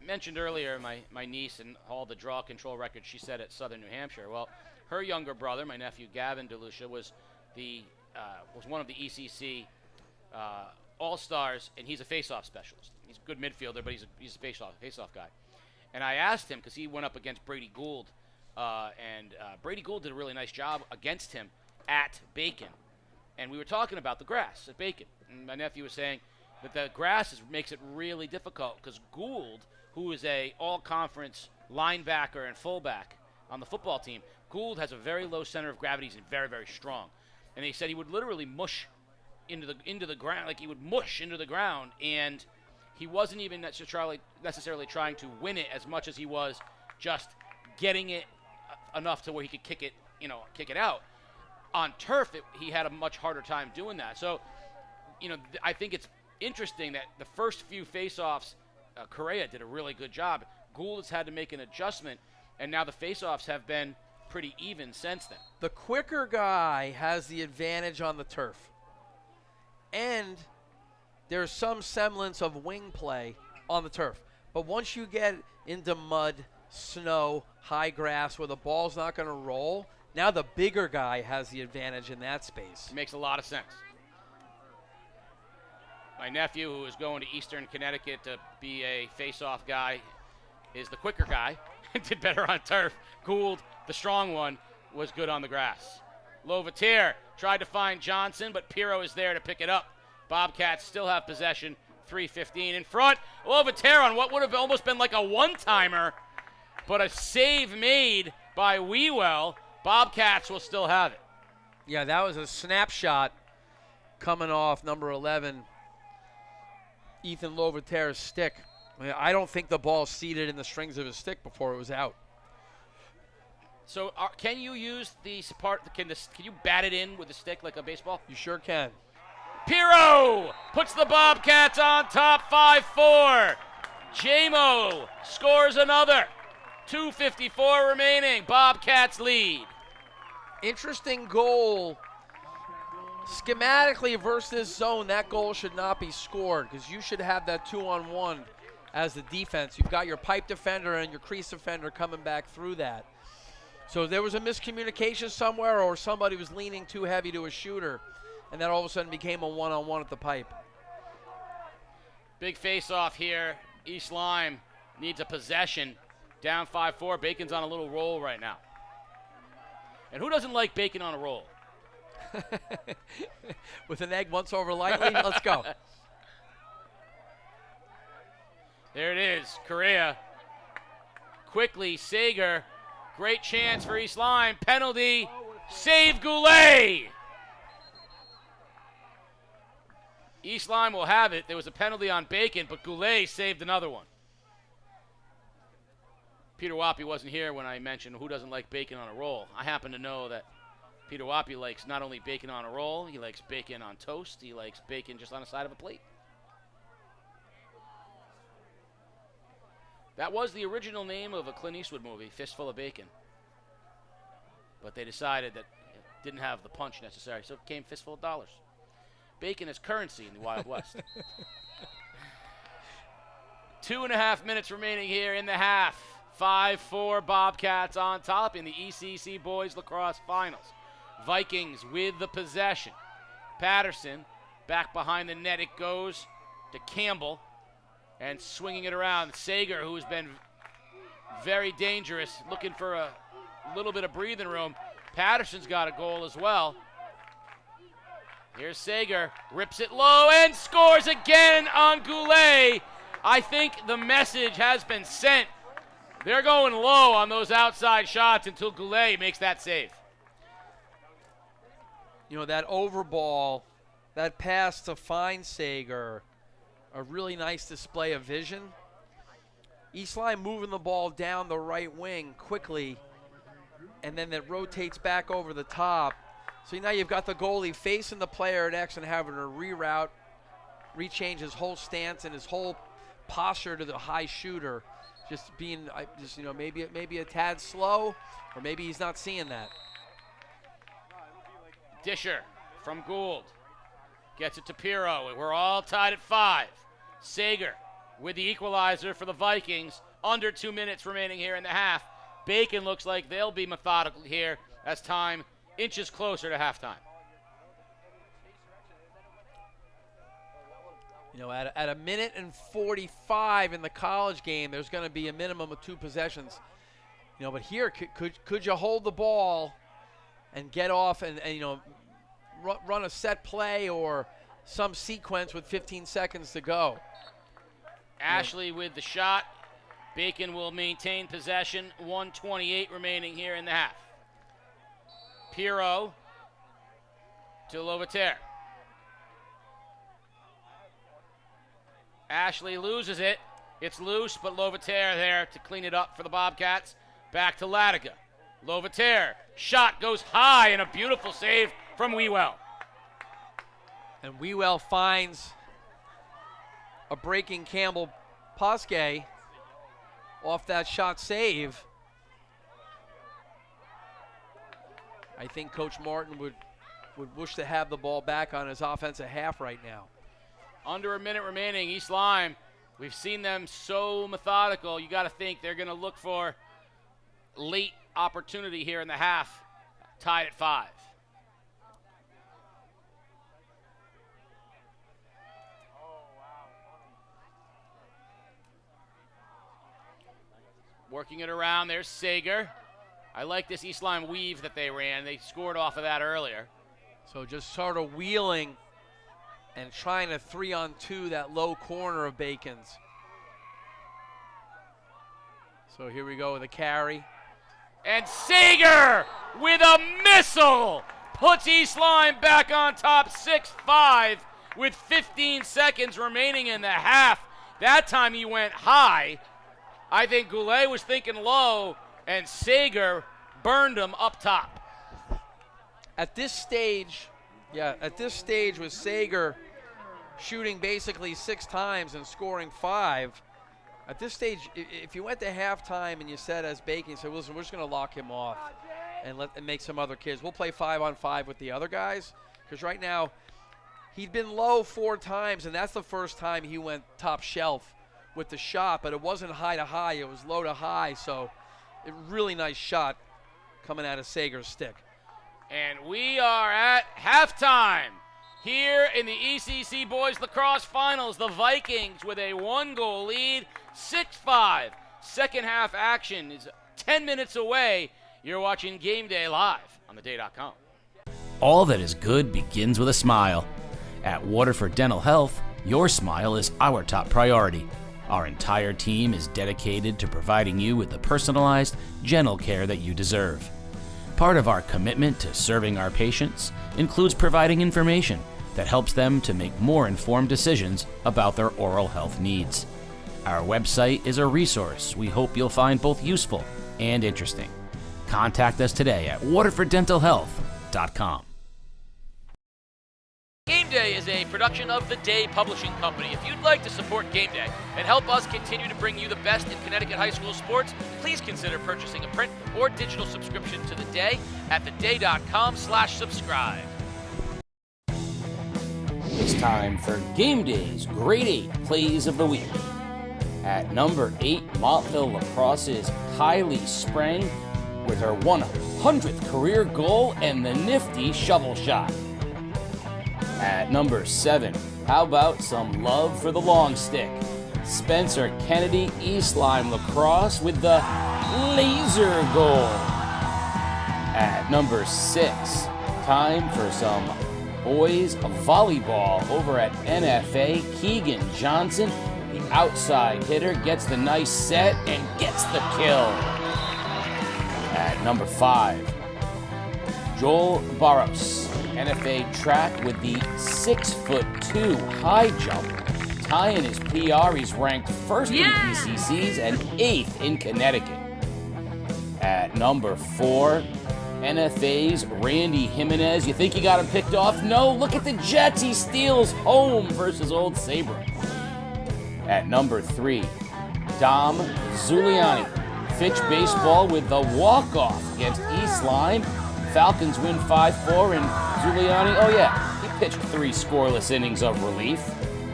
mentioned earlier my niece and all the draw control records she set at Southern New Hampshire. Well, her younger brother, my nephew Gavin DeLucia, was one of the ECC All-Stars, and he's a face-off specialist. He's a good midfielder, but he's a face-off guy. And I asked him, because he went up against Brady Gould, and Brady Gould did a really nice job against him at Bacon. And we were talking about the grass at Bacon. And my nephew was saying, But the grass makes it really difficult because Gould, who is a all-conference linebacker and fullback on the football team, Gould has a very low center of gravity. He's very, very strong. And they said he would literally mush into the ground, like he would mush into the ground, and he wasn't even necessarily trying to win it as much as he was just getting it enough to where he could kick it out. On turf, he had a much harder time doing that. So, I think it's interesting that the first few face-offs, Correa did a really good job. Gould has had to make an adjustment, and now the face-offs have been pretty even since then. The quicker guy has the advantage on the turf. And there's some semblance of wing play on the turf. But once you get into mud, snow, high grass where the ball's not going to roll, now the bigger guy has the advantage in that space. It makes a lot of sense. My nephew, who is going to Eastern Connecticut to be a face-off guy, is the quicker guy and did better on turf. Gould, the strong one, was good on the grass. Lovatir tried to find Johnson, but Pirro is there to pick it up. Bobcats still have possession, 3:15 in front. Lovatir on what would have almost been like a one-timer, but a save made by Wewell. Bobcats will still have it. Yeah, that was a snapshot coming off number 11, Ethan Lovatir's stick. I don't think the ball seated in the strings of his stick before it was out. So can you use the part? Can you bat it in with the stick like a baseball? You sure can. Pirro puts the Bobcats on top, 5-4. Jamo scores another. 2:54 remaining. Bobcats lead. Interesting goal. Schematically versus this zone, that goal should not be scored because you should have that 2-on-1 as the defense. You've got your pipe defender and your crease defender coming back through that. So there was a miscommunication somewhere, or somebody was leaning too heavy to a shooter, and that all of a sudden became a one-on-one at the pipe. Big face-off here. East Lyme needs a possession. Down 5-4. Bacon's on a little roll right now. And who doesn't like Bacon on a roll? With an egg once over lightly, let's go. There it is. Correa. Quickly, Sager. Great chance for East Lyme. Penalty. Save Goulet. East Lyme will have it. There was a penalty on Bacon, but Goulet saved another one. Peter Wappy wasn't here when I mentioned who doesn't like bacon on a roll. I happen to know that Peter Wappy likes not only bacon on a roll, he likes bacon on toast, he likes bacon just on the side of a plate. That was the original name of a Clint Eastwood movie, Fistful of Bacon. But they decided that it didn't have the punch necessary, so it became Fistful of Dollars. Bacon is currency in the Wild West. 2.5 minutes remaining here in the half. 5-4 Bobcats on top in the ECC Boys Lacrosse Finals. Vikings with the possession. Patterson back behind the net. It goes to Campbell. And swinging it around, Sager, who's been very dangerous, looking for a little bit of breathing room. Patterson's got a goal as well. Here's Sager, rips it low and scores again on Goulet. I think the message has been sent. They're going low on those outside shots until Goulet makes that save. You know, that overball, that pass to find Sager, a really nice display of vision. East Lyme moving the ball down the right wing quickly, and then it rotates back over the top. So now you've got the goalie facing the player at X and having to reroute, rechange his whole stance and his whole posture to the high shooter. Just being, maybe a tad slow, or maybe he's not seeing that. Disher from Gould gets it to Pirro. We're all tied at 5. Sager with the equalizer for the Vikings. Under 2 minutes remaining here in the half. Bacon looks like they'll be methodical here as time inches closer to halftime. You know, at a minute and 45 in the college game, there's going to be a minimum of 2 possessions. You know, but here, could you hold the ball and get off and run a set play or some sequence with 15 seconds to go. Ashley with the shot. Bacon will maintain possession. 1:28 remaining here in the half. Pirro to Lovater. Ashley loses it. It's loose, but Lovater there to clean it up for the Bobcats. Back to Latiga. Lovater. Shot goes high and a beautiful save from Wewell. And Wewell finds a breaking Campbell Posque off that shot save. I think Coach Martin would wish to have the ball back on his offensive half right now. Under a minute remaining, East Lyme. We've seen them so methodical. You got to think they're going to look for late opportunity here in the half. Tied at 5. Working it around, there's Sager. I like this East Lyme weave that they ran. They scored off of that earlier. So just sort of wheeling and trying to 3-on-2 that low corner of Bacon's. So here we go with a carry. And Sager with a missile puts East Lyme back on top 6-5 with 15 seconds remaining in the half. That time he went high. I think Goulet was thinking low, and Sager burned him up top. At this stage with Sager shooting basically 6 times and scoring 5, at this stage, if you went to halftime and you said as Bacon, you said, listen, we're just going to lock him off and make some other kids. We'll play 5-on-5 with the other guys. Because right now, he'd been low 4 times, and that's the first time he went top shelf with the shot. But it wasn't high to high. It was low to high. So a really nice shot coming out of Sager's stick. And we are at halftime here in the ECC Boys Lacrosse Finals. The Vikings with a 1-goal lead, 6-5. Second half action is 10 minutes away. You're watching Game Day live on theday.com. All that is good begins with a smile. At Waterford Dental Health, your smile is our top priority. Our entire team is dedicated to providing you with the personalized, gentle care that you deserve. Part of our commitment to serving our patients includes providing information that helps them to make more informed decisions about their oral health needs. Our website is a resource we hope you'll find both useful and interesting. Contact us today at waterforddentalhealth.com. Game Day is a production of The Day Publishing Company. If you'd like to support Game Day and help us continue to bring you the best in Connecticut high school sports, please consider purchasing a print or digital subscription to The Day at theday.com/subscribe. It's time for Game Day's Grade 8 Plays of the Week. At number 8, Montville Lacrosse's Kylie Sprang with her 100th career goal and the nifty shovel shot. At number 7, how about some love for the long stick? Spencer Kennedy East Lyme Lacrosse with the laser goal. At number 6, time for some boys volleyball over at NFA. Keegan Johnson, the outside hitter, gets the nice set and gets the kill. At number 5, Joel Barros, NFA track with the 6'2" high jump. Tying his PR, he's ranked first in the ECCs and 8th in Connecticut. At number 4, NFA's Randy Jimenez. You think you got him picked off? No, look at the Jets. He steals home versus Old Sabre. At number 3, Dom Zuliani. Fitch baseball with the walk-off against East Lyme. Falcons win 5-4, and Zuliani, he pitched 3 scoreless innings of relief.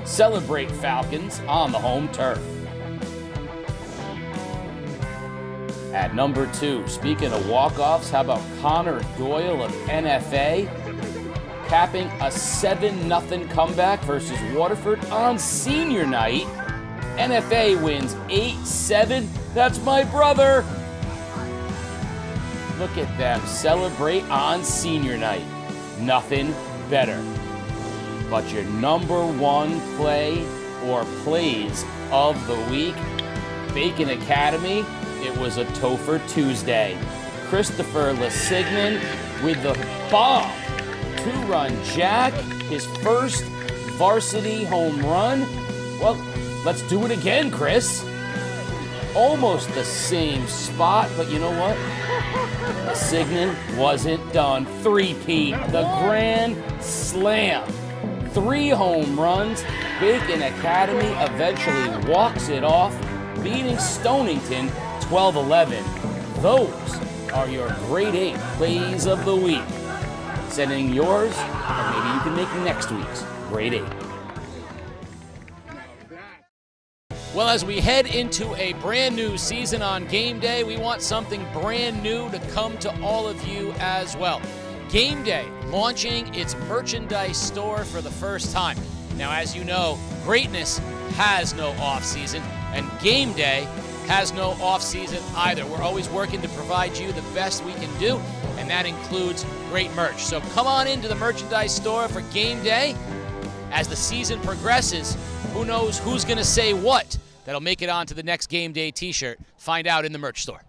Celebrate Falcons on the home turf. At number 2, speaking of walk-offs, how about Connor Doyle of NFA capping a 7-0 comeback versus Waterford on senior night. NFA wins 8-7. That's my brother. Look at them celebrate on senior night. Nothing better. But your number one play or plays of the week, Bacon Academy, it was a Topher Tuesday. Christopher Lesignan with the bomb. Two-run jack, his first varsity home run. Well, let's do it again, Chris. Almost the same spot, but you know what? Lesignan wasn't done. Three-peat, the grand slam. 3 home runs. Bacon Academy eventually walks it off, beating Stonington 12-11. Those are your grade 8 plays of the week. Send in yours, and maybe you can make next week's grade 8. Well, as we head into a brand new season on game day, we want something brand new to come to all of you as well. Game Day launching its merchandise store for the first time. Now, as you know, greatness has no off-season, and Game Day has no off-season either. We're always working to provide you the best we can do, and that includes great merch. So come on into the merchandise store for Game Day. As the season progresses, who knows who's going to say what that'll make it onto the next Game Day t-shirt. Find out in the merch store.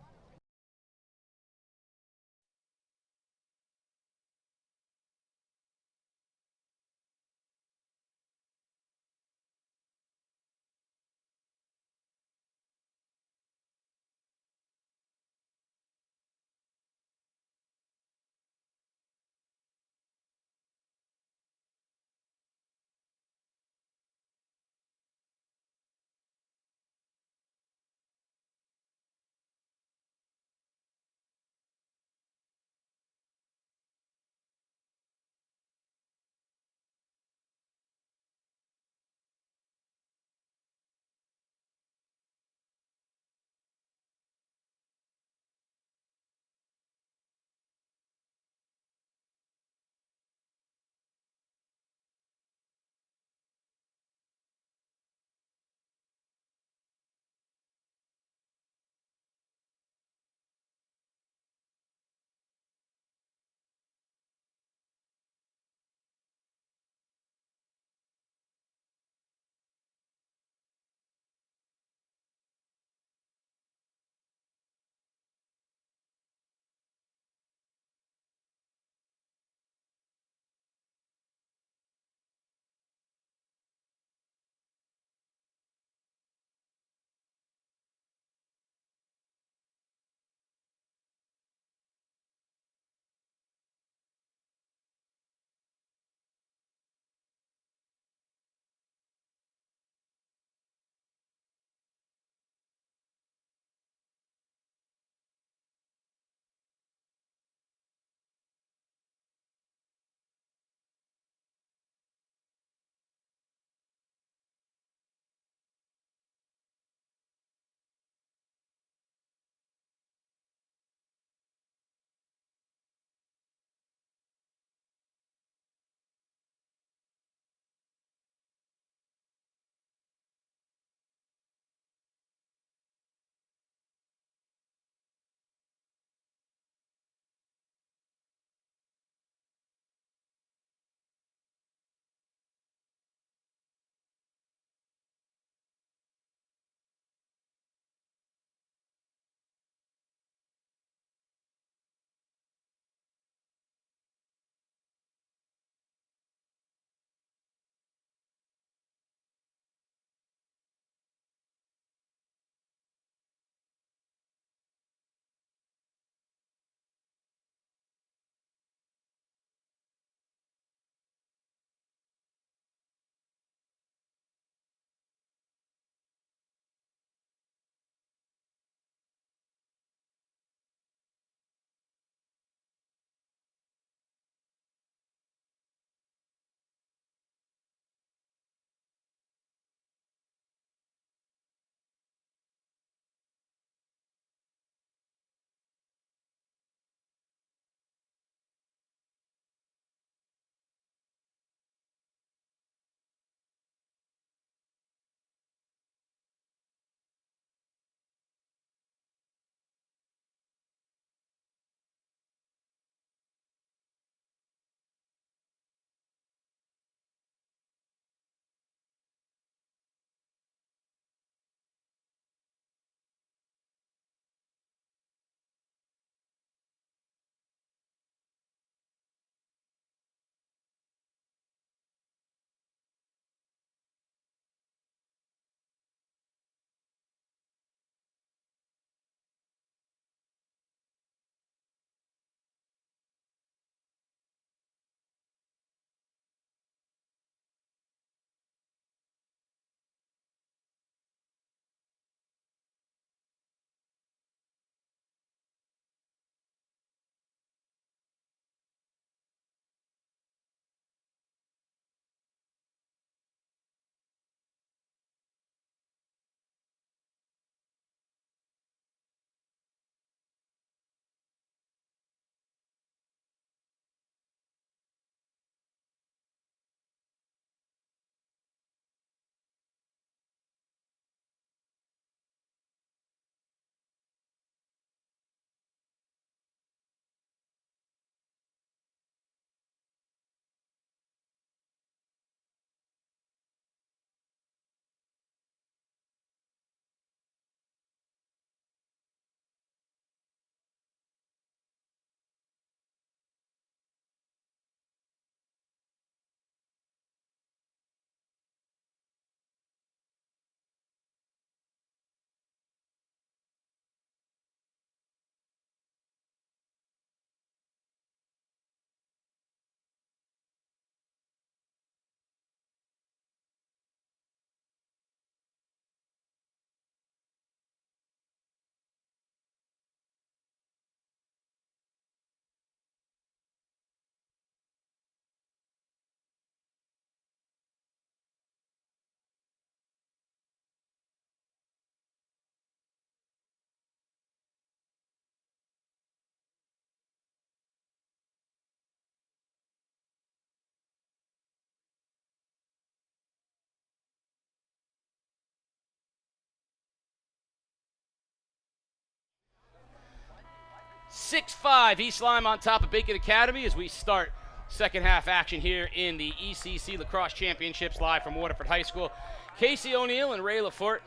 6-5 East Lyme on top of Bacon Academy as we start second half action here in the ECC Lacrosse Championships live from Waterford High School. Casey O'Neill and Ray Lafort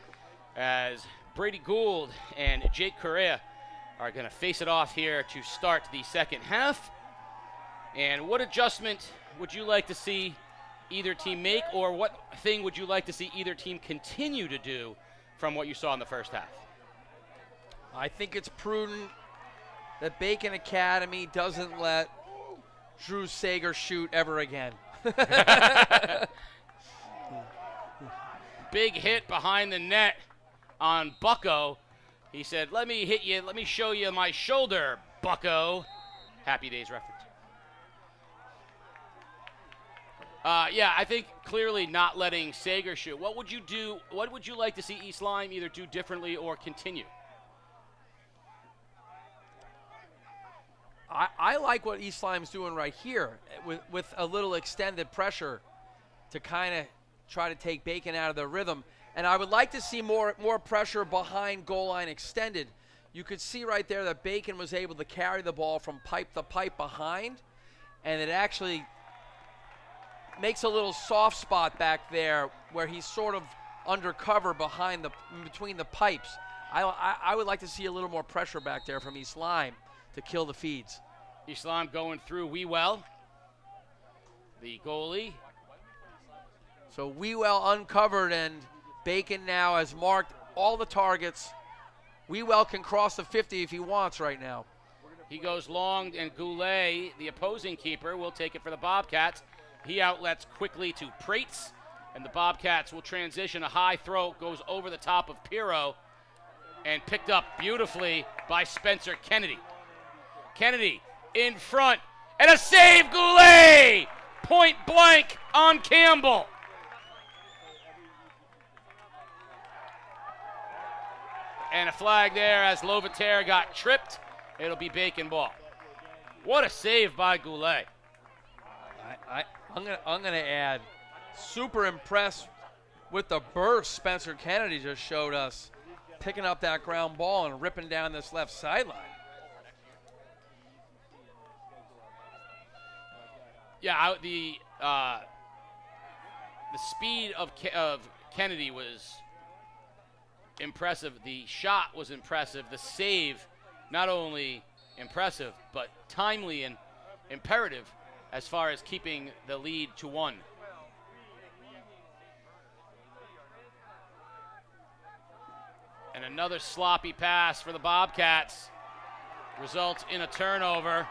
as Brady Gould and Jake Correa are going to face it off here to start the second half. And what adjustment would you like to see either team make, or what thing would you like to see either team continue to do from what you saw in the first half? I think it's prudent that Bacon Academy doesn't let Drew Sager shoot ever again. Big hit behind the net on Bucko. He said, let me hit you, let me show you my shoulder, Bucko. Happy Days reference. Yeah, I think clearly not letting Sager shoot. What would you do? What would you like to see East Lyme either do differently or continue? I like what East Lyme's doing right here with a little extended pressure to kind of try to take Bacon out of the rhythm. And I would like to see more pressure behind goal line extended. You could see right there that Bacon was able to carry the ball from pipe to pipe behind, and it actually makes a little soft spot back there where he's sort of undercover between the pipes. I would like to see a little more pressure back there from East Lyme to kill the feeds. East Lyme going through Wewell, the goalie. So Wewell uncovered, and Bacon now has marked all the targets. Wewell can cross the 50 if he wants right now. He goes long, and Goulet, the opposing keeper, will take it for the Bobcats. He outlets quickly to Prates, and the Bobcats will transition. A high throw goes over the top of Pirro and picked up beautifully by Spencer Kennedy. Kennedy in front, and a save, Goulet! Point blank on Campbell. And a flag there as Lovater got tripped. It'll be Bacon ball. What a save by Goulet. I'm gonna add, super impressed with the burst Spencer Kennedy just showed us, picking up that ground ball and ripping down this left sideline. Yeah, the speed of Kennedy was impressive. The shot was impressive. The save, not only impressive, but timely and imperative as far as keeping the lead to 1. And another sloppy pass for the Bobcats results in a turnover.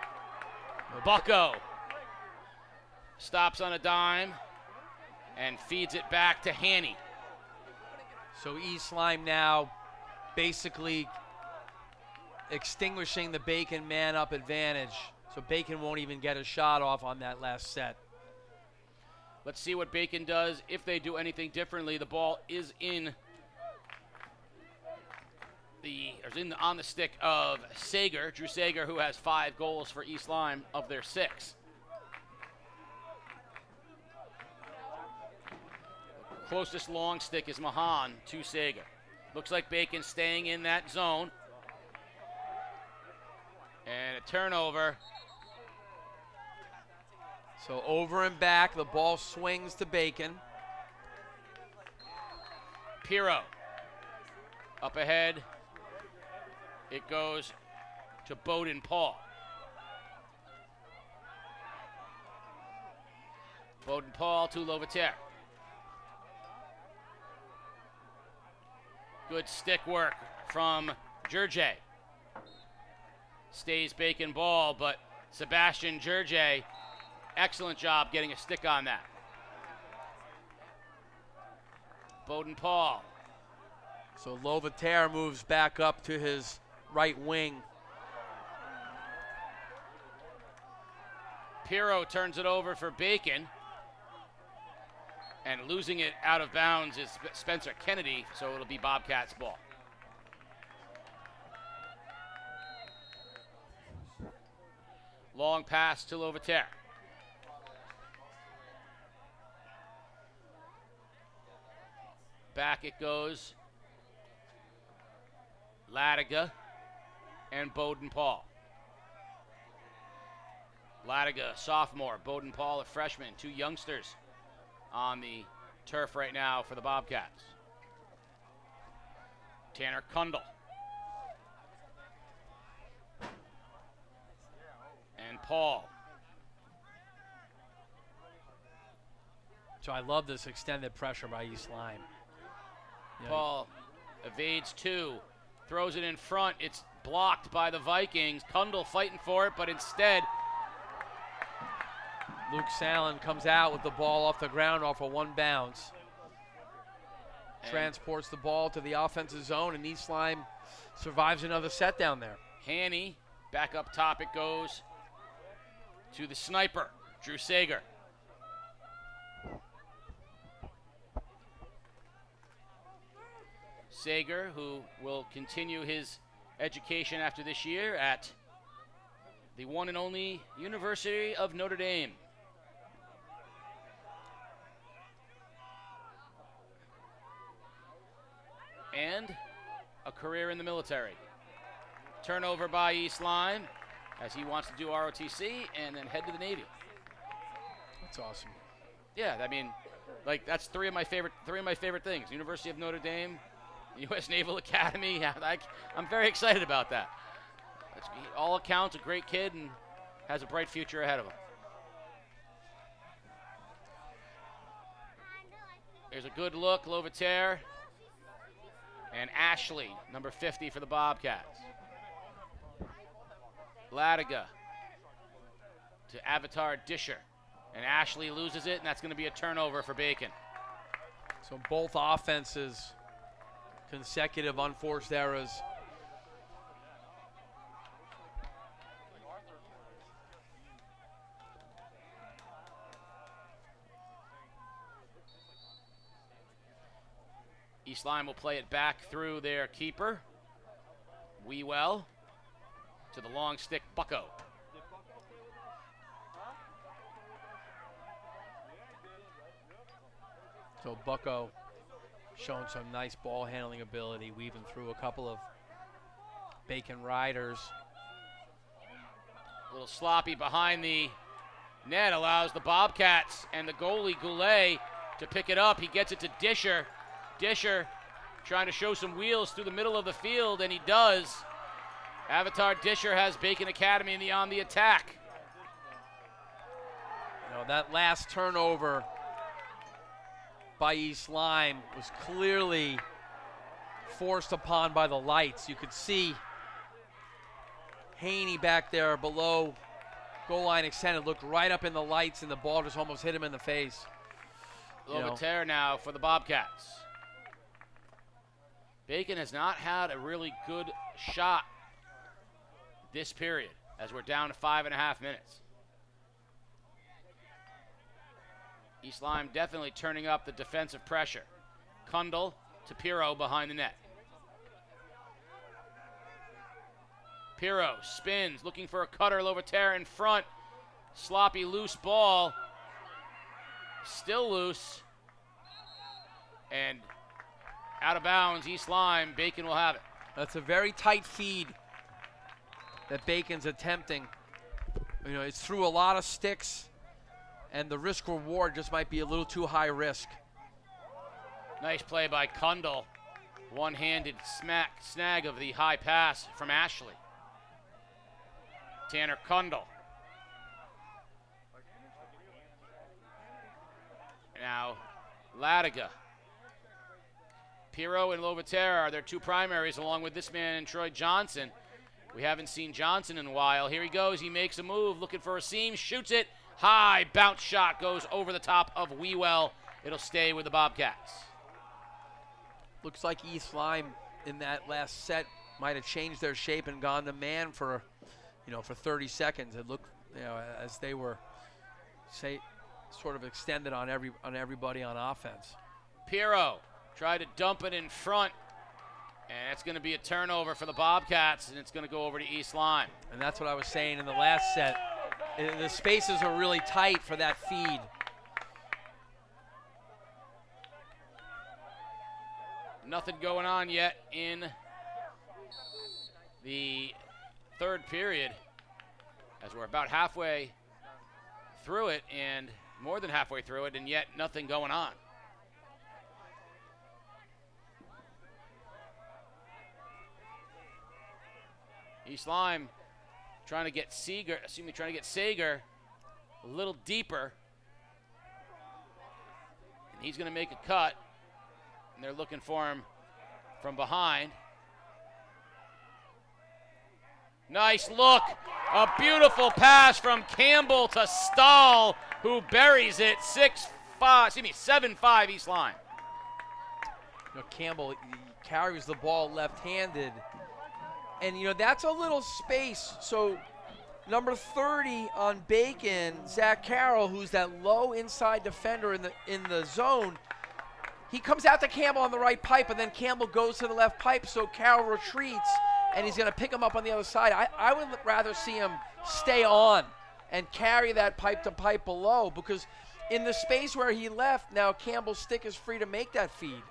Bucko stops on a dime and feeds it back to Haney. So East Lyme now basically extinguishing the Bacon man-up advantage. So Bacon won't even get a shot off on that last set. Let's see what Bacon does. If they do anything differently, the ball is on the stick of Sager, Drew Sager, who has 5 goals for East Lyme of their 6. Closest long stick is Mahan to Sager. Looks like Bacon staying in that zone. And a turnover. So over and back, the ball swings to Bacon. Pirro up ahead. It goes to Bowden Paul. Bowden Paul to Lovater. Good stick work from Gerge. Stays Bacon ball, but Sebastian Gerge, excellent job getting a stick on that. Bowden Paul. So Lovater moves back up to his right wing. Pirro turns it over for Bacon. And losing it out of bounds is Spencer Kennedy, so it'll be Bobcats ball. Long pass to Lovater. Back it goes. Ladiga and Bowden Paul. Latiga, sophomore. Bowden Paul, a freshman. Two youngsters on the turf right now for the Bobcats. Tanner Kundle. And Paul. So I love this extended pressure by East Lyme. Yeah. Paul evades two, throws it in front. It's blocked by the Vikings. Kundle fighting for it, but instead Luke Sallin comes out with the ball off the ground off of one bounce. Transports the ball to the offensive zone, and East Lyme survives another set down there. Haney, back up top it goes to the sniper, Drew Sager. Sager, who will continue his education after this year at the one and only University of Notre Dame. And a career in the military. Turnover by East Lyme as he wants to do ROTC and then head to the Navy. That's awesome. Yeah, I mean, like that's three of my favorite things. University of Notre Dame, U.S. Naval Academy. I'm very excited about that. All accounts, a great kid and has a bright future ahead of him. There's a good look, Lovater. And Ashley, number 50 for the Bobcats. Latiga to Avatar Disher. And Ashley loses it, and that's going to be a turnover for Bacon. So both offenses, consecutive unforced errors. East Lyme will play it back through their keeper, Wewell, to the long stick, Bucko. So Bucko showing some nice ball handling ability, weaving through a couple of Bacon riders. A little sloppy behind the net, allows the Bobcats and the goalie Goulet to pick it up. He gets it to Disher. Disher trying to show some wheels through the middle of the field, and he does. Avatar Disher has Bacon Academy on the attack. You know, that last turnover by East Lyme was clearly forced upon by the lights. You could see Haney back there below goal line extended, looked right up in the lights, and the ball just almost hit him in the face. Lovater now for the Bobcats. Bacon has not had a really good shot this period as we're down to 5.5 minutes. East Lyme definitely turning up the defensive pressure. Kundle to Pirro behind the net. Pirro spins, looking for a cutter. Lovater in front. Sloppy, loose ball. Still loose. And out of bounds, East Lyme. Bacon will have it. That's a very tight feed that Bacon's attempting. You know, it's through a lot of sticks, and the risk reward just might be a little too high risk. Nice play by Kundle. One-handed snag of the high pass from Ashley. Tanner Kundle. Now, Latiga. Pirro and Lovater are their two primaries, along with this man and Troy Johnson. We haven't seen Johnson in a while. Here he goes. He makes a move, looking for a seam, shoots it. High bounce shot goes over the top of Wewell. It'll stay with the Bobcats. Looks like East Lyme in that last set might have changed their shape and gone to man for 30 seconds. It looked, as they were, sort of extended on everybody on offense. Pirro tried to dump it in front, and it's going to be a turnover for the Bobcats, and it's going to go over to East Lyme. And that's what I was saying in the last set. The spaces are really tight for that feed. Nothing going on yet in the third period, as we're about halfway through it, and more than halfway through it, and yet nothing going on. East Lyme trying to get Sager a little deeper. And he's going to make a cut. And they're looking for him from behind. Nice look. A beautiful pass from Campbell to Stahl, who buries it 7-5 East Lyme. Campbell carries the ball left-handed. And, that's a little space. So, number 30 on Bacon, Zach Carroll, who's that low inside defender in the zone, he comes out to Campbell on the right pipe, and then Campbell goes to the left pipe, so Carroll retreats, and he's going to pick him up on the other side. I would rather see him stay on and carry that pipe to pipe below, because in the space where he left, now Campbell's stick is free to make that feed.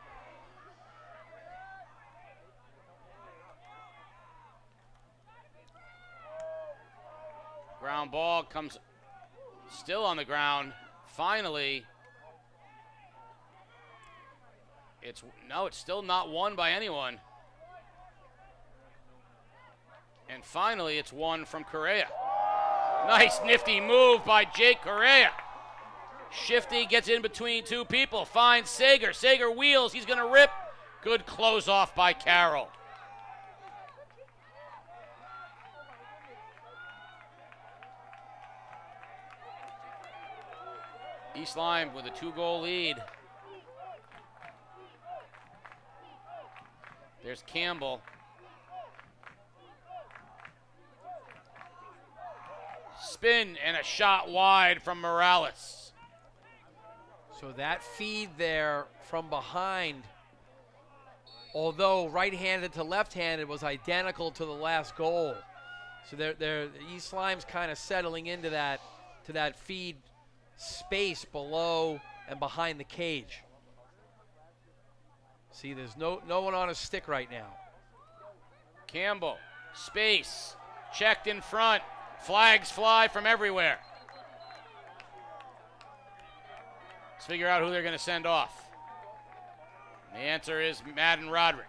Ground ball comes still on the ground. Finally, it's still not won by anyone. And finally, it's won from Correa. Nice nifty move by Jake Correa. Shifty gets in between two people, finds Sager. Sager wheels, he's gonna rip. Good close off by Carroll. East Lyme with a 2-goal lead. There's Campbell. Spin and a shot wide from Morales. So that feed there from behind, although right-handed to left-handed, was identical to the last goal. So East Lyme's kind of settling into that feed space below and behind the cage. See, there's no one on a stick right now. Campbell, space, checked in front. Flags fly from everywhere. Let's figure out who they're going to send off. And the answer is Madden Roderick.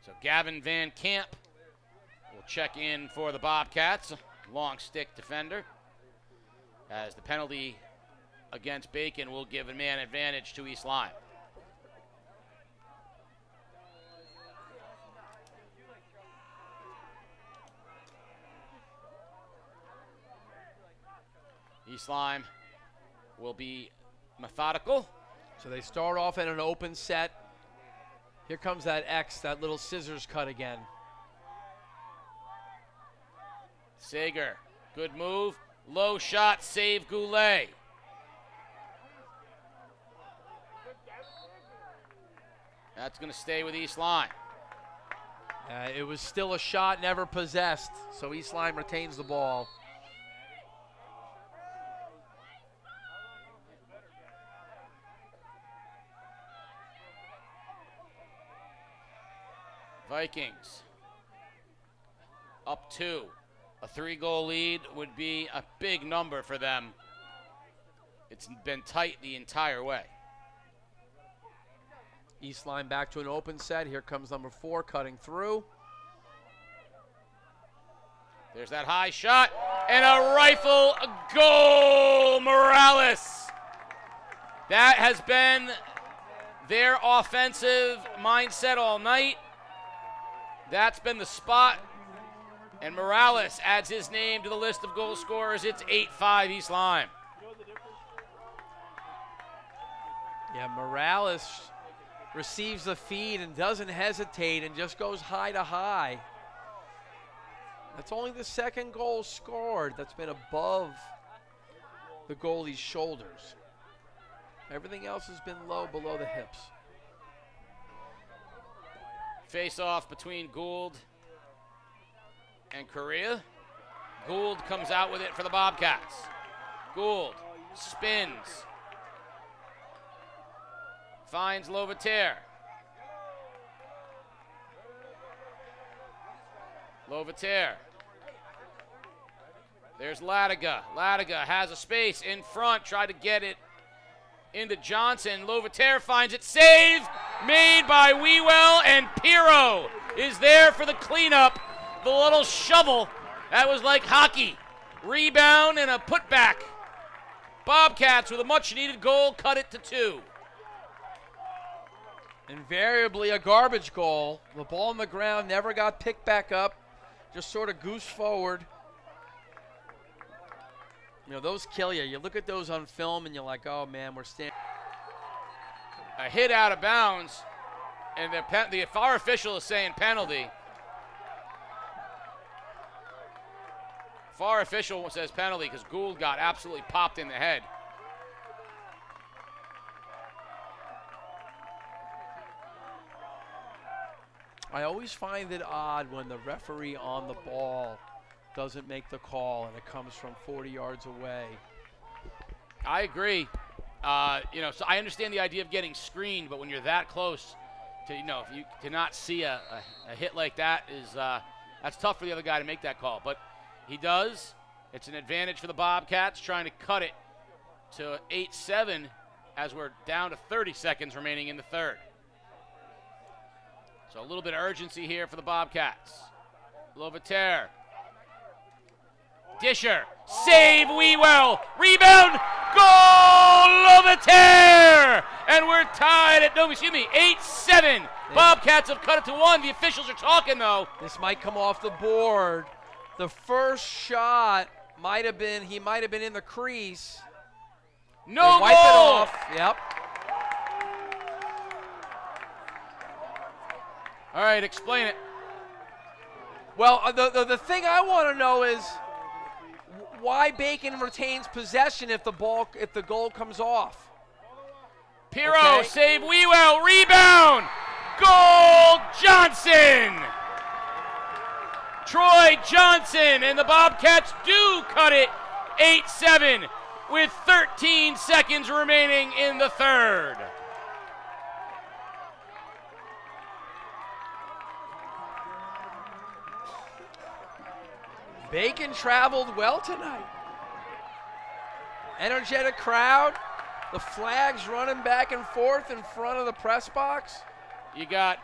So Gavin Van Camp will check in for the Bobcats, long stick defender, as the penalty against Bacon will give a man advantage to East Lyme. East Lyme will be methodical. So they start off in an open set. Here comes that X, that little scissors cut again. Sager, good move. Low shot, save Goulet. That's going to stay with East Lyme. It was still a shot never possessed, so East Lyme retains the ball. Vikings up 2. A 3-goal lead would be a big number for them. It's been tight the entire way. East Lyme back to an open set. Here comes number 4 cutting through. There's that high shot and a rifle goal, Morales. That has been their offensive mindset all night. That's been the spot, and Morales adds his name to the list of goal scorers. It's 8-5 East Lyme. Yeah, Morales receives the feed and doesn't hesitate and just goes high to high. That's only the second goal scored that's been above the goalie's shoulders. Everything else has been low, below the hips. Face off between Gould and Correa. Gould comes out with it for the Bobcats. Gould spins. Finds Lovater. Lovater. There's Latiga. Latiga has a space in front. Tried to get it into Johnson. Lovater finds it. Save made by Wewell, and Piro is there for the cleanup. The little shovel. That was like hockey. Rebound and a putback. Bobcats with a much-needed goal cut it to 2. Invariably a garbage goal. The ball on the ground never got picked back up. Just sort of goose forward. You know, those kill you. You look at those on film and you're like, oh man, we're standing. A hit out of bounds, and the far official is saying penalty. Far official says penalty because Gould got absolutely popped in the head. I always find it odd when the referee on the ball doesn't make the call and it comes from 40 yards away. I agree. So I understand the idea of getting screened, but when you're that close to, if you to not see a hit like that is that's tough for the other guy to make that call. But he does. It's an advantage for the Bobcats, trying to cut it to 8-7 as we're down to 30 seconds remaining in the third. So a little bit of urgency here for the Bobcats. Lovater. Disher. Save Wewell. Rebound. Goal! Lovater! And we're tied at, 8-7. Bobcats have cut it to 1. The officials are talking, though. This might come off the board. The first shot might have been, he might have been in the crease. No goal! Wipe it off. Yep. All right, explain it. Well, the thing I want to know is why Bacon retains possession if the goal comes off. Piro, save Wewell, rebound, goal, Johnson. Troy Johnson, and the Bobcats do cut it 8-7 with 13 seconds remaining in the third. Bacon traveled well tonight. Energetic crowd. The flags running back and forth in front of the press box. You got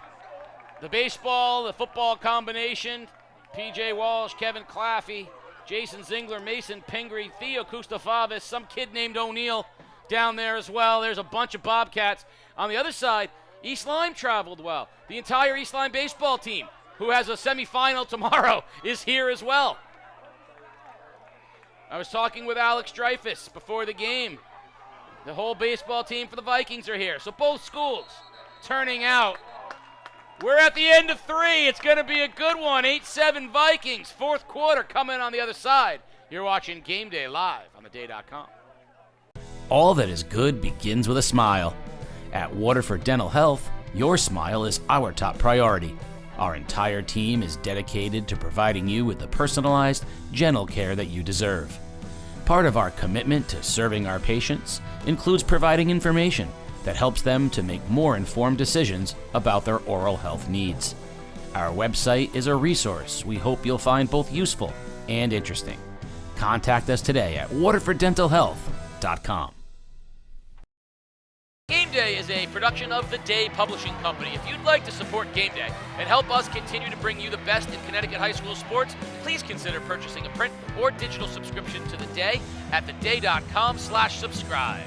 the baseball, the football combination. P.J. Walsh, Kevin Claffey, Jason Zingler, Mason Pingree, Theo Kustafavas, some kid named O'Neill down there as well. There's a bunch of Bobcats. On the other side, East Lyme traveled well. The entire East Lyme baseball team, who has a semifinal tomorrow, is here as well. I was talking with Alex Dreyfus before the game. The whole baseball team for the Vikings are here. So both schools turning out. We're at the end of 3. It's going to be a good one. 8-7 Vikings. Fourth quarter coming on the other side. You're watching Game Day live on theday.com. All that is good begins with a smile. At Waterford Dental Health, your smile is our top priority. Our entire team is dedicated to providing you with the personalized, gentle care that you deserve. Part of our commitment to serving our patients includes providing information that helps them to make more informed decisions about their oral health needs. Our website is a resource we hope you'll find both useful and interesting. Contact us today at waterforddentalhealth.com. Game Day is a production of The Day Publishing Company. If you'd like to support Game Day and help us continue to bring you the best in Connecticut high school sports, please consider purchasing a print or digital subscription to The Day at theday.com/subscribe.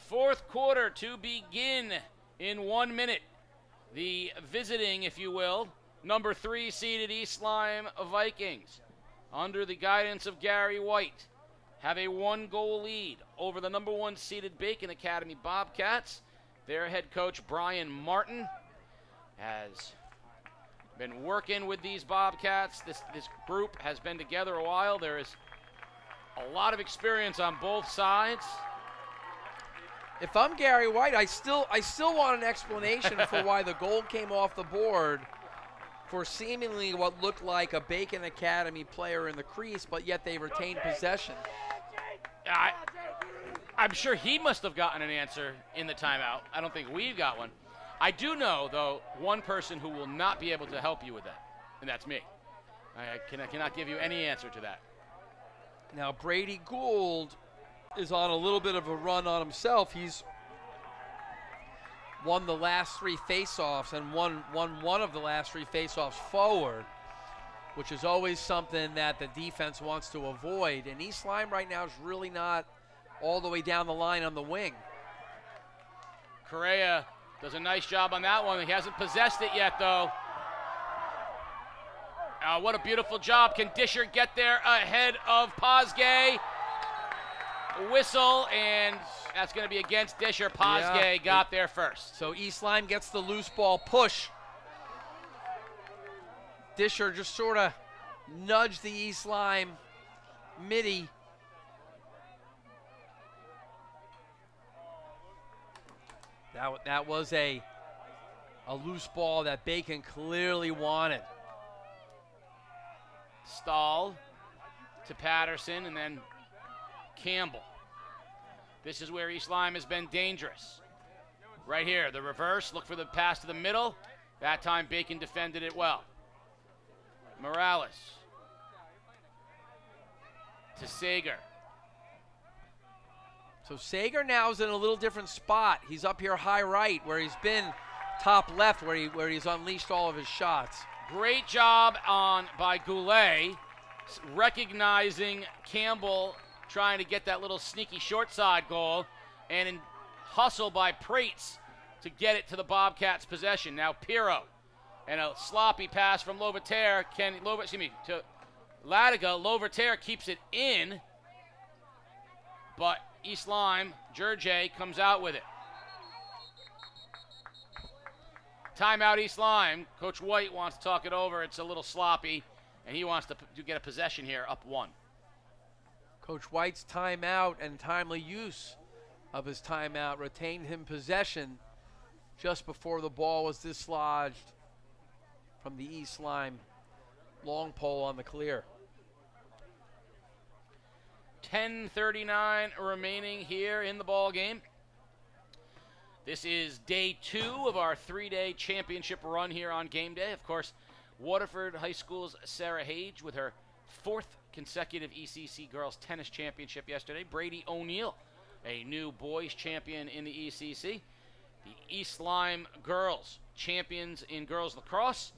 Fourth quarter to begin in 1 minute. The visiting, if you will, number 3 seeded East Lyme Vikings, under the guidance of Gary White, have a 1-goal lead over the number 1 seeded Bacon Academy Bobcats. Their head coach, Brian Martin, has been working with these Bobcats. This group has been together a while. There is a lot of experience on both sides. If I'm Gary White, I still want an explanation for why the goal came off the board for seemingly what looked like a Bacon Academy player in the crease, but yet they retained possession. I'm sure he must have gotten an answer in the timeout. I don't think we've got one. I do know, though, one person who will not be able to help you with that, and that's me. I cannot give you any answer to that. Now, Brady Gould is on a little bit of a run on himself. He's won the last 3 faceoffs and won one of the last 3 faceoffs forward, which is always something that the defense wants to avoid. And East Lyme right now is really not all the way down the line on the wing. Correa does a nice job on that one. He hasn't possessed it yet, though. What a beautiful job. Can Disher get there ahead of Posgay? Whistle, and that's going to be against Disher. Posgay got there first. So East Lyme gets the loose ball push. Disher just sort of nudged the East Lyme midi. That was a loose ball that Bacon clearly wanted. Stahl to Patterson, and then Campbell. This is where East Lyme has been dangerous. Right here, the reverse, look for the pass to the middle. That time Bacon defended it well. Morales to Sager. So Sager now is in a little different spot. He's up here high right, where he's been top left, where he's unleashed all of his shots. Great job by Goulet, recognizing Campbell trying to get that little sneaky short side goal, and in hustle by Prates to get it to the Bobcats' possession. Now Pirro, and a sloppy pass from Loverterre. To Latiga. Loverterre keeps it in, but East Lyme, Gergey comes out with it. Timeout East Lyme. Coach White wants to talk it over. It's a little sloppy, and he wants to get a possession here, up 1. Coach White's timeout and timely use of his timeout retained him possession just before the ball was dislodged from the East Lyme long pole on the clear. 10:39 remaining here in the ball game. This is day 2 of our 3-day championship run here on game day. Of course, Waterford High School's Sarah Hage with her 4th consecutive ECC Girls Tennis Championship yesterday. Brady O'Neill, a new boys champion in the ECC. The East Lyme girls, champions in girls lacrosse.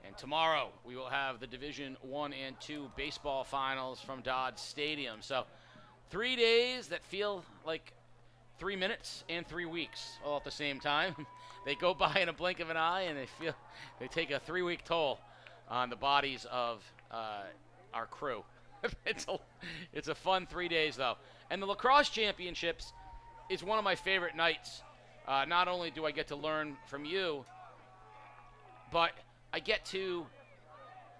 And tomorrow we will have the Division 1 and 2 baseball finals from Dodge Stadium. So 3 days that feel like 3 minutes and 3 weeks all at the same time. They go by in a blink of an eye, and they take a 3-week toll on the bodies of our crew. It's a fun 3 days, though. And the lacrosse championships is one of my favorite nights. Not only do I get to learn from you, but I get to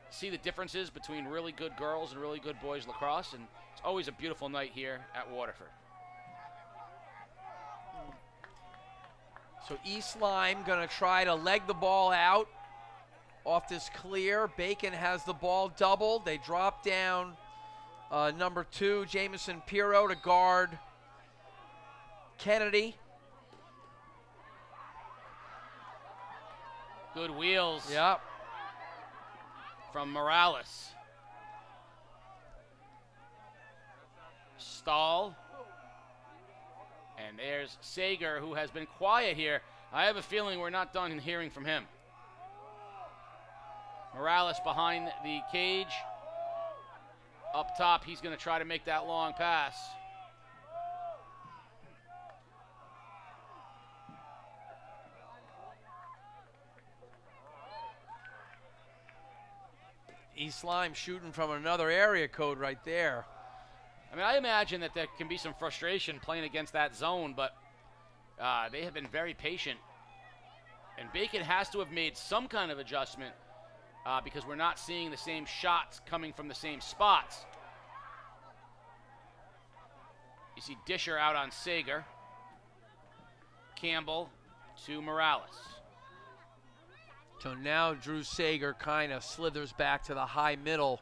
see the differences between really good girls and really good boys lacrosse, and it's always a beautiful night here at Waterford. So East Lyme going to try to leg the ball out off this clear. Bacon has the ball doubled. They drop down number 2, Jamison Pirro, to guard Kennedy. Good wheels. Yep. From Morales. Stahl. And there's Sager, who has been quiet here. I have a feeling we're not done hearing from him. Morales behind the cage. Up top, he's going to try to make that long pass. East Lyme shooting from another area code right there. I mean, I imagine that there can be some frustration playing against that zone, but they have been very patient. And Bacon has to have made some kind of adjustment because we're not seeing the same shots coming from the same spots. You see Disher out on Sager. Campbell to Morales. So now Drew Sager kind of slithers back to the high middle,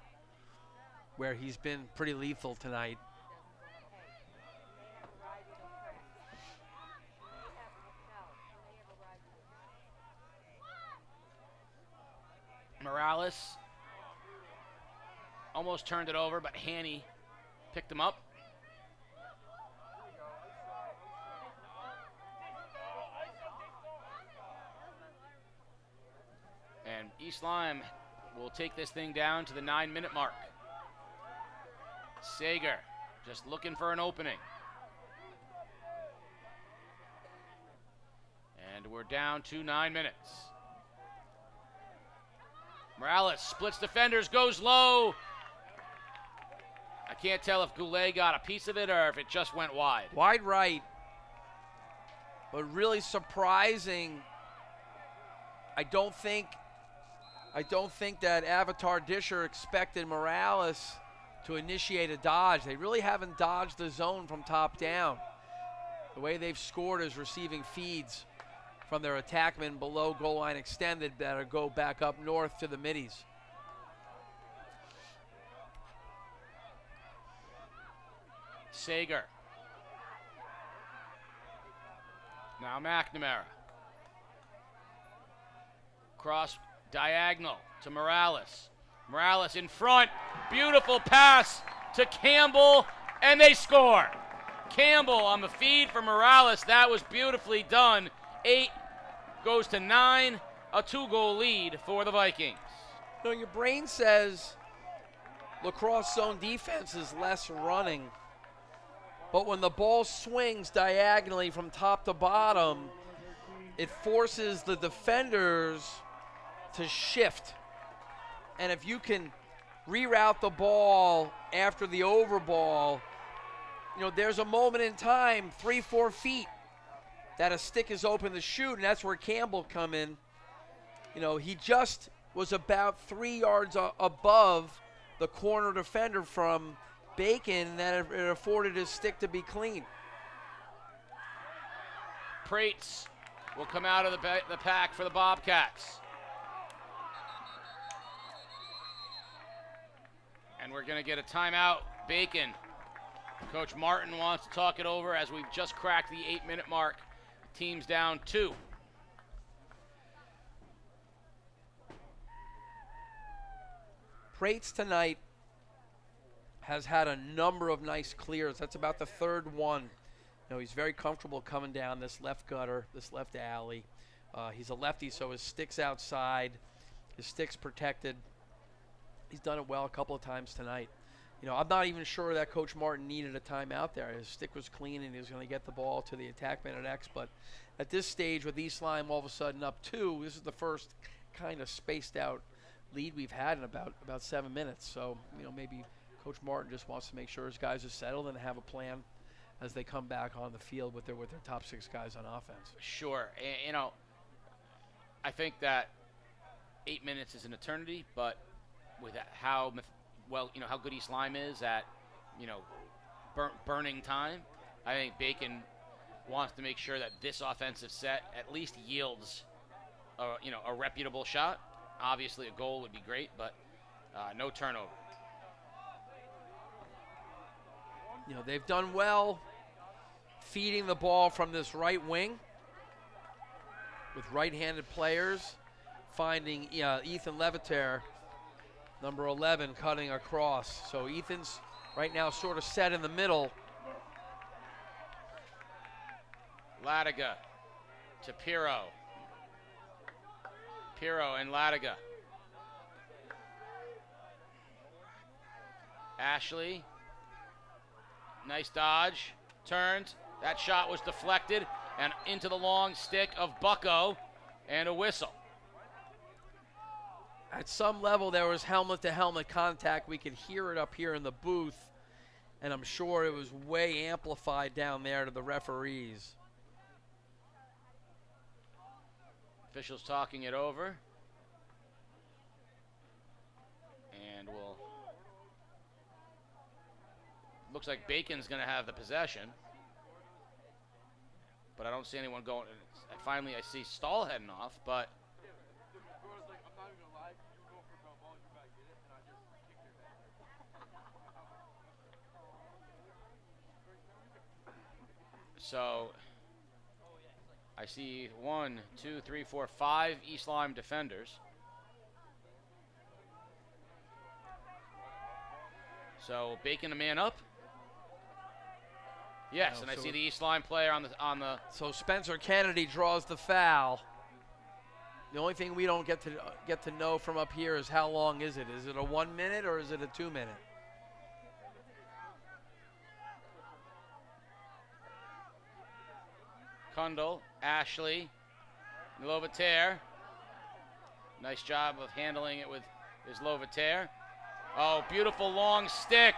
where he's been pretty lethal tonight. Morales almost turned it over, but Haney picked him up. And East Lyme will take this thing down to the 9-minute mark. Sager just looking for an opening. And we're down to 9 minutes. Morales splits defenders, goes low. I can't tell if Goulet got a piece of it or if it just went wide. Wide right, but really surprising. I don't think that Avatar Disher expected Morales to initiate a dodge. They really haven't dodged the zone from top down. The way they've scored is receiving feeds from their attackmen below goal line extended that go back up north to the middies. Sager. Now McNamara. Cross diagonal to Morales. Morales in front. Beautiful pass to Campbell, and they score. Campbell on the feed for Morales. That was beautifully done. 8 goes to 9. A 2-goal lead for the Vikings. You know, your brain says Lacrosse zone defense is less running. But when the ball swings diagonally from top to bottom, it forces the defenders to shift. And if you can reroute the ball after the overball, you know, there's a moment in time, 3-4 feet, that a stick is open to shoot, and that's where Campbell come in. You know, he just was about 3 yards above the corner defender from Bacon, and that it afforded his stick to be clean. Prates will come out of the pack for the Bobcats. And we're going to get a timeout. Bacon. Coach Martin wants to talk it over as we've just cracked the 8-minute mark. Team's down 2. Prates tonight has had a number of nice clears. That's about the 3rd one. You know, he's very comfortable coming down this left gutter, this left alley. He's a lefty, so his stick's outside. His stick's protected. He's done it well a couple of times tonight. You know, I'm not even sure that Coach Martin needed a timeout there. His stick was clean, and he was going to get the ball to the attackman at X. But at this stage, with East Lyme all of a sudden up 2, this is the first kind of spaced out lead we've had in about 7 minutes. So, you know, maybe Coach Martin just wants to make sure his guys are settled and have a plan as they come back on the field with their top 6 guys on offense. Sure. You know, I think that 8 minutes is an eternity, but with how well, you know, how good East Lyme is at, you know, burning time, I think Bacon wants to make sure that this offensive set at least yields, you know, a reputable shot. Obviously, a goal would be great, but no turnover. You know, they've done well feeding the ball from this right wing with right-handed players, finding Ethan Levitaire, number 11, cutting across. So Ethan's right now sort of set in the middle. Latiga to Pirro. Pirro and Latiga. Ashley. Nice dodge. Turned. That shot was deflected and into the long stick of Bucko, and a whistle. At some level, there was helmet-to-helmet contact. We could hear it up here in the booth, and I'm sure it was way amplified down there to the referees. Officials talking it over. And we'll... Looks like Bacon's going to have the possession. But I don't see anyone going. Finally, I see Stahl heading off, but... So, I see 1, 2, 3, 4, 5 East Lyme defenders. So Bacon a man up. Yes, No, and I so see the East Line player on the. So Spencer Kennedy draws the foul. The only thing we don't get to know from up here is how long is it? Is it a 1 minute or is it a 2 minute? Kundal, Ashley, Lovataire. Nice job of handling it with his Lovataire. Oh, beautiful long stick.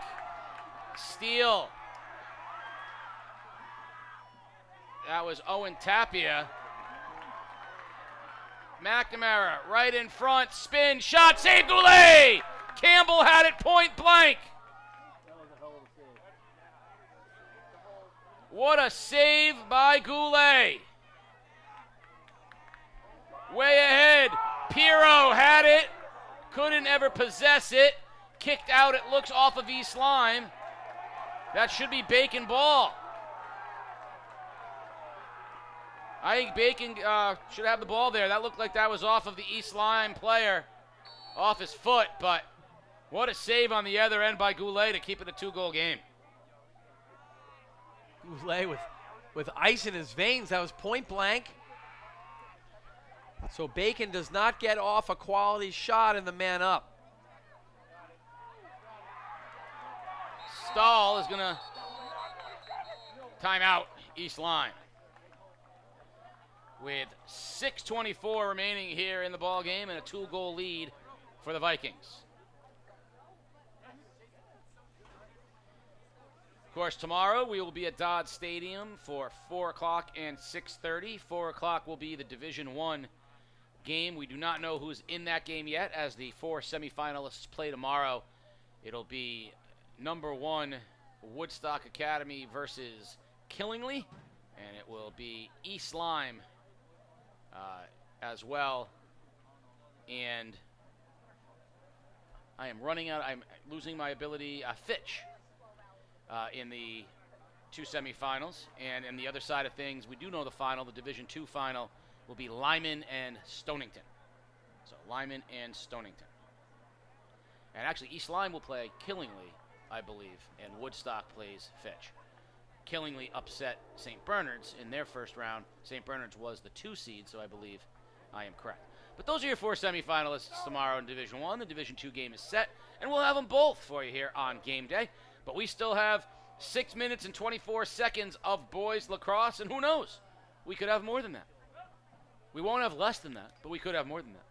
Steal. That was Owen Tapia. McNamara right in front, spin, shot, save, Goulet! Campbell had it point blank. What a save by Goulet. Way ahead. Pirro had it. Couldn't ever possess it. Kicked out, it looks off of East Lyme. That should be Bacon ball. I think Bacon should have the ball there. That looked like that was off of the East Lyme player. Off his foot, but what a save on the other end by Goulet to keep it a 2-goal game. Goulet with ice in his veins. That was point blank. So Bacon does not get off a quality shot in the man up. Stahl is going to time out East Lyme. With 6:24 remaining here in the ball game and a 2-goal lead for the Vikings. Of course, tomorrow we will be at Dodd Stadium for 4 o'clock and 6:30. 4 o'clock will be the Division I game. We do not know who's in that game yet, as the 4 semifinalists play tomorrow. It'll be number 1 Woodstock Academy versus Killingly, and it will be East Lyme as well. And I am running out. I'm losing my ability. Fitch in the 2 semifinals. And in the other side of things, we do know the final, the Division II final, will be Lyman and Stonington. So Lyman and Stonington. And actually, East Lyme will play Killingly, I believe, and Woodstock plays Fitch. Killingly upset St. Bernard's in their first round. St. Bernard's was the 2 seed, so I believe I am correct. But those are your 4 semifinalists tomorrow in Division I. The Division II game is set, and we'll have them both for you here on game day. But we still have 6 minutes and 24 seconds of boys lacrosse, and who knows? We could have more than that. We won't have less than that, but we could have more than that.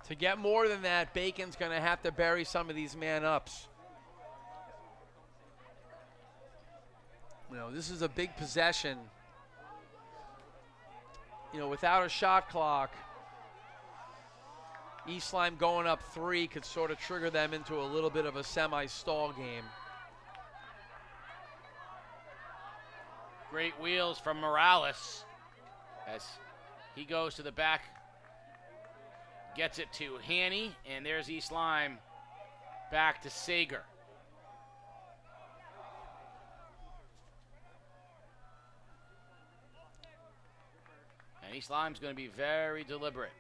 To get more than that, Bacon's going to have to bury some of these man-ups. You know, this is a big possession. You know, without a shot clock, East Lyme going up 3 could sort of trigger them into a little bit of a semi-stall game. Great wheels from Morales as he goes to the back, gets it to Haney, and there's East Lyme back to Sager. And East Lyme's going to be very deliberate.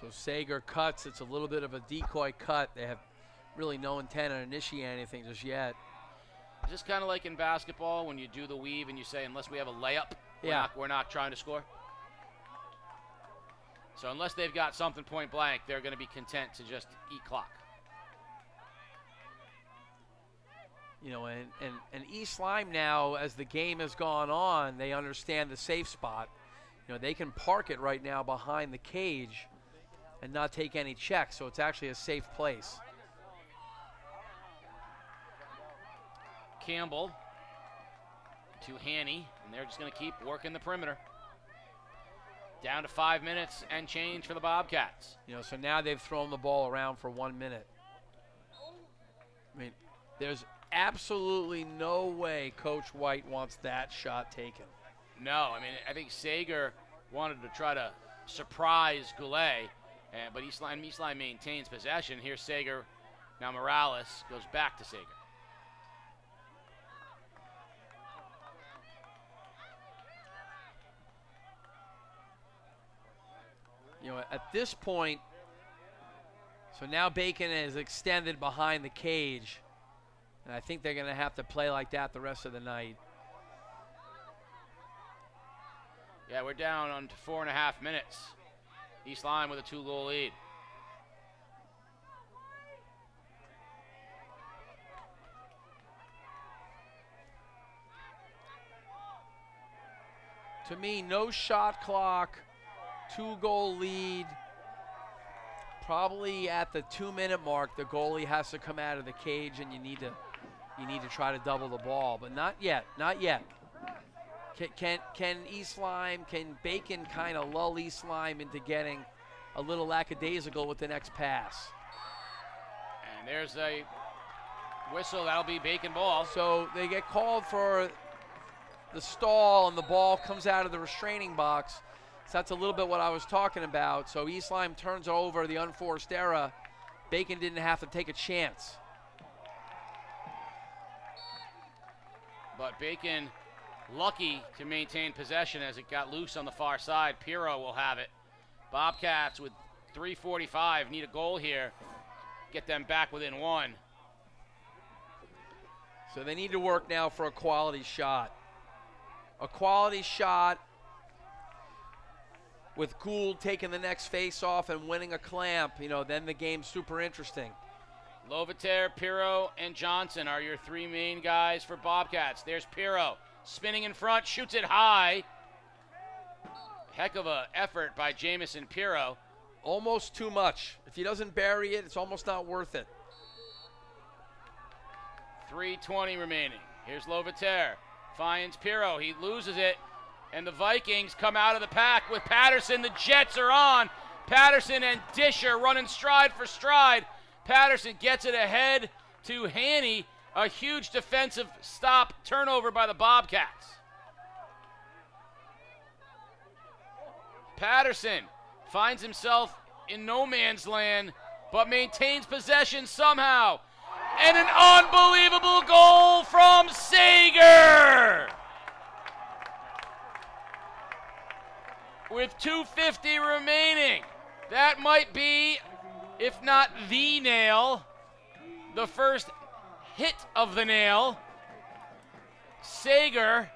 So Sager cuts. It's a little bit of a decoy cut. They have really no intent on initiating anything just yet. Is this kind of like in basketball when you do the weave and you say, unless we have a layup, we're not trying to score? So unless they've got something point blank, they're going to be content to just eat clock. You know, and East Lyme now, as the game has gone on, they understand the safe spot. You know, they can park it right now behind the cage and not take any checks, so it's actually a safe place. Campbell to Haney, and they're just going to keep working the perimeter. Down to 5 minutes and change for the Bobcats. You know, so now they've thrown the ball around for 1 minute. I mean, there's absolutely no way Coach White wants that shot taken. No, I mean, I think Sager wanted to try to surprise Goulet, but East Lyme maintains possession. Here's Sager. Now Morales goes back to Sager. at this point, so now Bacon is extended behind the cage. And I think they're going to have to play like that the rest of the night. Yeah, we're down on to 4.5 minutes. East Lyme with a 2-goal lead. To me, no shot clock, 2-goal lead. Probably at the 2-minute mark, the goalie has to come out of the cage, and you need to try to double the ball, but not yet, not yet. Can East Lyme, can Bacon kind of lull East Lyme into getting a little lackadaisical with the next pass? And there's a whistle. That'll be Bacon ball. So they get called for the stall, and the ball comes out of the restraining box. So that's a little bit what I was talking about. So East Lyme turns over the unforced error. Bacon didn't have to take a chance. But Bacon lucky to maintain possession as it got loose on the far side. Pirro will have it. Bobcats with 3:45 need a goal here. Get them back within 1. So they need to work now for a quality shot. A quality shot with Gould taking the next face-off and winning a clamp, then the game's super interesting. Lovitaire, Pirro, and Johnson are your 3 main guys for Bobcats. There's Pirro, spinning in front, shoots it high. Heck of a effort by Jamison Pirro. Almost too much. If he doesn't bury it, it's almost not worth it. 3:20 remaining. Here's Lovitaire, finds Pirro, he loses it, and the Vikings come out of the pack with Patterson. The Jets are on. Patterson and Disher running stride for stride. Patterson gets it ahead to Haney. A huge defensive stop, turnover by the Bobcats. Patterson finds himself in no man's land, but maintains possession somehow. And an unbelievable goal from Sager! With 2:50 remaining. That might be, if not the nail, the first hit of the nail. Sager,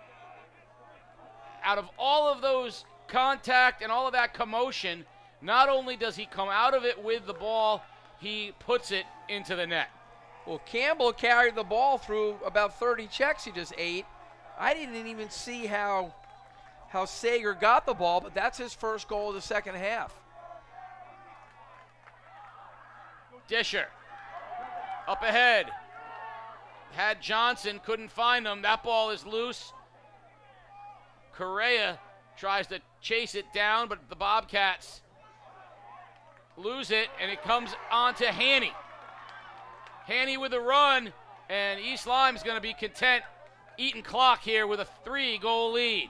out of all of those contact and all of that commotion, not only does he come out of it with the ball, he puts it into the net. Well, Campbell carried the ball through about 30 checks he just ate. I didn't even see how Sager got the ball, but that's his first goal of the second half. Disher, up ahead. Had Johnson, couldn't find him. That ball is loose. Correa tries to chase it down, but the Bobcats lose it, and it comes on to Haney. Haney with a run, and East Lyme's going to be content eating clock here with a 3-goal lead.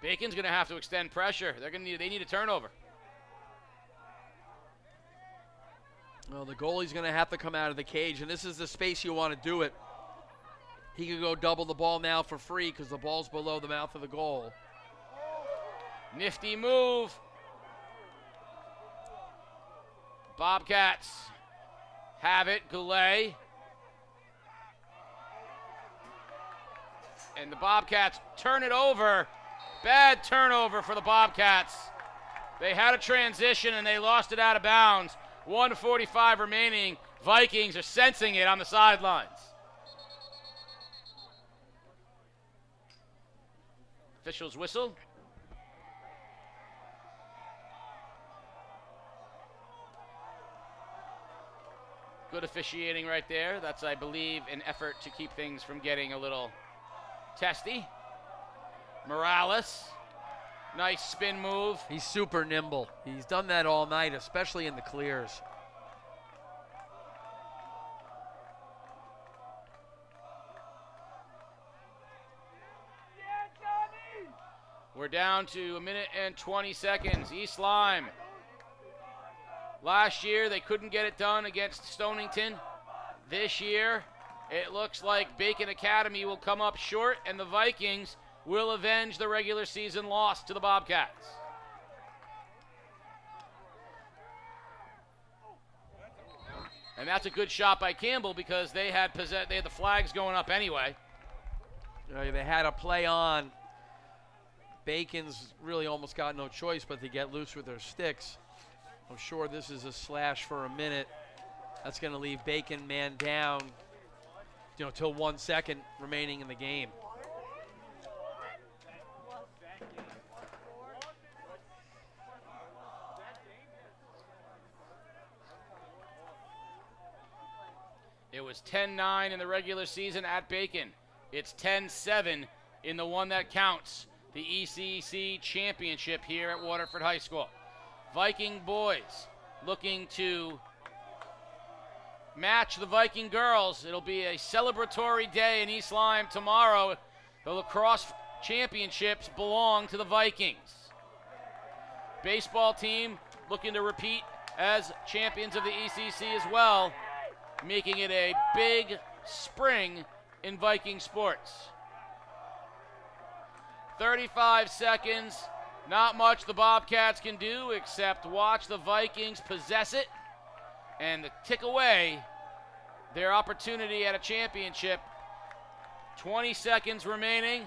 Bacon's going to have to extend pressure. They need a turnover. Well, the goalie's going to have to come out of the cage, and this is the space you want to do it. He can go double the ball now for free because the ball's below the mouth of the goal. Nifty move. Bobcats have it. Goulet. And the Bobcats turn it over. Bad turnover for the Bobcats. They had a transition and they lost it out of bounds. 1:45 remaining. Vikings are sensing it on the sidelines. Officials whistle. Good officiating right there. That's, I believe, an effort to keep things from getting a little testy. Morales, nice spin move. He's super nimble. He's done that all night, especially in the clears. We're down to 1 minute and 20 seconds. East Lyme. Last year, they couldn't get it done against Stonington. This year, it looks like Bacon Academy will come up short, and the Vikings will avenge the regular season loss to the Bobcats. And that's a good shot by Campbell because they had the flags going up anyway. They had a play on. Bacon's really almost got no choice but to get loose with their sticks. I'm sure this is a slash for a minute. That's going to leave Bacon man down, till 1 second remaining in the game. It was 10-9 in the regular season at Bacon. It's 10-7 in the one that counts, the ECC championship here at Waterford High School. Viking boys looking to match the Viking girls. It'll be a celebratory day in East Lyme tomorrow. The lacrosse championships belong to the Vikings. Baseball team looking to repeat as champions of the ECC as well, making it a big spring in Viking sports. 35 seconds, not much the Bobcats can do except watch the Vikings possess it and tick away their opportunity at a championship. 20 seconds remaining,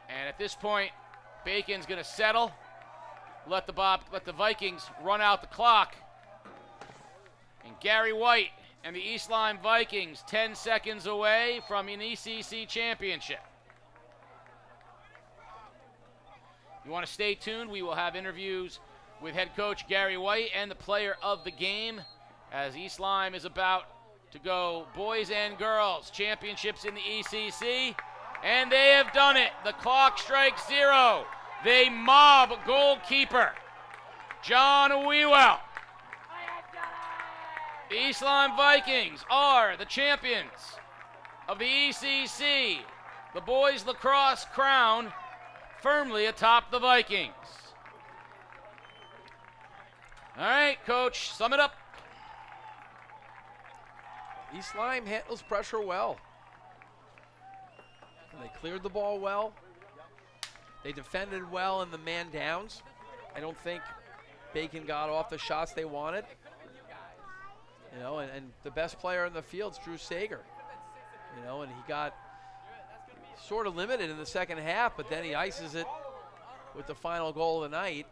and at this point, Bacon's gonna settle, let the Vikings run out the clock. And Gary White and the East Lyme Vikings 10 seconds away from an ECC championship. You want to stay tuned. We will have interviews with head coach Gary White and the player of the game as East Lyme is about to go boys and girls championships in the ECC. And they have done it. The clock strikes 0. They mob goalkeeper John Wewell. The East Lyme Vikings are the champions of the ECC. The boys lacrosse crown firmly atop the Vikings. All right, coach, sum it up. East Lyme handles pressure well. They cleared the ball well. They defended well in the man downs. I don't think Bacon got off the shots they wanted. And the best player in the field is Drew Sager. And he got sort of limited in the second half, but then he ices it with the final goal of the night.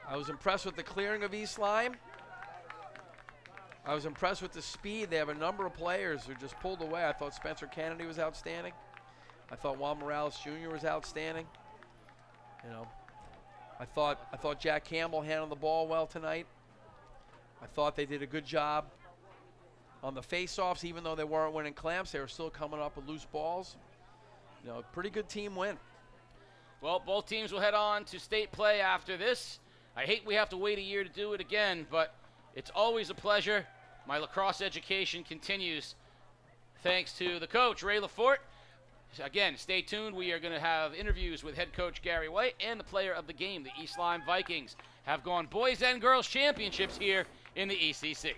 I was impressed with the clearing of East Lyme. I was impressed with the speed. They have a number of players who just pulled away. I thought Spencer Kennedy was outstanding. I thought Juan Morales Jr. was outstanding. I thought Jack Campbell handled the ball well tonight. I thought they did a good job on the face-offs. Even though they weren't winning clamps, they were still coming up with loose balls. Pretty good team win. Well, both teams will head on to state play after this. I hate we have to wait a year to do it again, but it's always a pleasure. My lacrosse education continues thanks to the coach, Ray Lafort. Again, stay tuned. We are going to have interviews with head coach Gary White and the player of the game. The East Lyme Vikings have gone boys and girls championships here in the ECC.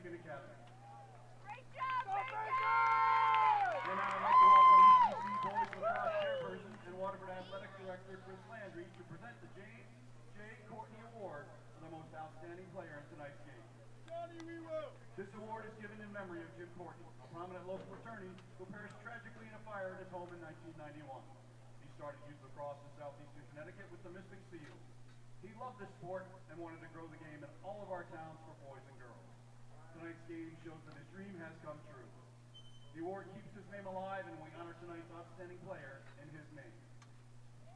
Bacon Academy. Great job, Bacon! And now I'd like to welcome ECC Boys Lacrosse Chairperson and Waterford Athletic Director Chris Landry to present the James J. Courtney Award for the most outstanding player in tonight's game. This award is given in memory of Jim Courtney, a prominent local attorney who perished tragically in a fire at his home in 1991. He started youth lacrosse in southeastern Connecticut with the Mystic Seals. He loved this sport and wanted to grow the game in all of our towns for boys and girls. Tonight's game shows that his dream has come true. The award keeps his name alive, and we honor tonight's outstanding player in his name.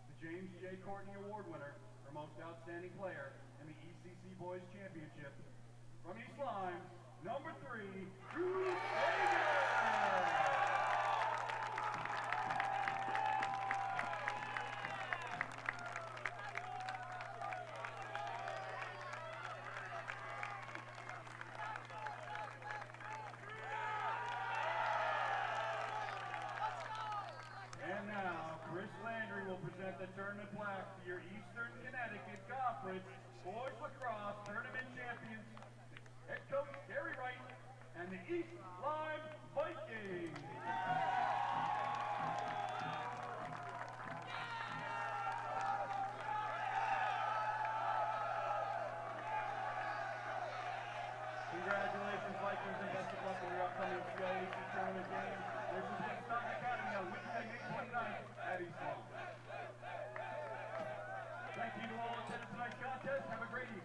The James J. Courtney Award winner for most outstanding player in the ECC Boys Championship, from East Lyme, number 3, Drew Sager! And now, Chris Landry will present the tournament plaque to your Eastern Connecticut Conference Boys Lacrosse Tournament Champions, head coach Gary Wright, and the East Lyme Vikings. Congratulations, Vikings, and best of luck in your upcoming CIAC tournament game versus Southeastern Academy on Wednesday, May 29th at East Lyme. Thank you to all attending tonight's contest. Have a great evening.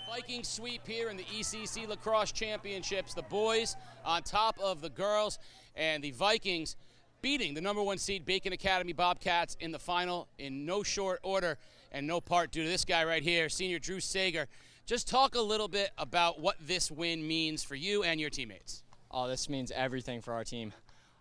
Viking sweep here in the ECC Lacrosse Championships. The boys on top of the girls, and the Vikings beating the #1 seed Bacon Academy Bobcats in the final in no short order and no part due to this guy right here, senior Drew Sager. Just talk a little bit about what this win means for you and your teammates. Oh, this means everything for our team.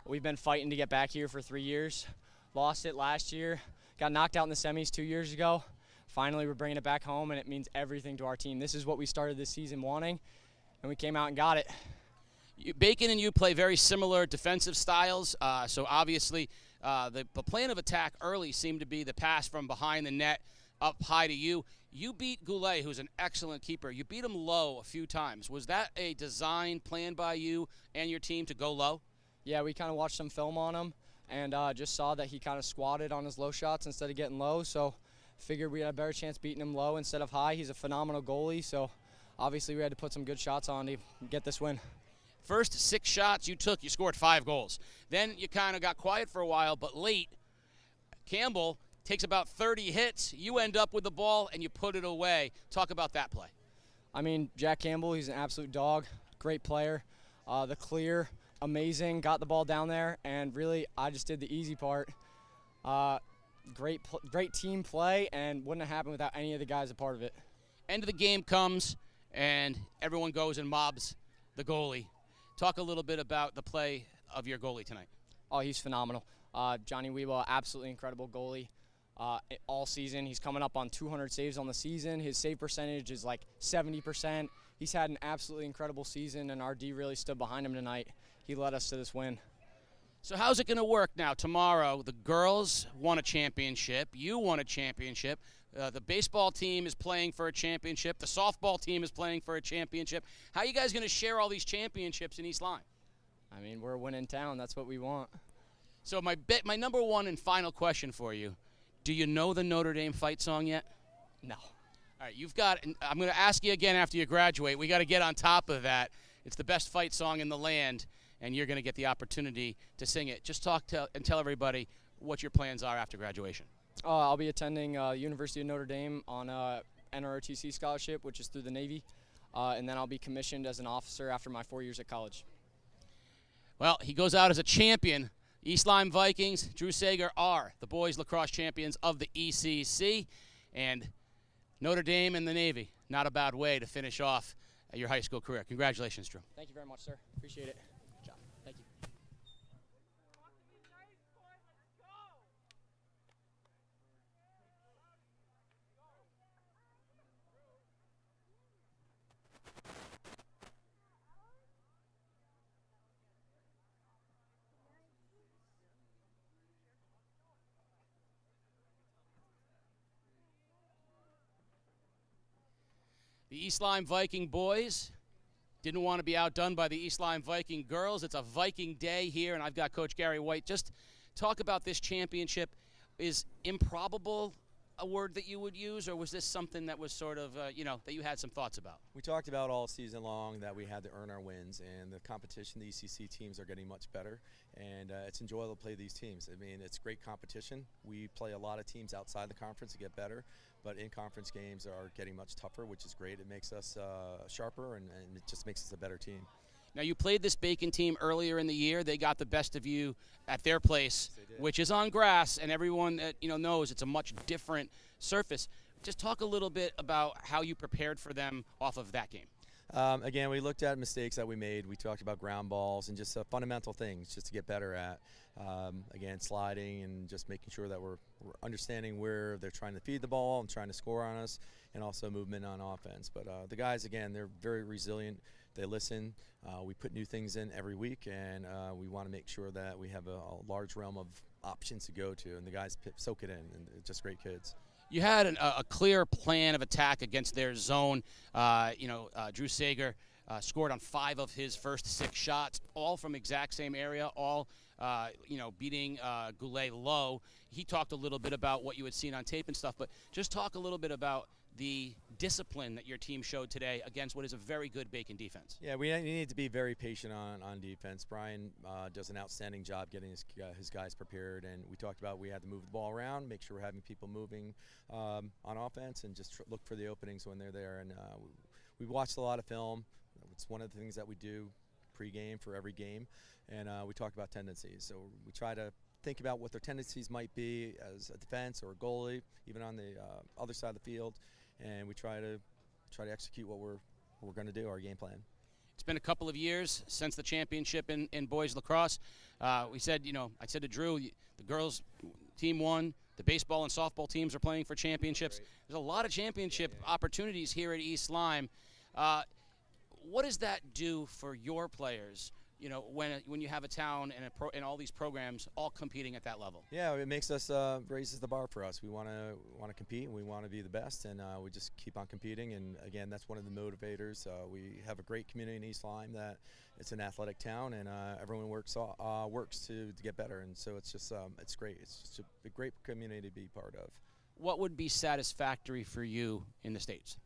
We've been fighting to get back here for 3 years. Lost it last year, got knocked out in the semis 2 years ago. Finally, we're bringing it back home, and it means everything to our team. This is what we started this season wanting, and we came out and got it. Bacon and you play very similar defensive styles, so obviously the plan of attack early seemed to be the pass from behind the net up high to you. You beat Goulet, who's an excellent keeper. You beat him low a few times. Was that a design plan by you and your team to go low? Yeah, we kind of watched some film on him and just saw that he kind of squatted on his low shots instead of getting low, so figured we had a better chance beating him low instead of high. He's a phenomenal goalie, so obviously we had to put some good shots on to get this win. First 6 shots you took, you scored 5 goals. Then you kind of got quiet for a while, but late, Campbell takes about 30 hits. You end up with the ball, and you put it away. Talk about that play. I mean, Jack Campbell, he's an absolute dog, great player. The clear, amazing, got the ball down there, and really I just did the easy part Great team play, and wouldn't have happened without any of the guys a part of it. End of the game comes, and everyone goes and mobs the goalie. Talk a little bit about the play of your goalie tonight. Oh, he's phenomenal. Johnny Weeble, absolutely incredible goalie. All season, he's coming up on 200 saves on the season. His save percentage is like 70%. He's had an absolutely incredible season, and our D really stood behind him tonight. He led us to this win. So how's it going to work now? Tomorrow, the girls won a championship. You won a championship. The baseball team is playing for a championship. The softball team is playing for a championship. How are you guys going to share all these championships in East Lyme? I mean, we're a winning town. That's what we want. So my number one and final question for you, do you know the Notre Dame fight song yet? No. All right, you've got, I'm going to ask you again after you graduate. We got to get on top of that. It's the best fight song in the land, and you're going to get the opportunity to sing it. Just and tell everybody what your plans are after graduation. I'll be attending University of Notre Dame on a NROTC scholarship, which is through the Navy, and then I'll be commissioned as an officer after my 4 years at college. Well, he goes out as a champion. East Lyme Vikings, Drew Sager are the boys lacrosse champions of the ECC, and Notre Dame and the Navy. Not a bad way to finish off your high school career. Congratulations, Drew. Thank you very much, sir. Appreciate it. Good job. Thank you. The East Lyme Viking boys didn't want to be outdone by the East Lyme Viking girls. It's a Viking day here, and I've got Coach Gary White. Just talk about this championship. Is improbable a word that you would use, or was this something that was sort of, that you had some thoughts about? We talked about all season long that we had to earn our wins, and the competition, the ECC teams are getting much better, and it's enjoyable to play these teams. I mean, it's great competition. We play a lot of teams outside the conference to get better, but in-conference games are getting much tougher, which is great. It makes us sharper, and it just makes us a better team. Now, you played this Bacon team earlier in the year. They got the best of you at their place, which is on grass, and everyone that knows it's a much different surface. Just talk a little bit about how you prepared for them off of that game. Again, we looked at mistakes that we made. We talked about ground balls and just fundamental things just to get better at. Again, sliding and just making sure that we're understanding where they're trying to feed the ball and trying to score on us, and also movement on offense. But the guys, again, they're very resilient. They listen. We put new things in every week, and we want to make sure that we have a large realm of options to go to, and the guys soak it in, and they're just great kids. You had a clear plan of attack against their zone. Drew Sager scored on 5 of his first 6 shots, all from exact same area, all beating Goulet low. He talked a little bit about what you had seen on tape and stuff, but just talk a little bit about the discipline that your team showed today against what is a very good Bacon defense. Yeah, we need to be very patient on defense. Brian does an outstanding job getting his guys prepared, and we talked about we had to move the ball around, make sure we're having people moving on offense, and just look for the openings when they're there. And we watched a lot of film. It's one of the things that we do pregame for every game, and we talked about tendencies. So we try to think about what their tendencies might be as a defense or a goalie, even on the other side of the field, and we try to execute what we're going to do, our game plan. It's been a couple of years since the championship in boys lacrosse. I said to Drew, the girls team won. The baseball and softball teams are playing for championships. There's a lot of championship opportunities here at East Lyme. What does that do for your players? When you have a town and all these programs all competing at that level. Yeah, it makes us raises the bar for us. We want to compete, and we want to be the best, and we just keep on competing. And again, that's one of the motivators. We have a great community in East Lyme that it's an athletic town, and everyone works to get better. And so it's just it's great. It's just a great community to be part of. What would be satisfactory for you in the States?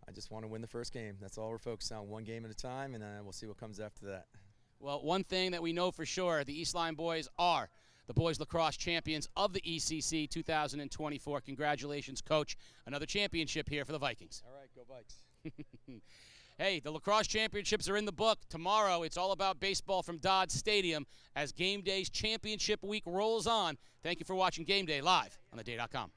I just want to win the first game. That's all we're focused on, one game at a time, and we'll see what comes after that. Well, one thing that we know for sure, the East Lyme boys are the boys lacrosse champions of the ECC 2024. Congratulations, Coach. Another championship here for the Vikings. All right, go Vikes. Hey, the lacrosse championships are in the book. Tomorrow, it's all about baseball from Dodge Stadium as Game Day's championship week rolls on. Thank you for watching Game Day live on theday.com.